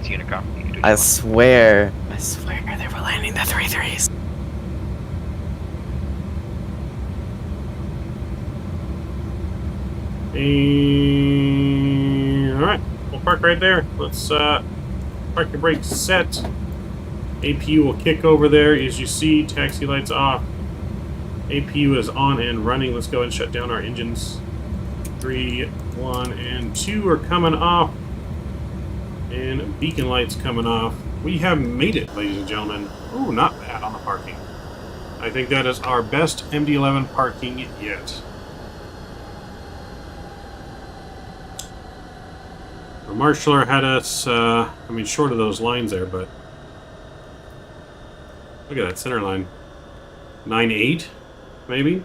Unicom. You can do I it. swear they were landing the 33s. Alright, we'll park right there. Let's park the brakes set. APU will kick over there. As you see, taxi lights off. APU is on and running. Let's go and shut down our engines. 3, 1, and 2 are coming off. And beacon lights coming off. We have made it, ladies and gentlemen. Ooh, not bad on the parking. I think that is our best MD-11 parking yet. The marshaller had us, short of those lines there, but look at that center line. 9.8, maybe?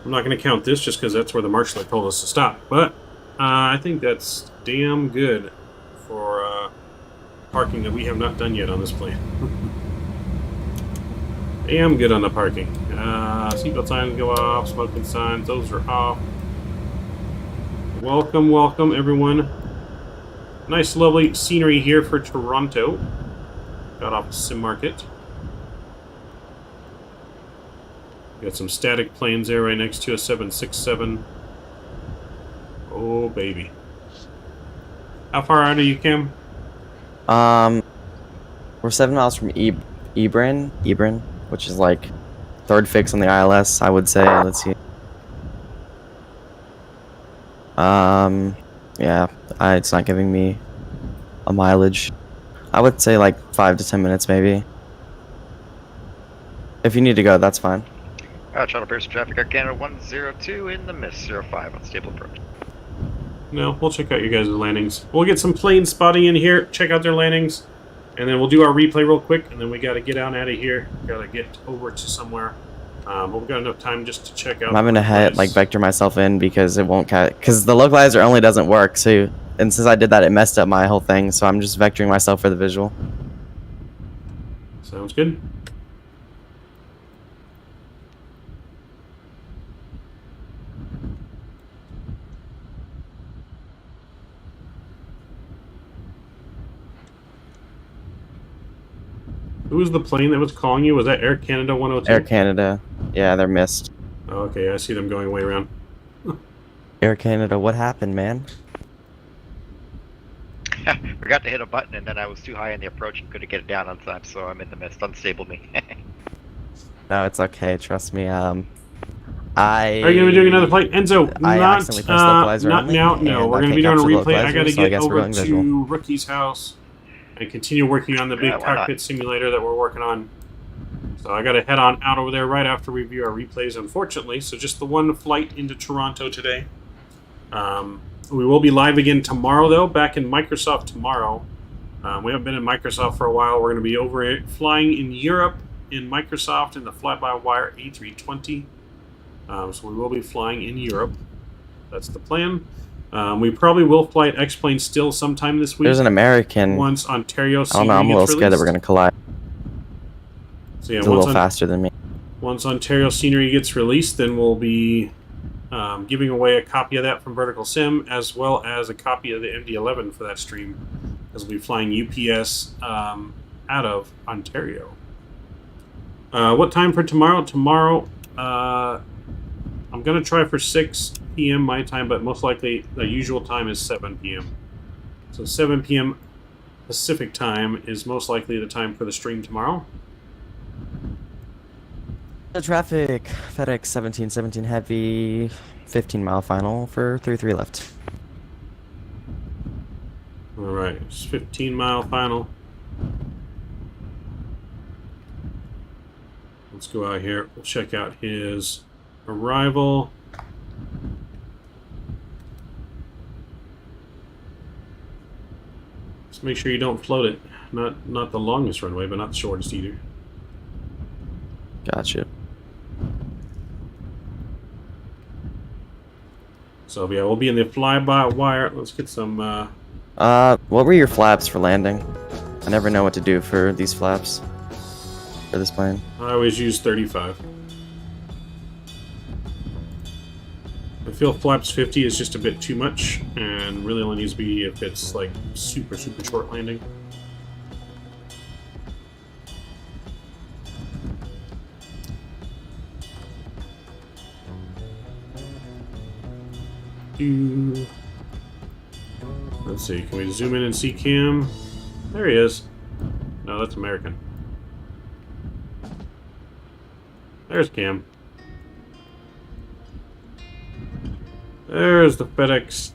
I'm not going to count this just because that's where the marshaller told us to stop, but I think that's damn good for parking that we have not done yet on this plane. Damn good on the parking. Seatbelt signs go off, smoking signs, those are off. Welcome, welcome, everyone. Nice, lovely scenery here for Toronto. Got off the sim market. Got some static planes there right next to a 767. Oh, baby. How far out are you, Kim? We're 7 miles from Ebron, which is like third fix on the ILS, I would say. Let's see. Yeah, it's not giving me a mileage. I would say like 5 to 10 minutes, maybe. If you need to go, that's fine. Toronto Pearson traffic. Air Canada 102 in the mist. 05 on stable approach. No, we'll check out your guys' landings. We'll get some plane spotting in here, check out their landings, and then we'll do our replay real quick, and then we got to get out of here. Got to get over to somewhere. But we've got enough time just to check out. I'm gonna like vector myself in because it won't because the localizer only doesn't work. So, and since I did that, it messed up my whole thing. So I'm just vectoring myself for the visual. Sounds good. Who was the plane that was calling you? Was that Air Canada 102? Air Canada. Yeah, they're missed. Oh, okay, I see them going way around. Air Canada, what happened, man? Forgot to hit a button and then I was too high in the approach and couldn't get it down on time, so I'm in the mist. Unstable me. No, it's okay. Trust me. Are you gonna be doing another flight, Enzo? I accidentally pressed localizer not only, now. No, and we're I gonna be can't doing a capture replay. I localizer, gotta so I get guess we're over going to visual. Rookie's house and continue working on the big Yeah, why cockpit not? simulator that we're working on. So I gotta head on out over there right after we view our replays, unfortunately. So just the one flight into Toronto today. We will be live again tomorrow, though, back in Microsoft tomorrow. We haven't been in Microsoft for a while. We're going to be over flying in Europe in Microsoft in the fly-by-wire A320. So we will be flying in Europe. That's the plan. We probably will fly at X-Plane still sometime this week. There's an American. Once Ontario I don't know. scenery I'm a little gets scared that we're released. gonna collide. So yeah, It's a little faster than me. Once Ontario scenery gets released, then we'll be giving away a copy of that from Vertical Sim, as well as a copy of the MD-11 for that stream, as we'll be flying UPS out of Ontario. What time for tomorrow? Tomorrow, I'm going to try for 6 p.m. my time, but most likely the usual time is 7 p.m. So 7 p.m. Pacific time is most likely the time for the stream tomorrow. The traffic, FedEx 1717 heavy, 15-mile final for 33 left. All right, it's 15-mile final. Let's go out here. We'll check out his arrival. Just make sure you don't float it. Not the longest runway, but not the shortest either. Gotcha. So yeah, we'll be in the fly-by-wire. Let's get some. What were your flaps for landing? I never know what to do for these flaps for this plane. I always use 35. I feel flaps 50 is just a bit too much, and really only needs to be if it's like super short landing. Let's see, can we zoom in and see Cam? There he is. No, that's American. There's Cam. There's the FedEx.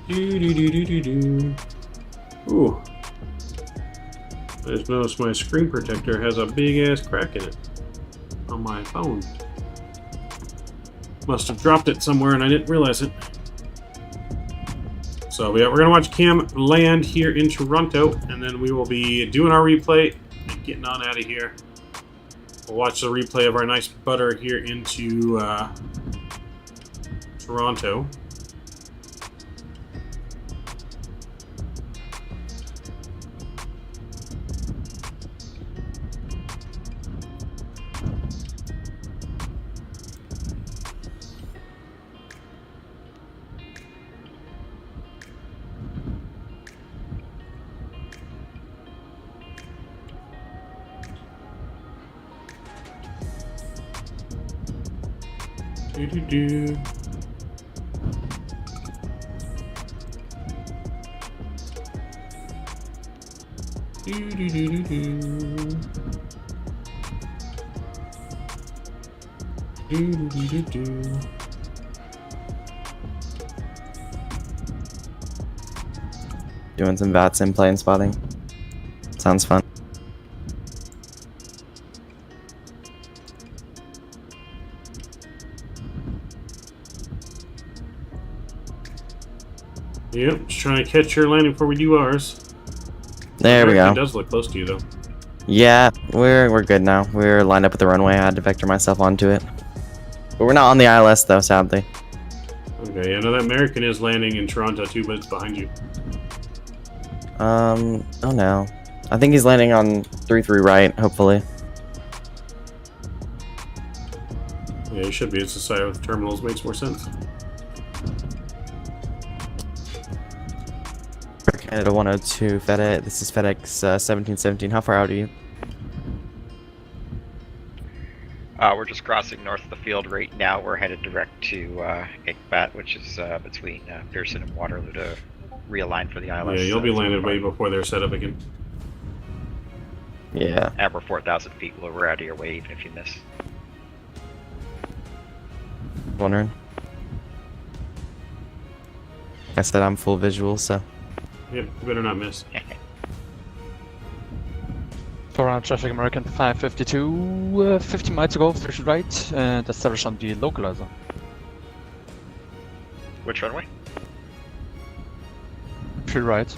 Do. Ooh. I just noticed my screen protector has a big ass crack in it on my phone. Must have dropped it somewhere and I didn't realize it. So yeah, we're gonna watch Cam land here in Toronto, and then we will be doing our replay and getting on out of here. We'll watch the replay of our nice butter here into Toronto. Do. Doing some Vatsim plane spotting. Sounds fun. Yep, just trying to catch your landing before we do ours. There we It go. does look close to you, though. Yeah, we're good now. We're lined up with the runway. I had to vector myself onto it. But we're not on the ILS though, sadly. Okay, I know that American is landing in Toronto too, but it's behind you. Oh no. I think he's landing on 3-3 right, hopefully. Yeah, he should be. It's the side with terminals. Makes more sense. Canada 102, FedEx. This is FedEx 1717. How far out are you? We're just crossing north of the field right now. We're headed direct to Iqbat, which is between Pearson and Waterloo to realign for the ILS. Yeah, you'll be landed way before they're set up again. Yeah. And we're 4,000 feet below. We're out of your way even if you miss. Wondering. Like I said, I'm full visual, so. Yep, you better not miss. Around traffic American 552, 50 miles ago, official right, and establish on the localizer. Which runway? Official right.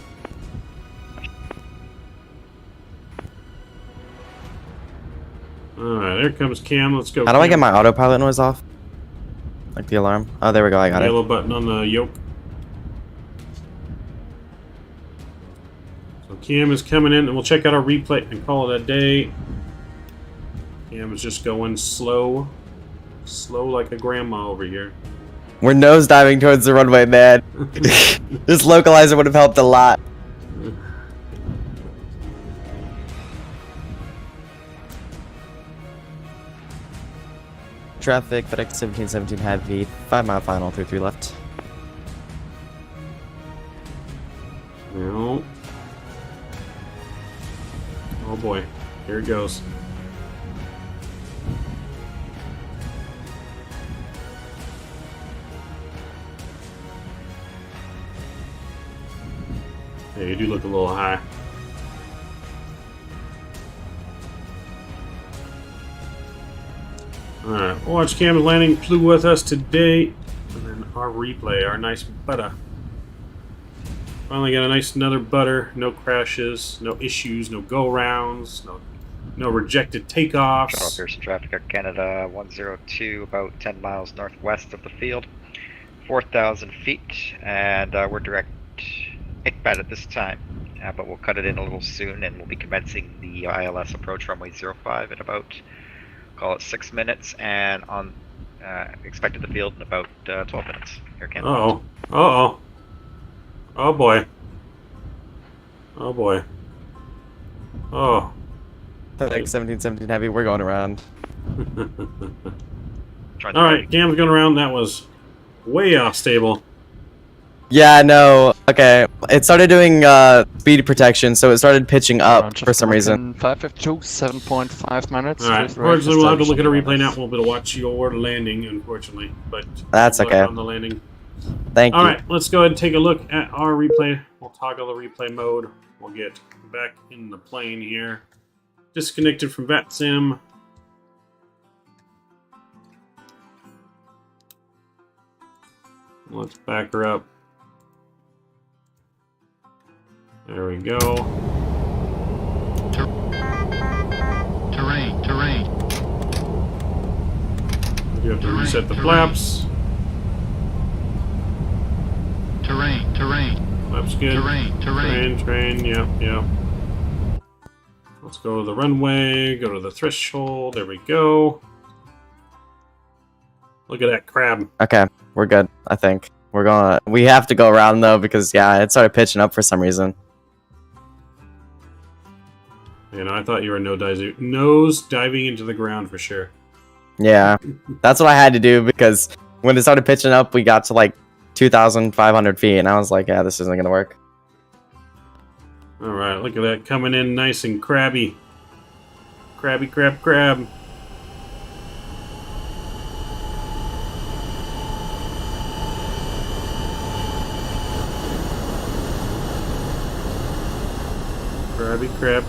Alright, there comes Cam. Let's go. How do I Cam. get my autopilot noise off? Like the alarm? Oh, there we go. I got it. Yellow button on the yoke. So Cam is coming in, and we'll check out our replay and call it a day. Cam is just going slow. Slow like a grandma over here. We're nosediving towards the runway, man. This localizer would have helped a lot. Traffic, FedEx 1717 heavy, 5 mile final, 3-3 left. No. Oh boy, here it goes. Yeah, you do look a little high. Alright, watch Cam landing flew with us today. And then our replay, our nice butter. Finally got a nice another butter, no crashes, no issues, no go-rounds, no rejected takeoffs. Charles Pearson traffic at Canada 102, about 10 miles northwest of the field, 4,000 feet, and we're direct Iqbat at this time. But we'll cut it in a little soon, and we'll be commencing the ILS approach runway 05 in about, call it 6 minutes, and on expected the field in about 12 minutes. Here, Canada. Uh-oh. Uh-oh. Oh boy. Oh boy. Oh. FedEx 1717 heavy, we're going around. Alright, Cam's going around. That was way off stable. Yeah, no. Okay. It started doing speed protection, so it started pitching up for some reason. 552, 7.5 minutes. Alright, unfortunately we'll have to look at a replay now. We'll be able to watch your landing, unfortunately. But That's good luck okay. on the landing. Thank you. Alright, let's go ahead and take a look at our replay. We'll toggle the replay mode. We'll get back in the plane here. Disconnected from Vatsim. Let's back her up. There we go. Terrain. You have to reset the flaps. Terrain. Flaps good. Train. Yeah. Let's go to the runway. Go to the threshold. There we go. Look at that crab. Okay, we're good, I think. We have to go around though, because yeah, it started pitching up for some reason. You know, I thought you were nose diving into the ground for sure. Yeah, that's what I had to do, because when it started pitching up, we got to like 2,500 feet, and I was like, yeah, this isn't gonna work. Alright, look at that, coming in nice and crabby. Crab.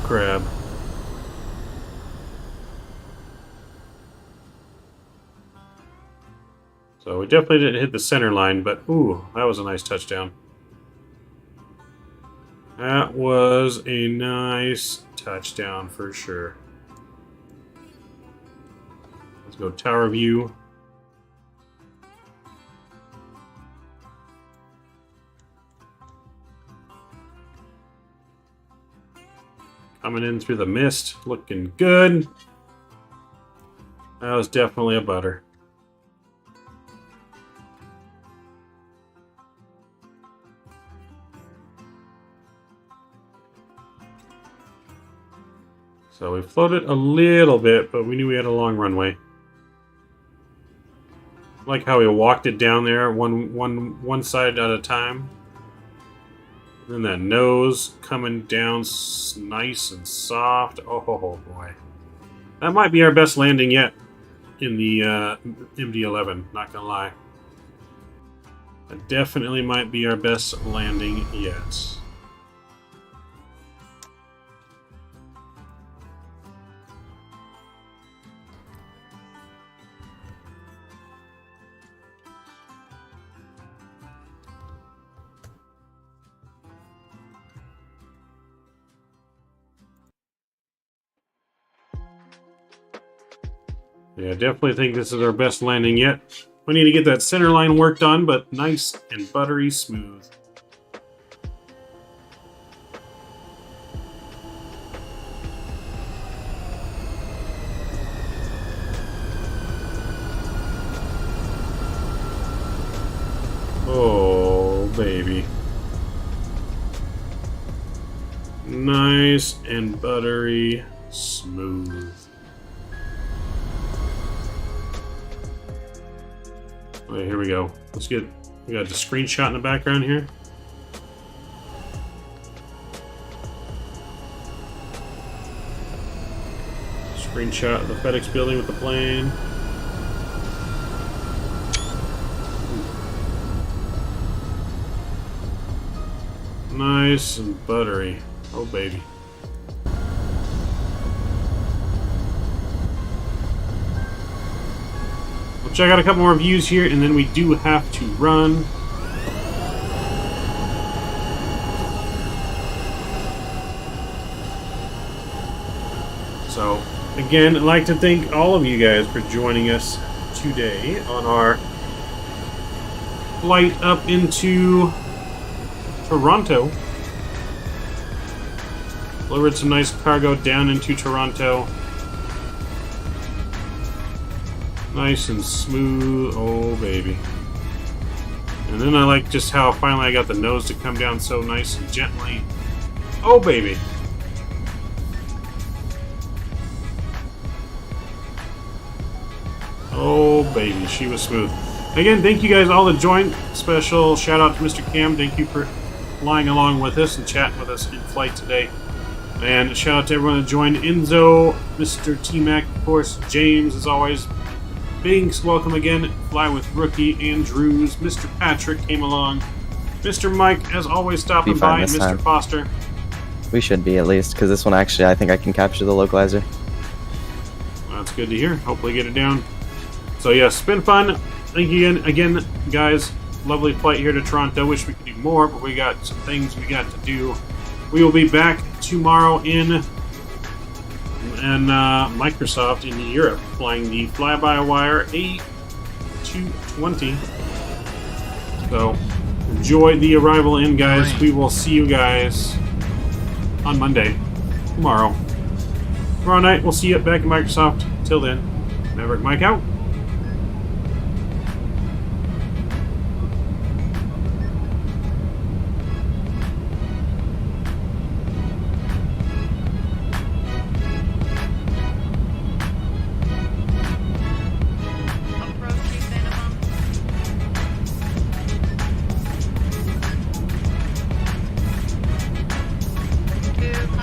Crab. So we definitely didn't hit the center line, but ooh, that was a nice touchdown. That was a nice touchdown for sure. Let's go tower view. Coming in through the mist, looking good. That was definitely a butter. So we floated a little bit, but we knew we had a long runway. I like how we walked it down there, one side at a time. And then that nose coming down nice and soft. Oh boy. That might be our best landing yet in the MD-11, not gonna lie. That definitely might be our best landing yet. Yeah, definitely think this is our best landing yet. We need to get that center line worked on, but nice and buttery smooth. Oh, baby. Nice and buttery smooth. Okay, here we go. Let's get, we got the screenshot in the background here. Screenshot of the FedEx building with the plane. Nice and buttery. Oh, baby. We'll check out a couple more views here, and then we do have to run. So, again, I'd like to thank all of you guys for joining us today on our flight up into Toronto. Delivered some nice cargo down into Toronto. Nice and smooth. Oh, baby. And then I like just how finally I got the nose to come down so nice and gently. Oh, baby. Oh, baby. She was smooth. Again, thank you guys all that joined. Special shout out to Mr. Cam. Thank you for flying along with us and chatting with us in flight today. And shout out to everyone that joined. Enzo, Mr. T-Mac, of course, James, as always. Binks, welcome again. Fly with Rookie, Andrews, Mr. Patrick came along. Mr. Mike, as always, stopping by, and Mr. Time. Foster. We should be, at least, because this one actually, I think I can capture the localizer. That's good to hear. Hopefully get it down. So yes, it's been fun. Thank you again, guys. Lovely flight here to Toronto. Wish we could do more, but we got some things we got to do. We will be back tomorrow in Microsoft in Europe, flying the fly-by-wire A220. So enjoy the arrival in, guys. We will see you guys on Monday, tomorrow night. We'll see you back in Microsoft. Till then, Maverick Mike out.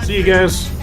See you guys.